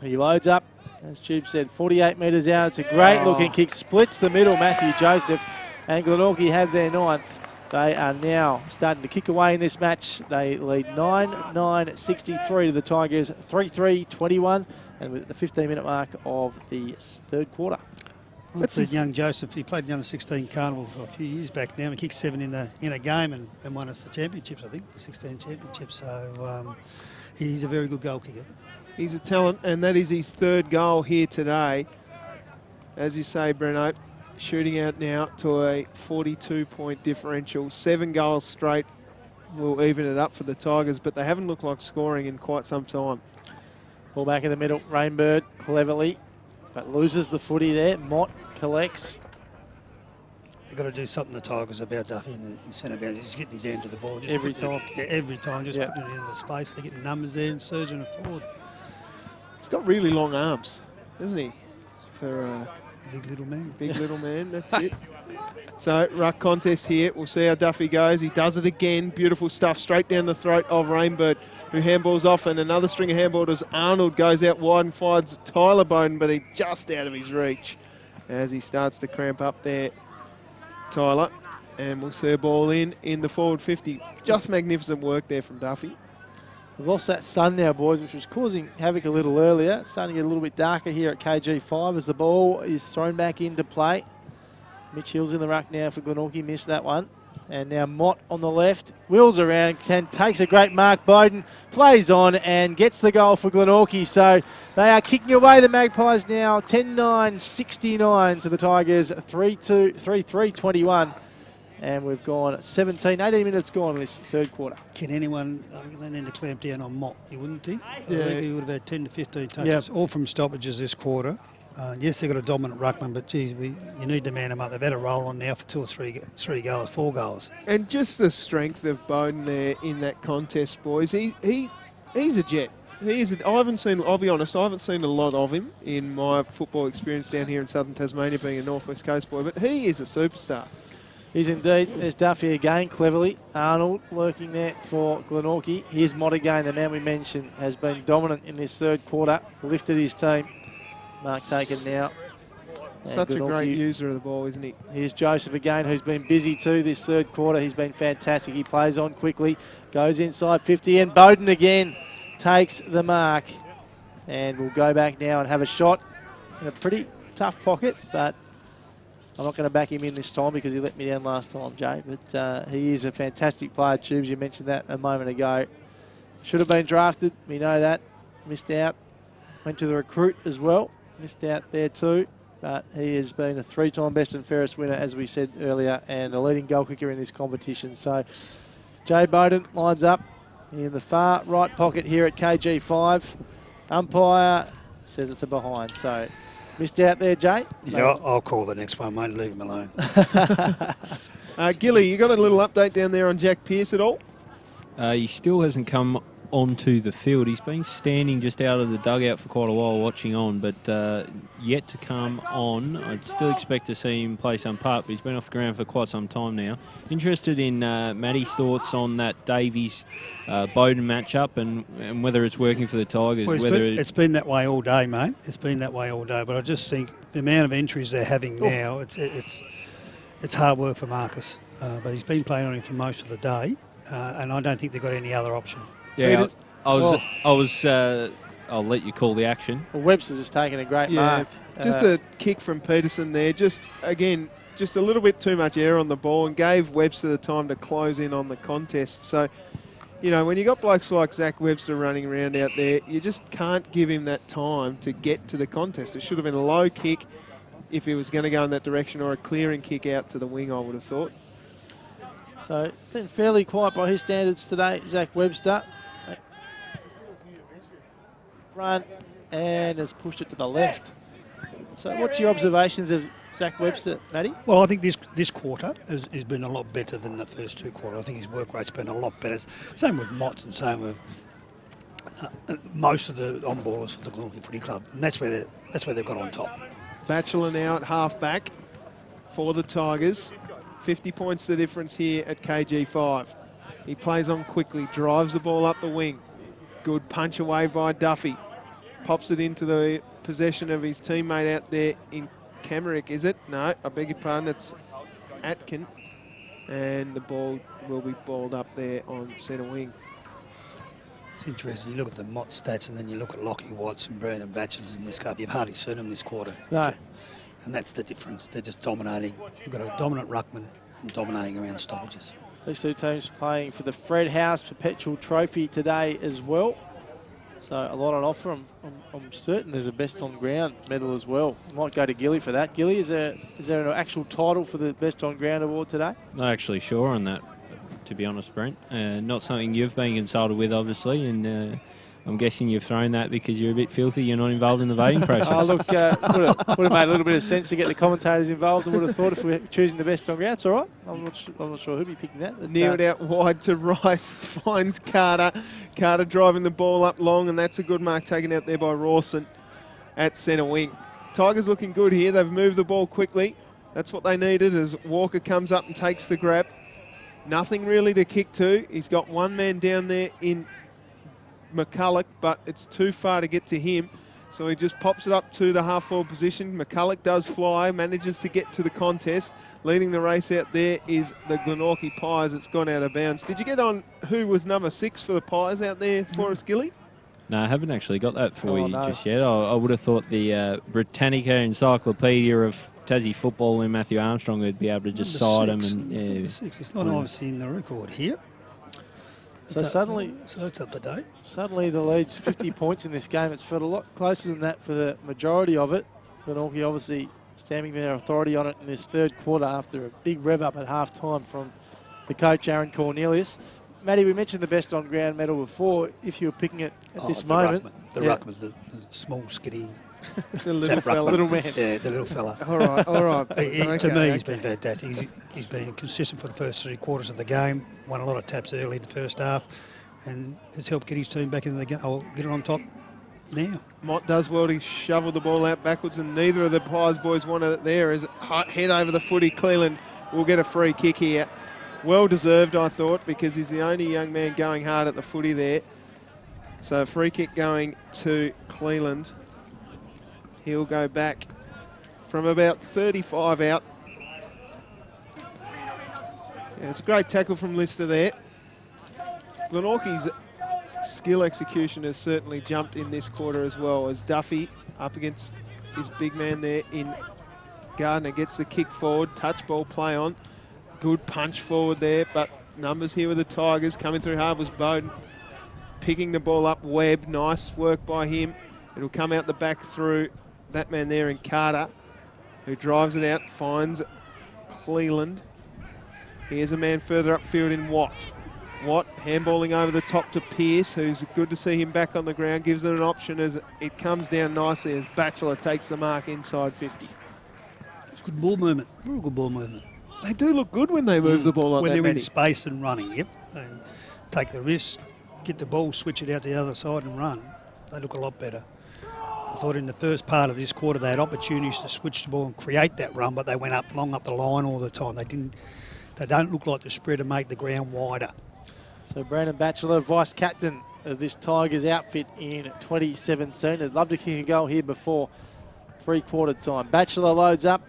He loads up, as Tube said, 48 metres out. It's a great looking kick, splits the middle, Matthew Joseph, and Glenorchy have their 9th. They are now starting to kick away in this match. They lead 9-9-63 to the Tigers, 3-3-21, and with the 15-minute mark of the third quarter. That's young Joseph. He played in the under-16 carnival for a few years back now. He kicked 7 in a game and won us the championships, I think, the 16 championships. So he's a very good goal kicker. He's a talent, and that is his 3rd goal here today. As you say, Breno, shooting out now to a 42-point differential. 7 goals straight will even it up for the Tigers, but they haven't looked like scoring in quite some time. Ball back in the middle. Rainbird cleverly, but loses the footy there. Mott collects. They've got to do something, the Tigers, about Duffy in centre bounce. He's getting his hand to the ball. Just Every time. Every time, just putting it into the space. They're getting numbers there and surging it forward. He's got really long arms, doesn't he? For a big little man. Big little man, that's it. So, ruck contest here. We'll see how Duffy goes. He does it again. Beautiful stuff. Straight down the throat of Rainbird, who handballs off, and another string of handballers. Arnold goes out wide and finds Tyler Bowden, but he's just out of his reach as he starts to cramp up there, Tyler. And we'll see a ball in the forward 50. Just magnificent work there from Duffy. We've lost that sun now, boys, which was causing havoc a little earlier. It's starting to get a little bit darker here at KG5 as the ball is thrown back into play. Mitch Hill's in the ruck now for Glenorchy, missed that one. And now Mott on the left, wheels around, takes a great mark. Bowden plays on and gets the goal for Glenorchy. So they are kicking away the Magpies now, 10-9-69 to the Tigers, 3-3-21. And we've gone 18 minutes gone in this third quarter. Can anyone, they need to clamp down on Mott, you wouldn't think? Yeah. I think he would have had 10 to 15 touches, all from stoppages this quarter. Yes, they've got a dominant ruckman, but geez, you need to man them up. They've had a roll on now for 2 or 3 goals, 4 goals. And just the strength of Bowden there in that contest, boys. He's a jet. I'll be honest, I haven't seen a lot of him in my football experience down here in southern Tasmania, being a North West Coast boy, but he is a superstar. He's indeed. There's Duffy again, cleverly. Arnold lurking there for Glenorchy. Here's Mott again, the man we mentioned, has been dominant in this third quarter, lifted his team. Mark taken now. Such a great user of the ball, isn't he? Here's Joseph again, who's been busy too this third quarter. He's been fantastic. He plays on quickly, goes inside 50, and Bowden again takes the mark. And we'll go back now and have a shot in a pretty tough pocket, but I'm not going to back him in this time because he let me down last time, Jay. But he is a fantastic player, Tubes. You mentioned that a moment ago. Should have been drafted. We know that. Missed out. Went to the recruit as well. Missed out there too. But he has been a 3-time best and fairest winner, as we said earlier, and a leading goal kicker in this competition. So Jay Bowden lines up in the far right pocket here at KG5. Umpire says it's a behind. So missed out there, Jay. Yeah, I'll call the next one, mate. Leave him alone. Gilly, you got a little update down there on Jack Pearce at all? He still hasn't come onto the field. He's been standing just out of the dugout for quite a while watching on, but yet to come on. I'd still expect to see him play some part, but he's been off the ground for quite some time now. Interested in Matty's thoughts on that Davies-Bowden matchup and whether it's working for the Tigers. Well, it's been that way all day, mate. It's been that way all day, but I just think the amount of entries they're having now, it's hard work for Marcus. But he's been playing on him for most of the day, and I don't think they've got any other option. Yeah, I'll let you call the action. Well, Webster's just taking a great mark. Just a kick from Peterson there. Just a little bit too much air on the ball and gave Webster the time to close in on the contest. So, you know, when you got blokes like Zach Webster running around out there, you just can't give him that time to get to the contest. It should have been a low kick if he was going to go in that direction, or a clearing kick out to the wing, I would have thought. So, been fairly quiet by his standards today, Zach Webster. Front and has pushed it to the left. So what's your observations of Zach Webster, Matty? Well, I think this quarter has been a lot better than the first two quarters. I think his work rate's been a lot better. Same with Motts and same with most of the on-ballers for the Glenorchy Footy Club. And that's where they've got on top. Batchelor now at half-back for the Tigers. 50 points the difference here at KG5. He plays on quickly, drives the ball up the wing. Good punch away by Duffy. Pops it into the possession of his teammate out there in Camerick, is it? No, I beg your pardon, it's Atkin. And the ball will be balled up there on centre wing. It's interesting. You look at the Mott stats and then you look at Lockie Watts and Brandon Batchelors in this cup. You've hardly seen them this quarter. No. And that's the difference. They're just dominating. You've got a dominant ruckman and dominating around stoppages. These two teams playing for the Fred House Perpetual Trophy today as well. So a lot on offer. I'm certain there's a best on ground medal as well. Might go to Gilly for that. Gilly, is there an actual title for the best on ground award today? Not actually sure on that, to be honest, Brent. Not something you've been consulted with, obviously, and I'm guessing you've thrown that because you're a bit filthy. You're not involved in the voting process. Oh, look, would have made a little bit of sense to get the commentators involved. I would have thought if we were choosing the best on ground, it's all right. I'm not sure who'd be picking that. But, Kneeled out wide to Rice, finds Carter. Carter driving the ball up long, and that's a good mark taken out there by Rawson at centre wing. Tigers looking good here. They've moved the ball quickly. That's what they needed as Walker comes up and takes the grab. Nothing really to kick to. He's got one man down there in McCulloch, but it's too far to get to him. So he just pops it up to the half-forward position. McCulloch does fly, manages to get to the contest. Leading the race out there is the Glenorchy Pies. It's gone out of bounds. Did you get on who was number 6 for the Pies out there for us, Gilly? No, I haven't actually got that for you just yet. I would have thought the Britannica Encyclopedia of Tassie football and Matthew Armstrong would be able to just side him. And 6. It's not obviously in the record here. So suddenly, it's up to date. Suddenly the lead's 50 points in this game. It's felt a lot closer than that for the majority of it. Glenorchy obviously stamping their authority on it in this third quarter after a big rev up at half-time from the coach Aaron Cornelius. Matty, we mentioned the best on-ground medal before. If you were picking it at this moment. Ruckman's the small, skitty... the little fella. Little man. Yeah, the little fella. All right. To me, he's been fantastic. He's been consistent for the first 3 quarters of the game. Won a lot of taps early in the first half, and has helped get his team back into the game. Or get it on top now. Mott does well to shovel the ball out backwards, and neither of the Pies boys wanted it there. As head over the footy, Cleland will get a free kick here. Well deserved, I thought, because he's the only young man going hard at the footy there. So free kick going to Cleland. He'll go back from about 35 out. Yeah, it's a great tackle from Lister there. Glenorchy's skill execution has certainly jumped in this quarter as well, as Duffy up against his big man there in Gardner gets the kick forward, touch ball play on. Good punch forward there, but numbers here with the Tigers coming through hard was Bowden. Picking the ball up, Webb, nice work by him. It'll come out the back through that man there in Carter, who drives it out, finds Cleland. Here's a man further upfield in Watt. Watt handballing over the top to Pearce, who's good to see him back on the ground, gives it an option as it comes down nicely as Batchelor takes the mark inside 50. It's good ball movement, real good ball movement. They do look good when they move the ball like when that, they're in Matty. space and running, yep. They take the risk, get the ball, switch it out to the other side and run. They look a lot better. I thought in the first part of this quarter they had opportunities to switch the ball and create that run, but they went up long up the line all the time. They don't look like the spread to make the ground wider. So Brandon Batchelor, vice-captain of this Tigers outfit in 2017. I'd love to kick a goal here before three-quarter time. Batchelor loads up,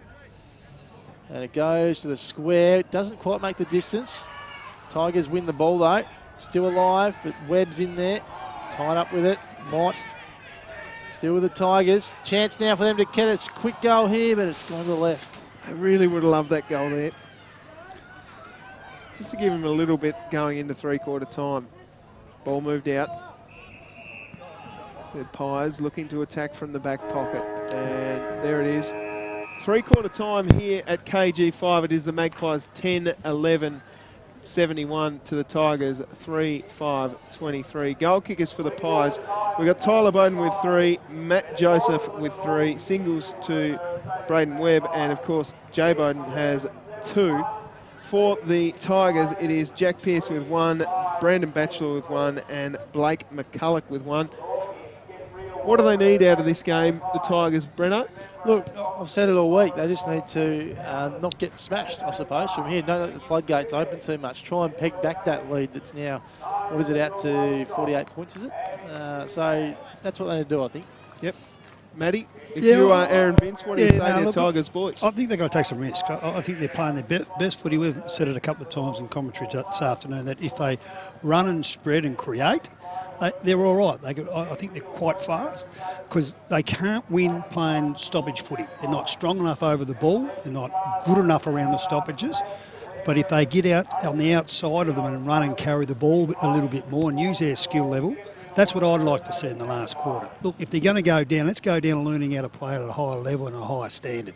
and it goes to the square. It doesn't quite make the distance. Tigers win the ball, though. Still alive, but Webb's in there. Tied up with it. Mott still with the Tigers. Chance now for them to get it. Quick goal here, but it's gone to the left. I really would have loved that goal there. Just to give him a little bit going into three-quarter time. Ball moved out. The Pies looking to attack from the back pocket. And there it is. Three-quarter time here at KG5. It is the Magpies 10-11. 71 to the Tigers, 3-5-23. Goal kickers for the Pies. We've got Tyler Bowden with 3, Matt Joseph with 3, singles to Braden Webb, and of course Jay Bowden has 2. For the Tigers, it is Jack Pearce with 1, Brandon Batchelor with 1, and Blake McCulloch with 1. What do they need out of this game, the Tigers, Brenno? Look, I've said it all week. They just need to not get smashed, I suppose, from here. Don't let the floodgates open too much. Try and peg back that lead that's now, what is it, out to 48 points, is it? So that's what they need to do, I think. Yep. Matty, if you are Aaron Vince, what do you say to the Tigers boys? I think they've got to take some risk. I think they're playing their best footy. We've said it a couple of times in commentary this afternoon that if they run and spread and create, they're all right. I think they're quite fast because they can't win playing stoppage footy. They're not strong enough over the ball. They're not good enough around the stoppages. But if they get out on the outside of them and run and carry the ball a little bit more and use their skill level, that's what I'd like to see in the last quarter. Look, if they're going to go down, let's go down learning how to play at a higher level and a higher standard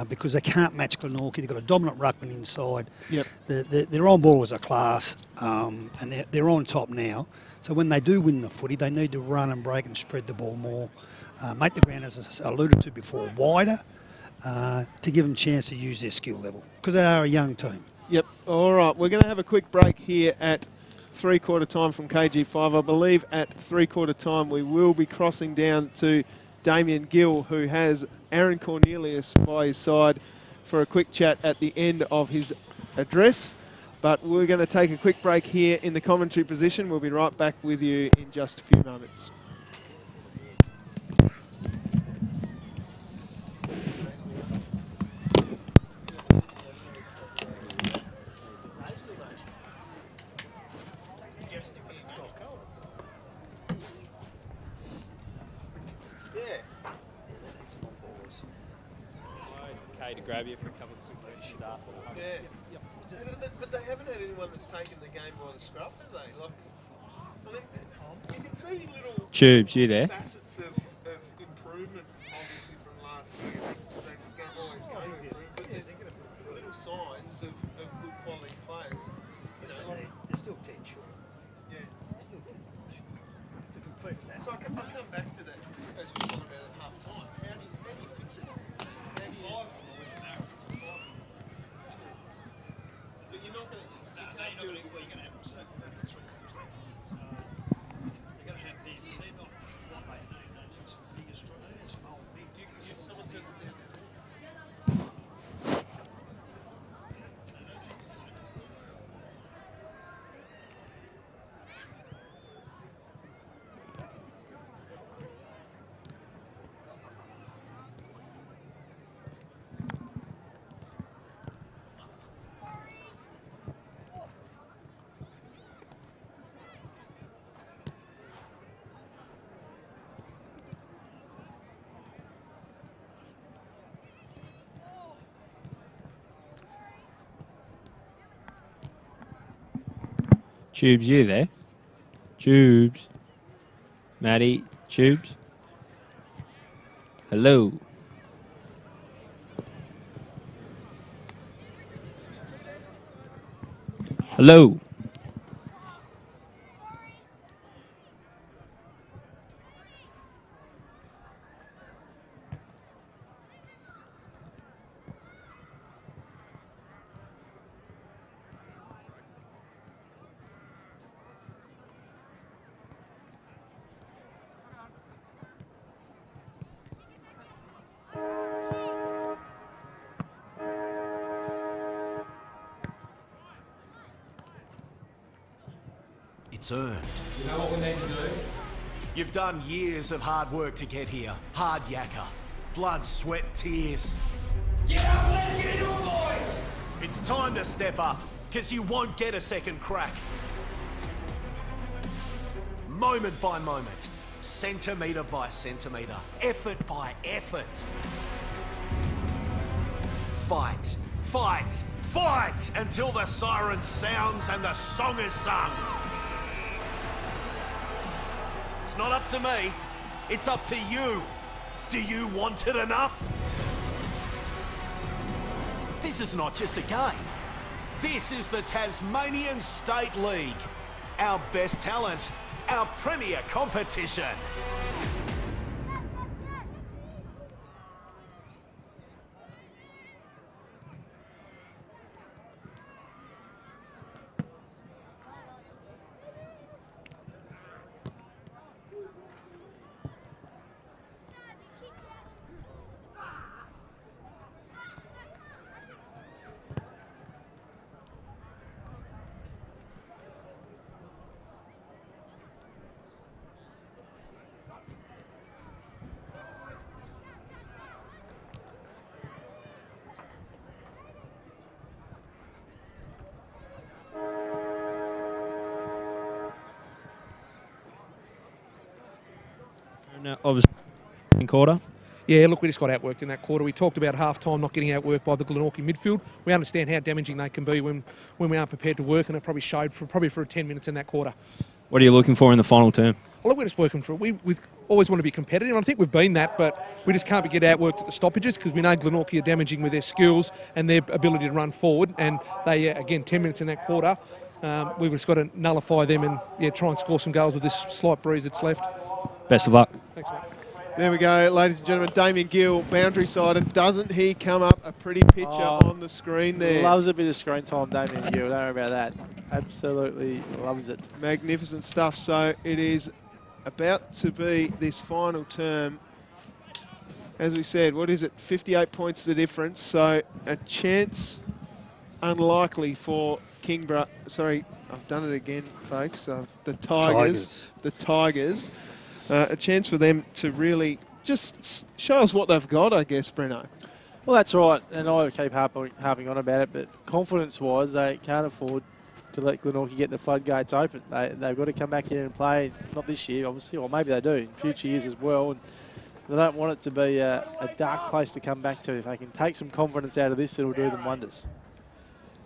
because they can't match Glenorchy. They've got a dominant ruckman inside. Yep. Their on-ballers are class and they're on top now. So when they do win the footy, they need to run and break and spread the ball more, make the ground, as I alluded to before, wider to give them a chance to use their skill level because they are a young team. Yep. All right, we're going to have a quick break here at three-quarter time from KG5. I believe at three-quarter time we will be crossing down to Damien Gill, who has Aaron Cornelius by his side for a quick chat at the end of his address. But we're going to take a quick break here in the commentary position. We'll be right back with you in just a few moments. Okay to grab you for a couple of staff. Yeah. But they haven't had anyone that's taken the game by the scruff, have they? Like, I mean, you can see little Tubes, you there? facets of improvement, obviously, from last year. They've always going to improve, but there's little signs of good quality players. You know, They're still 10 short. yeah. They're still 10 short. To complete that. So I come back to that as we talked about at half time. How do you fix it? How do you, 5 of them are with the Mariners, 5 of them are with 2. But you're not going to. You're going to have them circle back. That's 3 games left. So they're going to have them. They're not what they need. Tubes, you there? Tubes. Maddie, Tubes. Hello. Hello. It's earned. You know what we need to do? You've done years of hard work to get here. Hard yakka. Blood, sweat, tears. Get up, let's get into it, boys! It's time to step up, because you won't get a second crack. Moment by moment. Centimetre by centimetre. Effort by effort. Fight, fight, fight until the siren sounds and the song is sung. It's not up to me, it's up to you. Do you want it enough? This is not just a game. This is the Tasmanian State League. Our best talent, our premier competition. Obviously, quarter. Yeah, look, we just got outworked in that quarter. We talked about half-time not getting outworked by the Glenorchy midfield. We understand how damaging they can be when we aren't prepared to work, and it probably showed for 10 minutes in that quarter. What are you looking for in the final term? Well, look, we're just working for it. We always want to be competitive, and I think we've been that, but we just can't get outworked at the stoppages because we know Glenorchy are damaging with their skills and their ability to run forward, and they, again, 10 minutes in that quarter, we've just got to nullify them and try and score some goals with this slight breeze that's left. Best of luck. Thanks, mate. There we go, ladies and gentlemen. Damien Gill, boundary side, and doesn't he come up a pretty picture on the screen there? Loves a bit of screen time, Damien Gill. Don't worry about that. Absolutely loves it. Magnificent stuff. So it is about to be this final term. As we said, what is it? 58 points the difference. So a chance unlikely for Kingborough. Sorry, I've done it again, folks. The Tigers. The Tigers. A chance for them to really just show us what they've got, I guess, Breno. Well, that's right, and I keep harping on about it, but confidence-wise, they can't afford to let Glenorchy get the floodgates open. They've got to come back here and play, not this year, obviously, or maybe they do, in future years as well. And they don't want it to be a dark place to come back to. If they can take some confidence out of this, it'll do them wonders.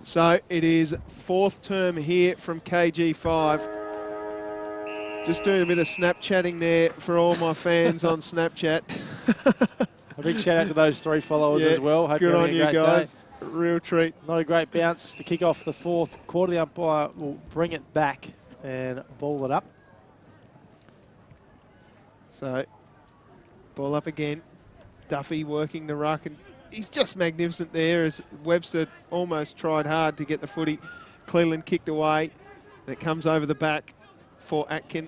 So it is fourth term here from KG5. Just doing a bit of Snapchatting there for all my fans on Snapchat. A big shout out to those 3 followers as well. Hope good on you guys. Day. Real treat. Not a great bounce to kick off the fourth quarter. The umpire will bring it back and ball it up. So, ball up again. Duffy working the ruck, and he's just magnificent there as Webster almost tried hard to get the footy. Cleland kicked away, and it comes over the back for Atkin,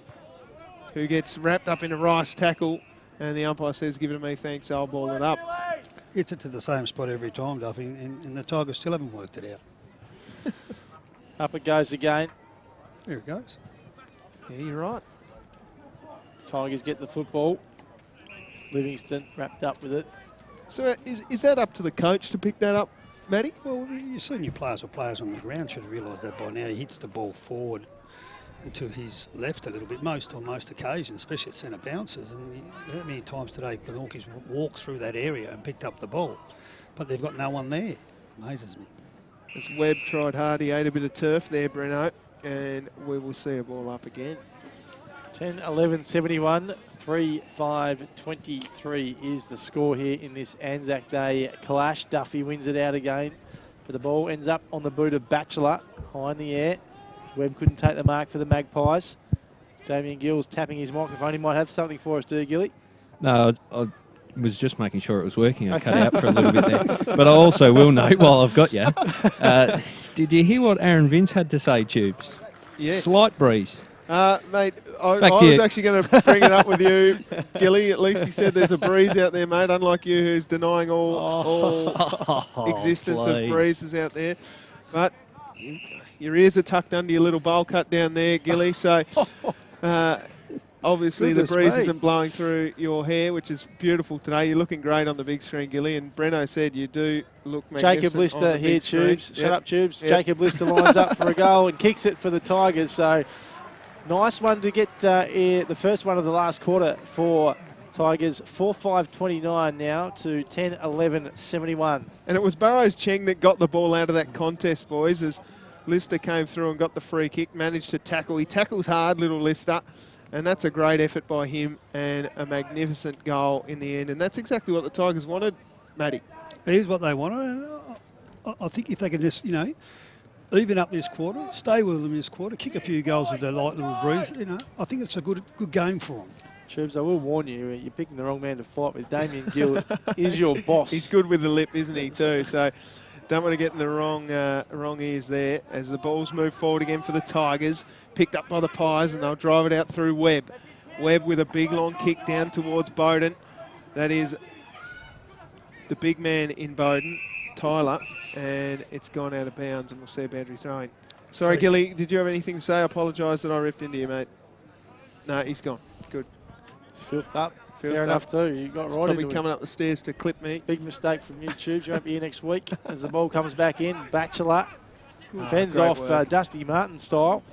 who gets wrapped up in a Rice tackle, and the umpire says, give it to me, thanks, I'll ball it up. Hits it to the same spot every time, Duffy, and the Tigers still haven't worked it out. Up it goes again. There it goes. Yeah, you're right. Tigers get the football. It's Livingston wrapped up with it. So is that up to the coach to pick that up, Matty? Well, your senior players or players on the ground should realise that by now. He hits the ball forward and to his left a little bit, on most occasions, especially at centre bounces. And how many times today Glenorchy's walked through that area and picked up the ball, but they've got no one there. Amazes me. As Webb tried hard, he ate a bit of turf there, Breno. and we will see a ball up again. 10-11-71, 3-5-23 is the score here in this Anzac Day clash. Duffy wins it out again, but the ball ends up on the boot of Batchelor, high in the air. Webb couldn't take the mark for the Magpies. Damien Gill's tapping his microphone. He might have something for us, do you, Gilly? No, I was just making sure it was working. I cut out for a little bit there. But I also will note, while I've got you, did you hear what Aaron Vince had to say, Tubes? Yes. Slight breeze. Mate, I was actually going to bring it up with you, Gilly. At least he said there's a breeze out there, mate, unlike you who's denying all existence of breezes out there. But your ears are tucked under your little bowl cut down there, Gilly, so obviously the breeze isn't blowing through your hair, which is beautiful today. You're looking great on the big screen, Gilly, and Breno said you do look magnificent. Jacob Lister here, Tubes. Yep. Shut up, Tubes. Yep. Jacob Lister lines up for a goal and kicks it for the Tigers, so nice one to get the first one of the last quarter for Tigers. 4-5-29 now to 10-11-71. And it was Burrows Cheng that got the ball out of that contest, boys, as Lister came through and got the free kick, managed to tackle. He tackles hard, little Lister, and that's a great effort by him and a magnificent goal in the end. And that's exactly what the Tigers wanted, Matty. Here's what they wanted. And I think if they can just, even up this quarter, stay with them this quarter, kick a few goals with their light little breeze, I think it's a good game for them. Tubes, I will warn you, you're picking the wrong man to fight with. Damien Gill is your boss. He's good with the lip, isn't he, too? So don't want to get in the wrong ears there as the balls move forward again for the Tigers. Picked up by the Pies, and they'll drive it out through Webb. Webb with a big long kick down towards Bowden. That is the big man in Bowden, Tyler, and it's gone out of bounds, and we'll see a boundary throw-in. Sorry, Gilly, did you have anything to say? I apologise that I ripped into you, mate. No, he's gone. Good. Filthed up. Fair enough too. You got right probably into coming up the stairs to clip me. Big mistake from you, Tubes. You won't be here next week as the ball comes back in. Batchelor fends off Dusty Martin style.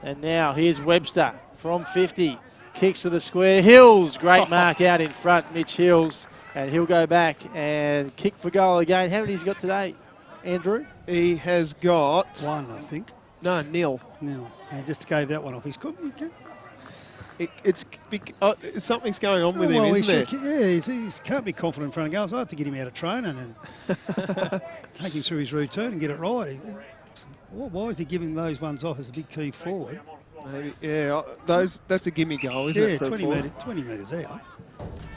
And now here's Webster from 50. Kicks to the square. Hills, great mark out in front, Mitch Hills. And he'll go back and kick for goal again. How many has he got today, Andrew? He has got... one, I think. No, nil. Nil. And just gave that one off. He's good. Something's going on with him, isn't there? Yeah, he can't be confident in front of goals. I have to get him out of training and take him through his routine and get it right. Why is he giving those ones off as a big key forward? Maybe, yeah. That's a gimme goal, isn't it? Yeah, 20 metres out.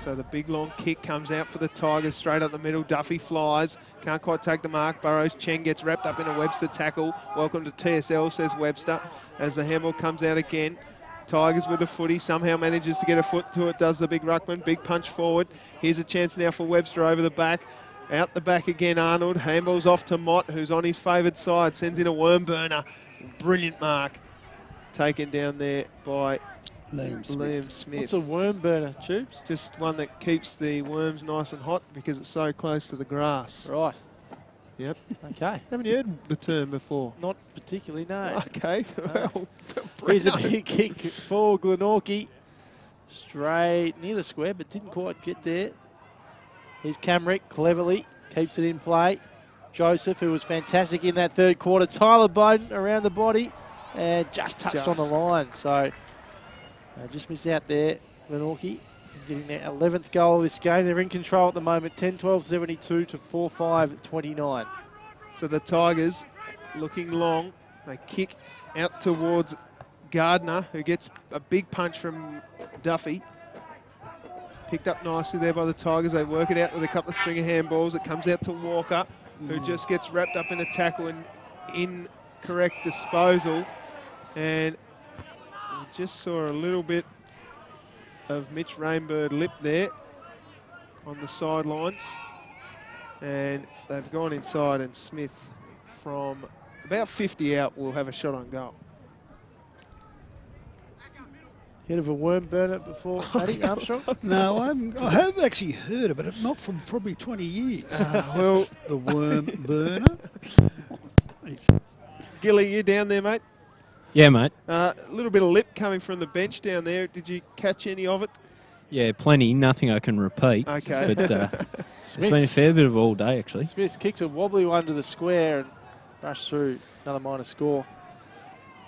So the big long kick comes out for the Tigers, straight up the middle. Duffy flies, can't quite take the mark. Burrows Cheng gets wrapped up in a Webster tackle. Welcome to TSL, says Webster, as the handball comes out again. Tigers with the footy, somehow manages to get a foot to it, does the big ruckman, big punch forward. Here's a chance now for Webster over the back. Out the back again, Arnold. Handball's off to Mott, who's on his favoured side, sends in a worm burner. Brilliant mark. Taken down there by Liam Smith. What's a worm burner, Tubes? Just one that keeps the worms nice and hot because it's so close to the grass. Right. Yep. Okay. Haven't you heard the term before? Not particularly, no. Okay. Well, here's a big kick for Glenorchy. Straight near the square, but didn't quite get there. Here's Camrick, cleverly keeps it in play. Joseph, who was fantastic in that third quarter. Tyler Bowden around the body and just touched on the line. So just missed out there, Glenorchy. Getting their 11th goal of this game. They're in control at the moment, 10-12-72 to 4-5-29. So the Tigers looking long. They kick out towards Gardner, who gets a big punch from Duffy. Picked up nicely there by the Tigers. They work it out with a couple of stringer handballs. It comes out to Walker, who just gets wrapped up in a tackle and incorrect disposal. And we just saw a little bit of Mitch Rainbird lip there on the sidelines, and they've gone inside, and Smith from about 50 out will have a shot on goal. Heard of a worm burner before, Matty Armstrong? No, I have actually heard of it, not from probably 20 years. Well, the worm burner. Gilly, you down there, mate? Yeah, mate. A little bit of lip coming from the bench down there. Did you catch any of it? Yeah, plenty. Nothing I can repeat. Okay. But it's been a fair bit of all day, actually. Smith kicks a wobbly one to the square and rushed through another minor score.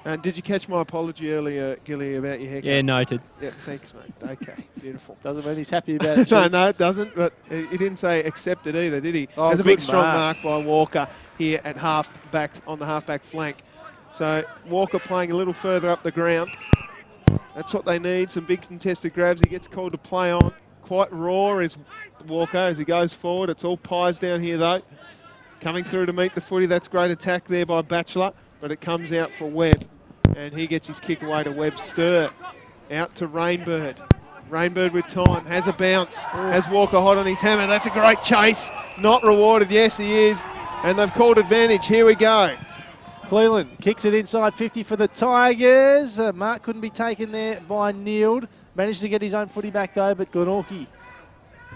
And did you catch my apology earlier, Gilly, about your haircut? Yeah, noted. Yeah, thanks, mate. Okay, beautiful. Doesn't mean he's happy about it. No, it doesn't. But he didn't say accepted either, did he? Oh, There's a big good strong mark. mark by Walker here at half-back, on the half-back flank. So Walker playing a little further up the ground. That's what they need, some big contested grabs. He gets called to play on. Quite raw is Walker as he goes forward. It's all pies down here, though. Coming through to meet the footy. That's great attack there by Batchelor, but it comes out for Webb. And he gets his kick away to Webster. Out to Rainbird. Rainbird with time, has a bounce, has Walker hot on his hammer. That's a great chase. Not rewarded, yes he is. And they've called advantage, here we go. Cleveland kicks it inside 50 for the Tigers. Mark couldn't be taken there by Neild. Managed to get his own footy back though, but Glenorchy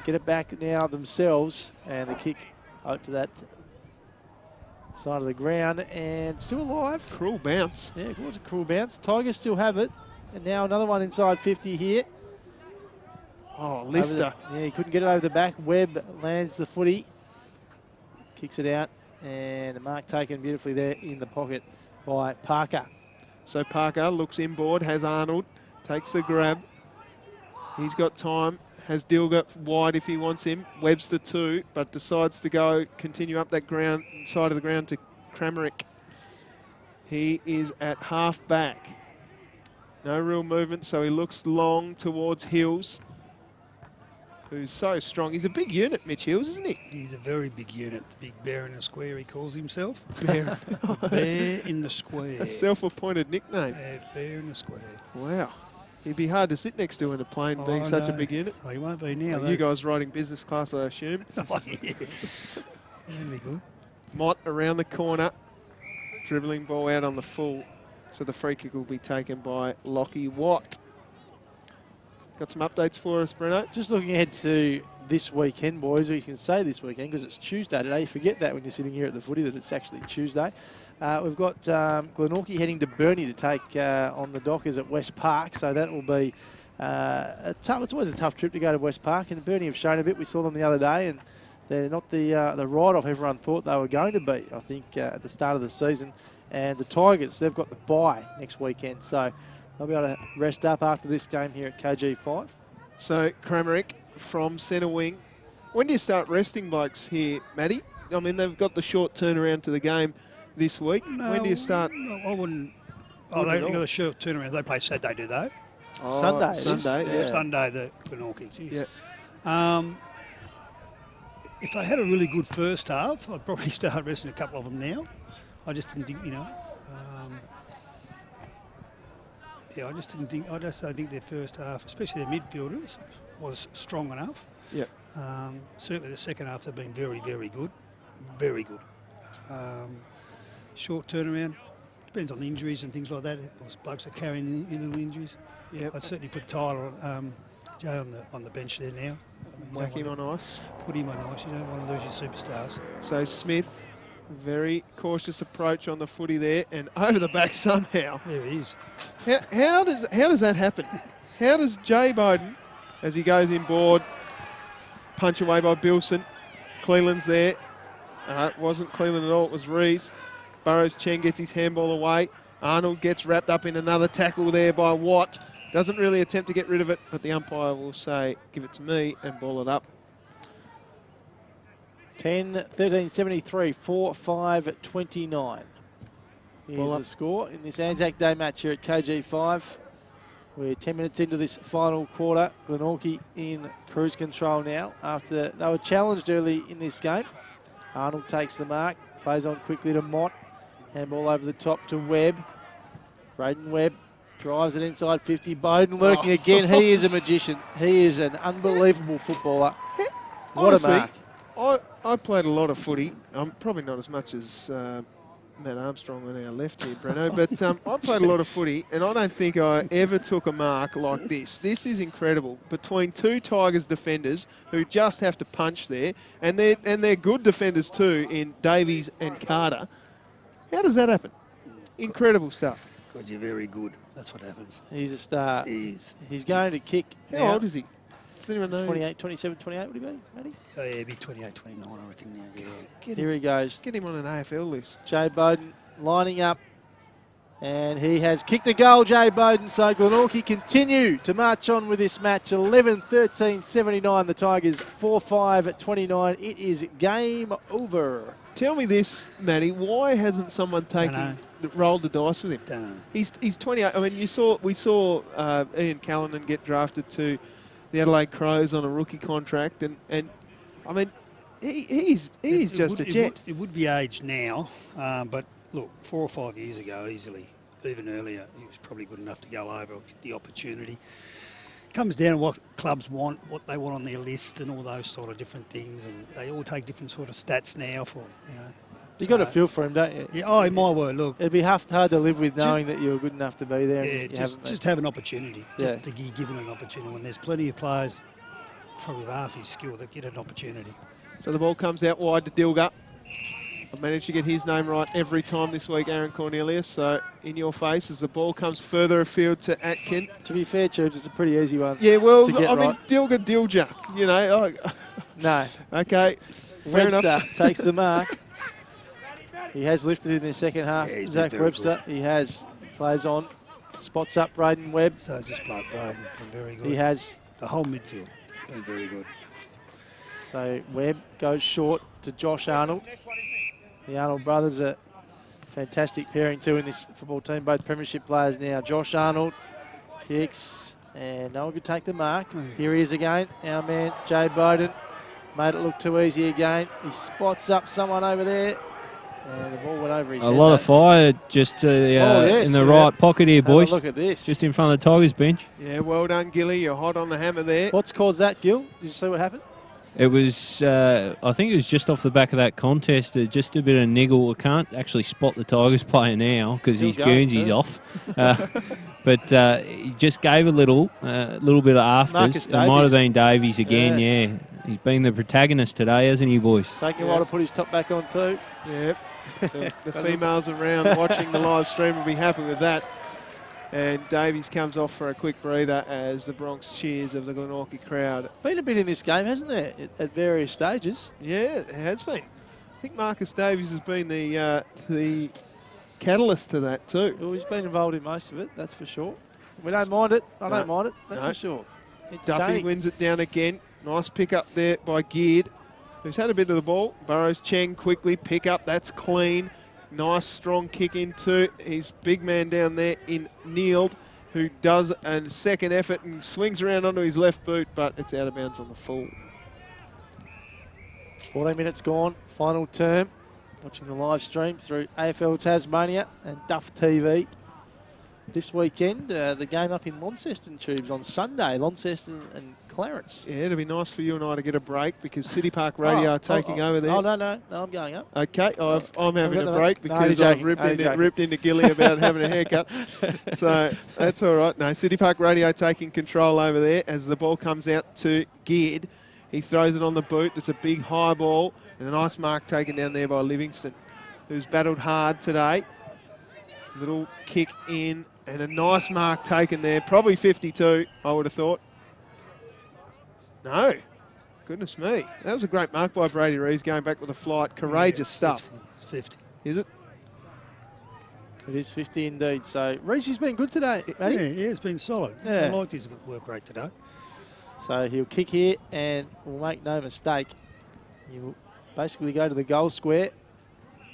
get it back now themselves. And the kick out to that side of the ground and still alive. Cruel bounce. Yeah, it was a cruel bounce. Tigers still have it. And now another one inside 50 here. Oh, Lister. Yeah, he couldn't get it over the back. Webb lands the footy. Kicks it out. And the mark taken beautifully there in the pocket by Parker. So Parker looks inboard, has Arnold, takes the grab. He's got time, has Dilger wide if he wants him. Webster too, but decides to continue up that ground, side of the ground to Kramerick. He is at half back. No real movement, so he looks long towards Hills, who's so strong. He's a big unit, Mitch Hills, isn't he? He's a very big unit. The big bear in the square, he calls himself. Bear, Bear in the square. A self-appointed nickname. Bear in the square. Wow. He'd be hard to sit next to in a plane, being such a big unit. Oh, he won't be now. You guys riding business class, I assume. Oh, yeah. That'd be good. Mott around the corner, dribbling ball out on the full. So the free kick will be taken by Lockie Watt. Got some updates for us, Breno? Just looking ahead to this weekend, boys, or you can say this weekend because it's Tuesday today. You forget that when you're sitting here at the footy that it's actually Tuesday. We've got Glenorchy heading to Burnie to take on the Dockers at West Park, so that will be it's always a tough trip to go to West Park, and Burnie have shown a bit. We saw them the other day, and they're not the ride-off everyone thought they were going to be, I think, at the start of the season. And the Tigers, they've got the bye next weekend, so they'll be able to rest up after this game here at KG5. So Kramerick from centre wing. When do you start resting blokes here, Matty? I mean, they've got the short turnaround to the game this week. No, when do you start? No, I wouldn't. Oh, they've got a short turnaround. They play Saturday, do they? Oh, Sunday, yeah. Sunday, the Glenorchy. Yeah. If they had a really good first half, I'd probably start resting a couple of them now. I just didn't think, I just didn't think. I just don't think their first half, especially their midfielders, was strong enough. Yeah. Certainly the second half they've been very, very good, very good. Short turnaround depends on injuries and things like that. Those blokes are carrying little injuries. Yeah. I'd certainly put Tyler, Jay on the bench there now. Whack him on ice. Put him on ice. You don't want to lose your superstars. So Smith, very cautious approach on the footy there, and over the back somehow. There he is. How does that happen? How does Jay Bowden, as he goes inboard, punch away by Bilson? Cleland's there. It wasn't Cleland at all, it was Rees. Burrows Chen gets his handball away. Arnold gets wrapped up in another tackle there by Watt. Doesn't really attempt to get rid of it, but the umpire will say, give it to me and ball it up. 10-13-73, 4-5-29. Here's the score in this Anzac Day match here at KG5. We're 10 minutes into this final quarter. Glenorchy in cruise control now after they were challenged early in this game. Arnold takes the mark, plays on quickly to Mott. Handball over the top to Webb. Braden Webb drives it inside 50. Bowden lurking again. He is a magician. He is an unbelievable footballer. What Honestly, a mark. I played a lot of footy. Probably not as much as Matt Armstrong on our left here, Breno, but I played a lot of footy, and I don't think I ever took a mark like this. This is incredible. Between two Tigers defenders who just have to punch there, and they're good defenders too in Davies and Carter. How does that happen? Incredible stuff. Because you're very good. That's what happens. He's a star. He is. He's going to kick. How old is he? Does anyone know? 28, 27, 28 would he be, Matty? Oh, yeah, he'd be 28, 29, I reckon now. Yeah. Here he goes. Get him on an AFL list. Jay Bowden lining up And he has kicked a goal, Jay Bowden. So Glenorchy continue to march on with this match. 11-13-79. The Tigers 4-5-29. It is game over. Tell me this, Matty. Why hasn't someone rolled the dice with him? Don't know. He's 28. I mean, we saw Ian Callanan get drafted to the Adelaide Crows on a rookie contract, and I mean, he's just a jet. It would be age now, but look, 4 or 5 years ago, easily, even earlier, he was probably good enough to go over the opportunity. Comes down to what clubs want, what they want on their list, and all those sort of different things, and they all take different sort of stats now for, you know. You got a feel for him, don't you? Yeah. Oh, in my word, look. It'd be hard to live with knowing that you were good enough to be there. Yeah, and just have an opportunity. Yeah. Just to be given an opportunity when there's plenty of players, probably with half his skill, that get an opportunity. So the ball comes out wide to Dilger. I've managed to get his name right every time this week, Aaron Cornelius. So in your face as the ball comes further afield to Atkin. To be fair, Tubes, it's a pretty easy one. Yeah, well, to get I mean, right. Dilger, you know. No. Okay, fair Webster enough. takes the mark. He has lifted in the second half. Yeah, Zach Webster, he has. Plays on. Spots up Braden Webb. So it's just like Braden, been very good. He has. The whole midfield, been very good. So Webb goes short to Josh Arnold. The Arnold brothers are fantastic pairing too in this football team, both premiership players now. Josh Arnold kicks, and no one could take the mark. Here he is again, our man Jay Bowden. Made it look too easy again. He spots up someone over there, and the ball went over his head. A lot of fire just in the right pocket here, boys. Look at this. Just in front of the Tigers bench. Yeah, well done, Gilly. You're hot on the hammer there. What's caused that, Gil? Did you see what happened? It was, I think it was just off the back of that contest, just a bit of niggle. I can't actually spot the Tigers player now because his Guernsey's off. But he just gave a little bit of afters. It might have been Davies again, yeah. He's been the protagonist today, hasn't he, boys? Taking a while to put his top back on too. Yep. The females around watching the live stream will be happy with that. And Davies comes off for a quick breather as the Bronx cheers of the Glenorchy crowd. Been a bit in this game, hasn't there, at various stages? Yeah, it has been. I think Marcus Davies has been the catalyst to that too. Well, he's been involved in most of it, that's for sure. We don't mind it. I don't mind it, that's for sure. Duffy wins it down again. Nice pick up there by Geared, who's had a bit of the ball. Burrows Cheng quickly pick up. That's clean. Nice strong kick into his big man down there in Neild, who does a second effort and swings around onto his left boot, but it's out of bounds on the full. 14 minutes gone, final term. Watching the live stream through AFL Tasmania and Duff TV. This weekend, the game up in Launceston, Tubes, on Sunday. Launceston and Clarence. Yeah, it'll be nice for you and I to get a break because City Park Radio are taking over there. Oh, no, I'm going up. Okay, I'm having a break because I've ripped into Gilly about having a haircut. So that's all right. No, City Park Radio taking control over there as the ball comes out to Geared. He throws it on the boot. It's a big high ball and a nice mark taken down there by Livingston, who's battled hard today. Little kick in and a nice mark taken there. Probably 52, I would have thought. No. Goodness me. That was a great mark by Brady Reeves going back with a flight. Courageous stuff. 50. It's 50. Is it? It is 50 indeed. So Reeves has been good today, Matty. Yeah, it's been solid. Yeah. I liked his work rate today. So he'll kick here and will make no mistake. He'll basically go to the goal square.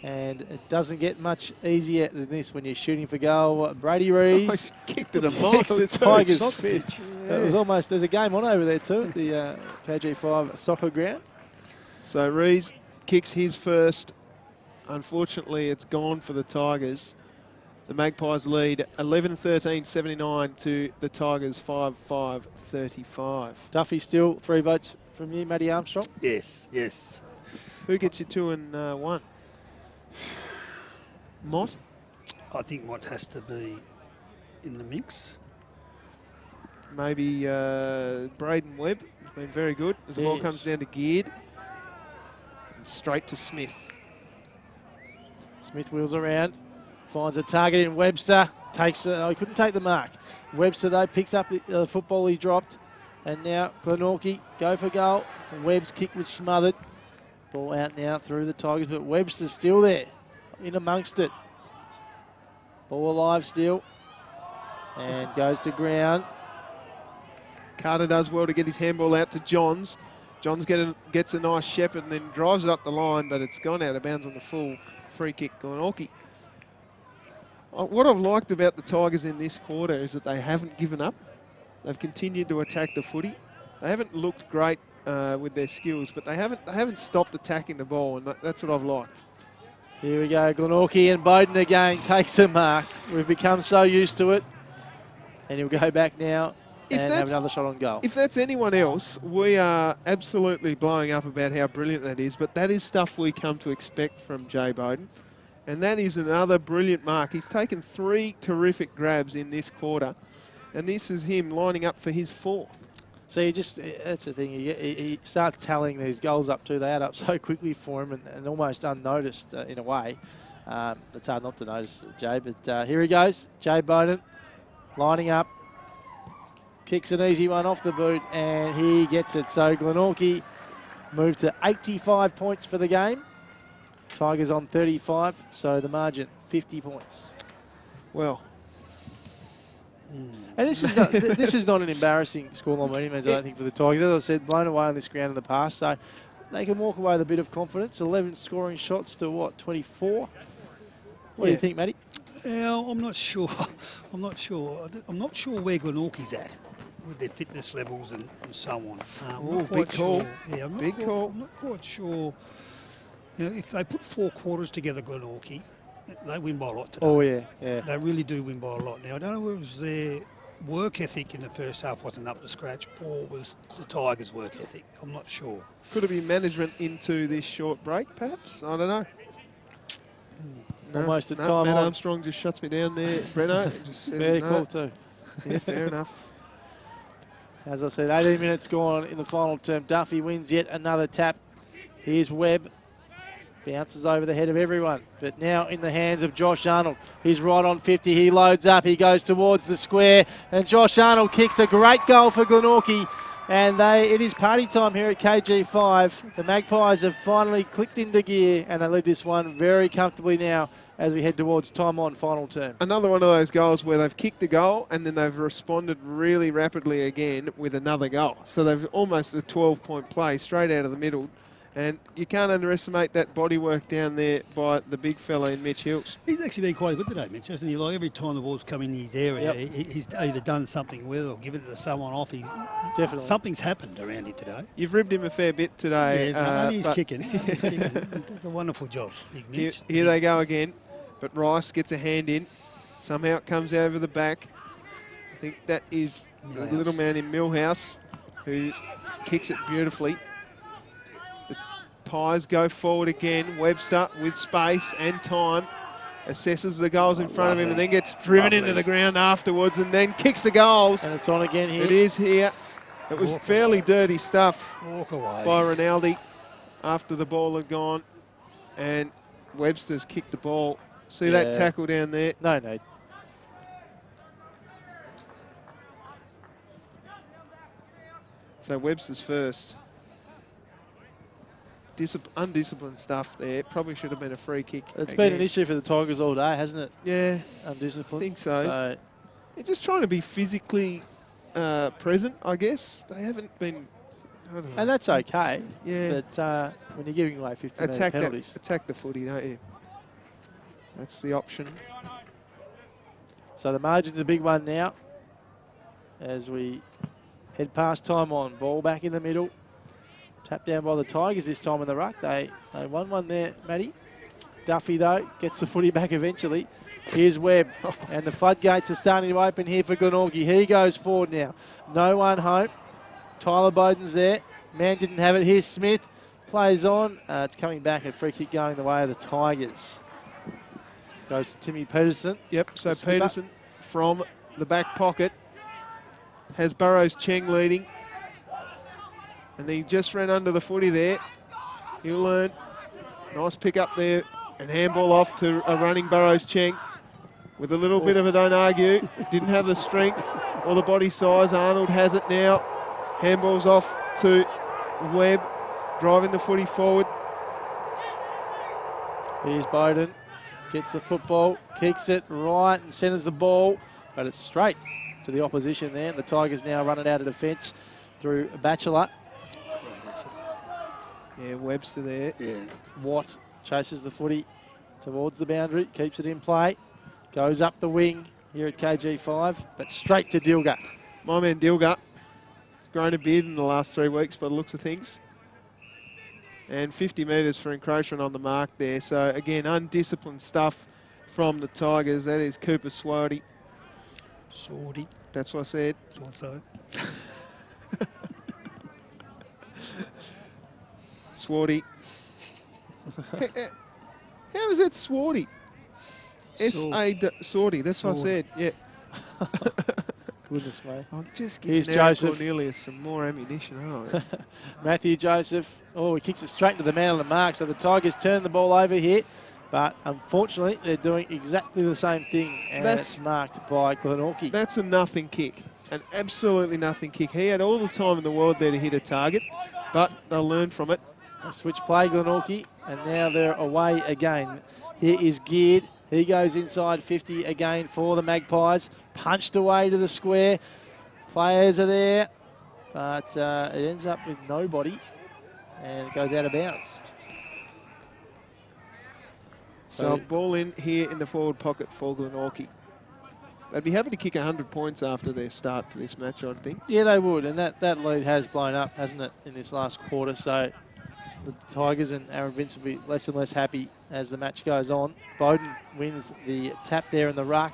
And it doesn't get much easier than this when you're shooting for goal. Brady Reeves kicked it a mile. Kicks the Tigers fit. Yeah. It was almost, there's a game on over there too at the KG5 soccer ground. So Reeves kicks his first. Unfortunately, it's gone for the Tigers. The Magpies lead 11-13-79 to the Tigers 5-5-35. Duffy still 3 votes from you, Matty Armstrong? Yes, yes. Who gets you 2 and 1? Mott? I think Mott has to be in the mix. Maybe Braden Webb has been very good. As the ball comes down to Geared. And straight to Smith. Smith wheels around, finds a target in Webster, takes it. Oh, he couldn't take the mark. Webster, though, picks up the football he dropped. And now Glenorchy go for goal. Webb's kick was smothered. Ball out now through the Tigers, but Webster's still there. In amongst it. Ball alive still. And goes to ground. Carter does well to get his handball out to Johns. Johns gets a nice shepherd and then drives it up the line, but it's gone out of bounds on the full free kick. Glenorchy. What I've liked about the Tigers in this quarter is that they haven't given up. They've continued to attack the footy. They haven't looked great with their skills, but they haven't stopped attacking the ball, and that's what I've liked. Here we go, Glenorchy and Bowden again takes a mark. We've become so used to it. And he'll go back now and have another shot on goal. If that's anyone else, we are absolutely blowing up about how brilliant that is, but that is stuff we come to expect from Jay Bowden. And that is another brilliant mark. He's taken 3 terrific grabs in this quarter, and this is him lining up for his 4th. So that's the thing, he starts tallying these goals up too. They add up so quickly for him and almost unnoticed in a way. It's hard not to notice, Jay, but here he goes, Jay Bowden. Lining up, kicks an easy one off the boot, and he gets it. So Glenorchy moved to 85 points for the game. Tigers on 35, so the margin 50 points. Well, and this is not an embarrassing scoreline by any means, I don't think, for the Tigers. As I said, blown away on this ground in the past, so they can walk away with a bit of confidence. 11 scoring shots to what, 24? What do you think, Matty? Well, I'm not sure. I'm not sure where Glenorchy's at with their fitness levels and so on. Big call. Sure. Yeah, Big call. I'm not quite sure. You know, if they put 4 quarters together, Glenorchy, they win by a lot today. Oh, yeah. They really do win by a lot. Now, I don't know whether it was their work ethic in the first half wasn't up to scratch or was the Tigers' work ethic. I'm not sure. Could it be management into this short break, perhaps? I don't know. Almost at time Matt on. Armstrong just shuts me down there, Breno. Just says Fair no. call too. Yeah, fair enough. As I said, 18 minutes gone in the final term. Duffy wins yet another tap. Here's Webb. Bounces over the head of everyone. But now in the hands of Josh Arnold. He's right on 50. He loads up. He goes towards the square. And Josh Arnold kicks a great goal for Glenorchy. And it is party time here at KG5. The Magpies have finally clicked into gear, and they lead this one very comfortably now as we head towards time on final term. Another one of those goals where they've kicked a goal and then they've responded really rapidly again with another goal. So they've almost a 12-point play straight out of the middle. And you can't underestimate that body work down there by the big fella in Mitch Hills. He's actually been quite good today, Mitch, hasn't he? Like every time the ball's come in his area, he's either done something with or given it to someone off. Definitely. Something's happened around him today. You've ribbed him a fair bit today. Yeah, he's kicking. He's kicking. That's a wonderful job, big Mitch. Here they go again. But Rice gets a hand in. Somehow it comes over the back. I think that is the little man in Millhouse who kicks it beautifully. Pies go forward again. Webster with space and time assesses the goals in front of him and then gets driven into the ground afterwards and then kicks the goals. And it's on again here. It is here. It was fairly dirty stuff by Rinaldi after the ball had gone, and Webster's kicked the ball. See that tackle down there? No. So Webster's first. Undisciplined stuff there. Probably should have been a free kick. It's been an issue for the Tigers all day, hasn't it? Yeah. Undisciplined. I think so. They're just trying to be physically present, I guess. They haven't been... I don't know. And that's okay. Yeah. But when you're giving away 15 penalties... Attack the footy, don't you? That's the option. So the margin's a big one now as we head past time on. Ball back in the middle. Tapped down by the Tigers this time in the ruck. They won one there, Matty. Duffy, though, gets the footy back eventually. Here's Webb, and the floodgates are starting to open here for Glenorchy. He goes forward now. No one home. Tyler Bowden's there. Man didn't have it. Here's Smith. Plays on. It's coming back. A free kick going the way of the Tigers. Goes to Timmy Peterson. Yep, so Peterson from the back pocket has Burrows Cheng leading. And he just ran under the footy there. He'll learn. Nice pick up there and handball off to a running Burrows Cheng with a little bit of a don't argue. Didn't have the strength or the body size. Arnold has it now. Handball's off to Webb, driving the footy forward. Here's Bowden. gets the football, kicks it right and centres the ball, but it's straight to the opposition there. And the Tigers now running out of defence through Batchelor. Yeah, Webster there. Yeah. Watt chases the footy towards the boundary, keeps it in play, goes up the wing here at KG5, but straight to Dilger. My man Dilger, grown a beard in the last 3 weeks by the looks of things. And 50 metres for encroachment on the mark there. So again, undisciplined stuff from the Tigers. That is Cooper Swarty. Swordy. That's what I said. Thought so. Swarty. How is that Swarty? Swarty. That's what I said. Yeah. Goodness, mate. I'm just Here's giving Aaron Joseph. Cornelius some more ammunition, aren't I? Matthew Joseph. Oh, he kicks it straight to the man on the mark. So the Tigers turn the ball over here. But unfortunately, they're doing exactly the same thing. And it's marked by Glenorchy. That's a nothing kick. An absolutely nothing kick. He had all the time in the world there to hit a target, but they'll learn from it. A switch play, Glenorchy. And now they're away again. Here is Geared. He goes inside 50 again for the Magpies. Punched away to the square. Players are there, but it ends up with nobody. And it goes out of bounds. So ball in here in the forward pocket for Glenorchy. They'd be happy to kick 100 points after their start to this match, I'd think. Yeah, they would. And that lead has blown up, hasn't it, in this last quarter. So the Tigers and Aaron Vince will be less and less happy as the match goes on. Bowden wins the tap there in the ruck.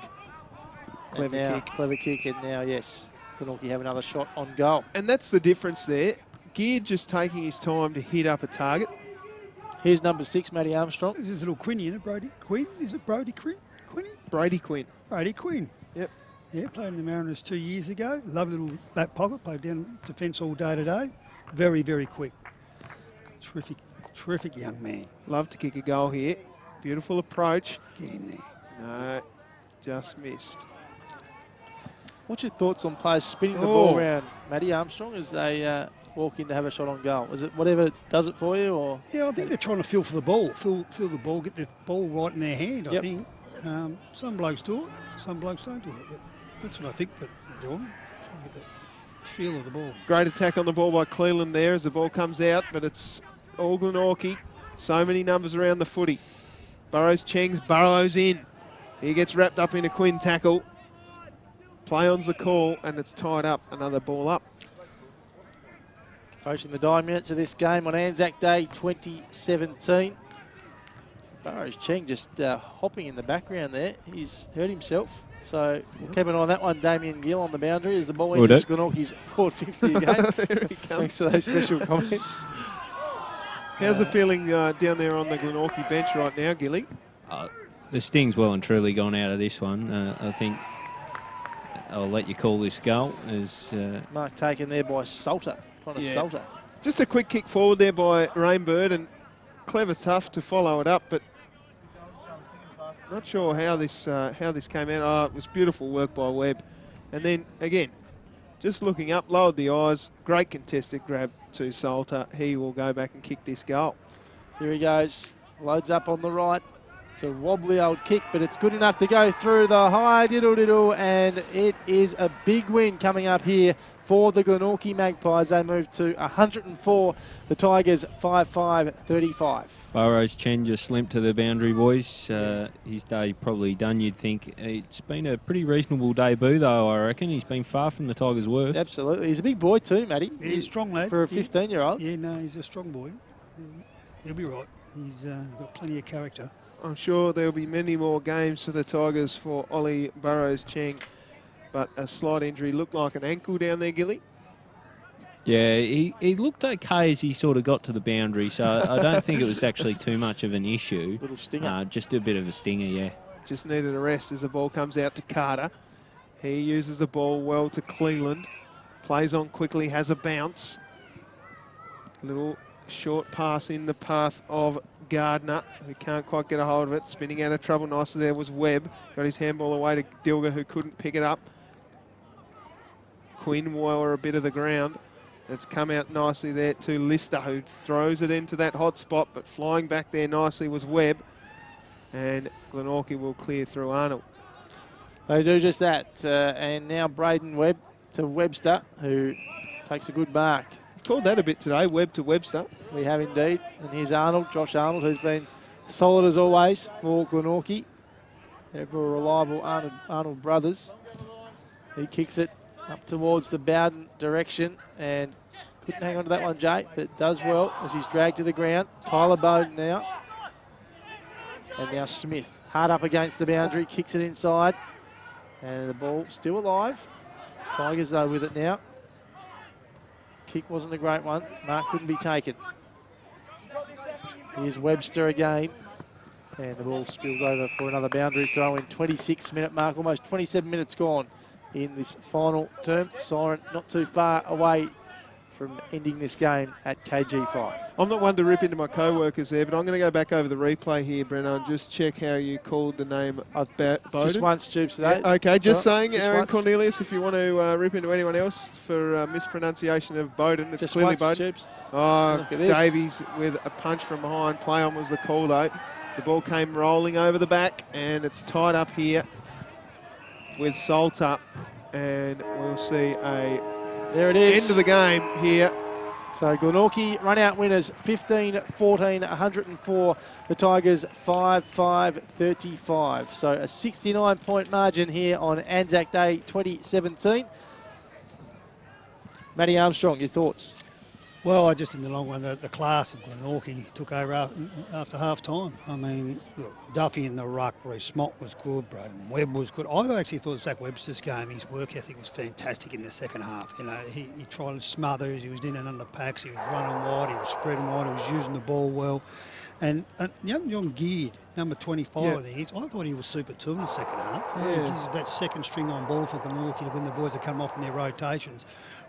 Clever kick. And now, yes, Glenorchy have another shot on goal. And that's the difference there. Geared just taking his time to hit up a target. Here's number 6, Matty Armstrong. This is little Quinny, isn't it, Brody? Quinn? Is it Brody Quinn? Quinny? Brady Quinn. Brody Quinn. Yep. Yeah, played in the Mariners 2 years ago. Lovely little back pocket. Played down defence all day today. Very, very quick. Terrific young man. Love to kick a goal here. Beautiful approach. Get in there. No, just missed. What's your thoughts on players spinning the ball around, Matty Armstrong, as they walk in to have a shot on goal? Is it whatever does it for you, or? Yeah, I think they're trying to feel for the ball. Feel the ball, get the ball right in their hand, I think. Some blokes do it, some blokes don't do it. But that's what I think that they're doing. Trying to get the feel of the ball. Great attack on the ball by Cleland there as the ball comes out, but it's all Glenorchy. So many numbers around the footy. Burrows in. He gets wrapped up in a Quinn tackle. Play on's the call, and it's tied up. Another ball up. Approaching the dying minutes of this game on Anzac Day 2017. Burrows Cheng just hopping in the background there. He's hurt himself. So we'll keep an eye on that one. Damien Gill on the boundary as the ball enters Glenorchy's forward 50 again. There he comes. Thanks for those special comments. How's the feeling down there on the Glenorchy bench right now, Gilly? The sting's well and truly gone out of this one. I think I'll let you call this goal. Mark taken there by Salter. Salter. Just a quick kick forward there by Rainbird, and clever tough to follow it up, but not sure how this came out. Oh, it was beautiful work by Webb. And then, again, just looking up, lowered the eyes. Great contested grab to Salter. He will go back and kick this goal. Here he goes. Loads up on the right. It's a wobbly old kick, but it's good enough to go through the high diddle-diddle, and it is a big win coming up here for the Glenorchy Magpies. They move to 104. The Tigers 5-5-35. Burrows Chen just limped to the boundary, boys. His day probably done, you'd think. It's been a pretty reasonable debut, though, I reckon. He's been far from the Tigers' worst. Absolutely. He's a big boy too, Matty. Yeah, he's a strong lad. For a 15-year-old. Yeah, no, he's a strong boy. He'll be right. He's got plenty of character. I'm sure there'll be many more games for the Tigers for Ollie Burrows Cheng, but a slight injury looked like an ankle down there, Gilly. Yeah, he looked okay as he sort of got to the boundary, so I don't think it was actually too much of an issue. Little stinger. Just a bit of a stinger, yeah. Just needed a rest as the ball comes out to Carter. He uses the ball well to Cleland. Plays on quickly, has a bounce. Little short pass in the path of Gardner, who can't quite get a hold of it. Spinning out of trouble nicely there was Webb. Got his handball away to Dilger, who couldn't pick it up. Quinn wore a bit of the ground. It's come out nicely there to Lister, who throws it into that hot spot, but flying back there nicely was Webb. and Glenorchy will clear through Arnold. They do just that. And now Braden Webb to Webster, who takes a good mark. Called that a bit today, Webb to Webster. We have indeed. And here's Arnold, Josh Arnold, who's been solid as always for Glenorchy. Ever reliable Arnold brothers. He kicks it up towards the Bowden direction and couldn't hang on to that one, Jay, but does well as he's dragged to the ground. Tyler Bowden now. And now Smith, hard up against the boundary, kicks it inside. And the ball still alive. Tigers though with it now. Kick wasn't a great one. Mark couldn't be taken. Here's Webster again. And the ball spills over for another boundary throw in 26-minute mark. Almost 27 minutes gone in this final term. Siren not too far away from ending this game at KG5. I'm not one to rip into my co-workers there, but I'm going to go back over the replay here, Brenno, and just check how you called the name of Bowden. Just once, Stoops, today. Yeah, okay, just saying, just Aaron once. Cornelius, if you want to rip into anyone else for mispronunciation of Bowden, it's Just clearly once, Bowden. Stoops. Oh, Look at this. Davies with a punch from behind. Play on was the call, though. The ball came rolling over the back, and it's tied up here with Salter, and we'll see a there it is. end of the game here. So Glenorchy run-out winners 15-14, 104. The Tigers 5-5-35. So a 69-point margin here on Anzac Day 2017. Matty Armstrong, your thoughts? Well, I just in the long run, the class of Glenorchy took over after half time. I mean, look, Duffy in the ruck, Reece Mott was good, Braden Webb was good. I actually thought Zach Webster's game, his work ethic was fantastic in the second half. You know, he tried to smother, he was in and under packs, he was running wide, he was spreading wide, he was using the ball well. And young John Geard, number 25, Yeah. I think, I thought he was super too in the second half. I think he's that second string on ball for Glenorchy when the boys have come off in their rotations.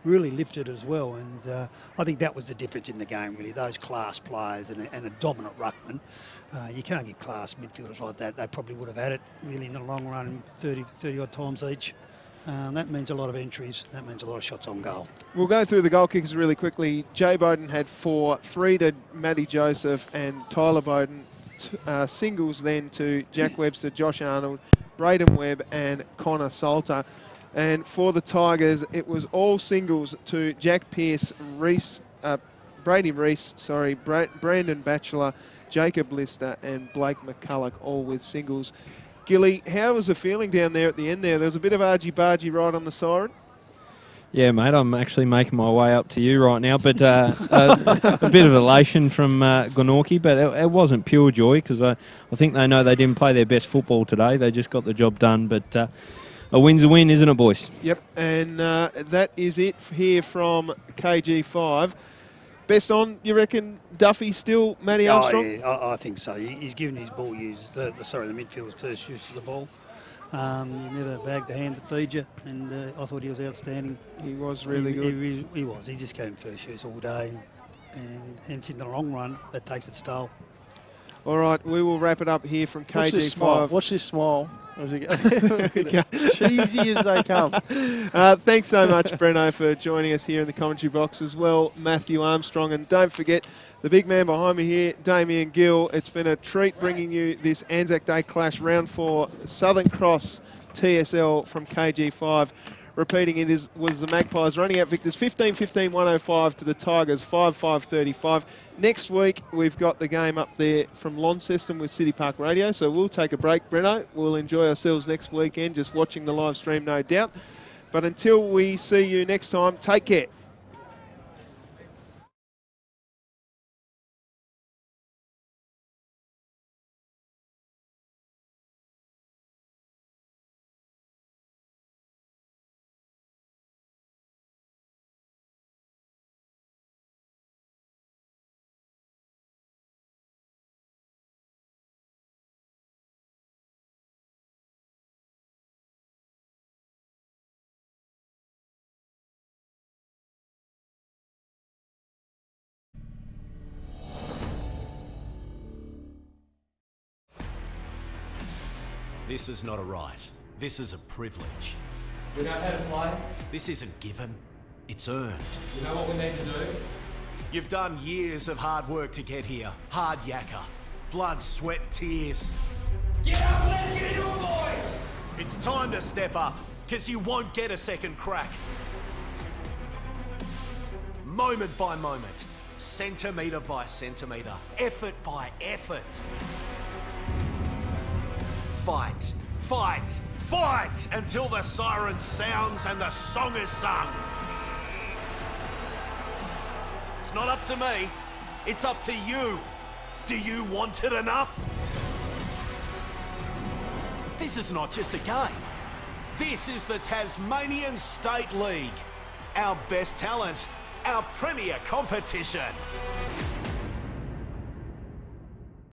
Really lifted as well, and I think that was the difference in the game, really. Those class players and a dominant ruckman. You can't get class midfielders like that. They probably would have had it, really, in the long run, 30-odd times each. That means a lot of entries. That means a lot of shots on goal. We'll go through the goal kickers really quickly. Jay Bowden had 4, 3 to Matty Joseph and Tyler Bowden. Singles then to Jack Webster, Josh Arnold, Braden Webb and Connor Salter. And for the Tigers, it was all singles to Jack Pearce, Brady Reese, Brandon Batchelor, Jacob Lister and Blake McCulloch, all with singles. Gilly, how was the feeling down there at the end there? There was a bit of argy-bargy right on the siren. Yeah, mate, I'm actually making my way up to you right now, but a bit of elation from Glenorchy, but it wasn't pure joy because I think they know they didn't play their best football today. They just got the job done, but a win's a win, isn't it, boys? Yep, and that is it here from KG5. Best on, you reckon, Duffy still, Matty Armstrong? Yeah, I think so. He's given his ball use, the midfielder's first use of the ball. He never bagged the hand that feed you, and I thought he was outstanding. He was really good. He was. He just came first use all day, and hence in the long run, that takes its toll. All right, we will wrap it up here from KG5. Watch this smile. Cheesy as they come. Thanks so much, Brenno, for joining us here in the commentary box as well, Matthew Armstrong. And don't forget, the big man behind me here, Damien Gill. It's been a treat bringing you this Anzac Day Clash Round 4 Southern Cross TSL from KG5. Repeating it was the Magpies running out victors 15-15-105 to the Tigers 5-5-35. Next week we've got the game up there from Launceston with City Park Radio, so we'll take a break, Brenno. We'll enjoy ourselves next weekend just watching the live stream, no doubt. But until we see you next time, take care. This is not a right. This is a privilege. We know how to play. This isn't given. It's earned. You know what we need to do? You've done years of hard work to get here. Hard yakka. Blood, sweat, tears. Get up, let's get into it, boys! It's time to step up, because you won't get a second crack. Moment by moment, centimetre by centimetre, effort by effort. Fight, fight, fight until the siren sounds and the song is sung. It's not up to me, it's up to you. Do you want it enough? This is not just a game. This is the Tasmanian State League. Our best talent, our premier competition.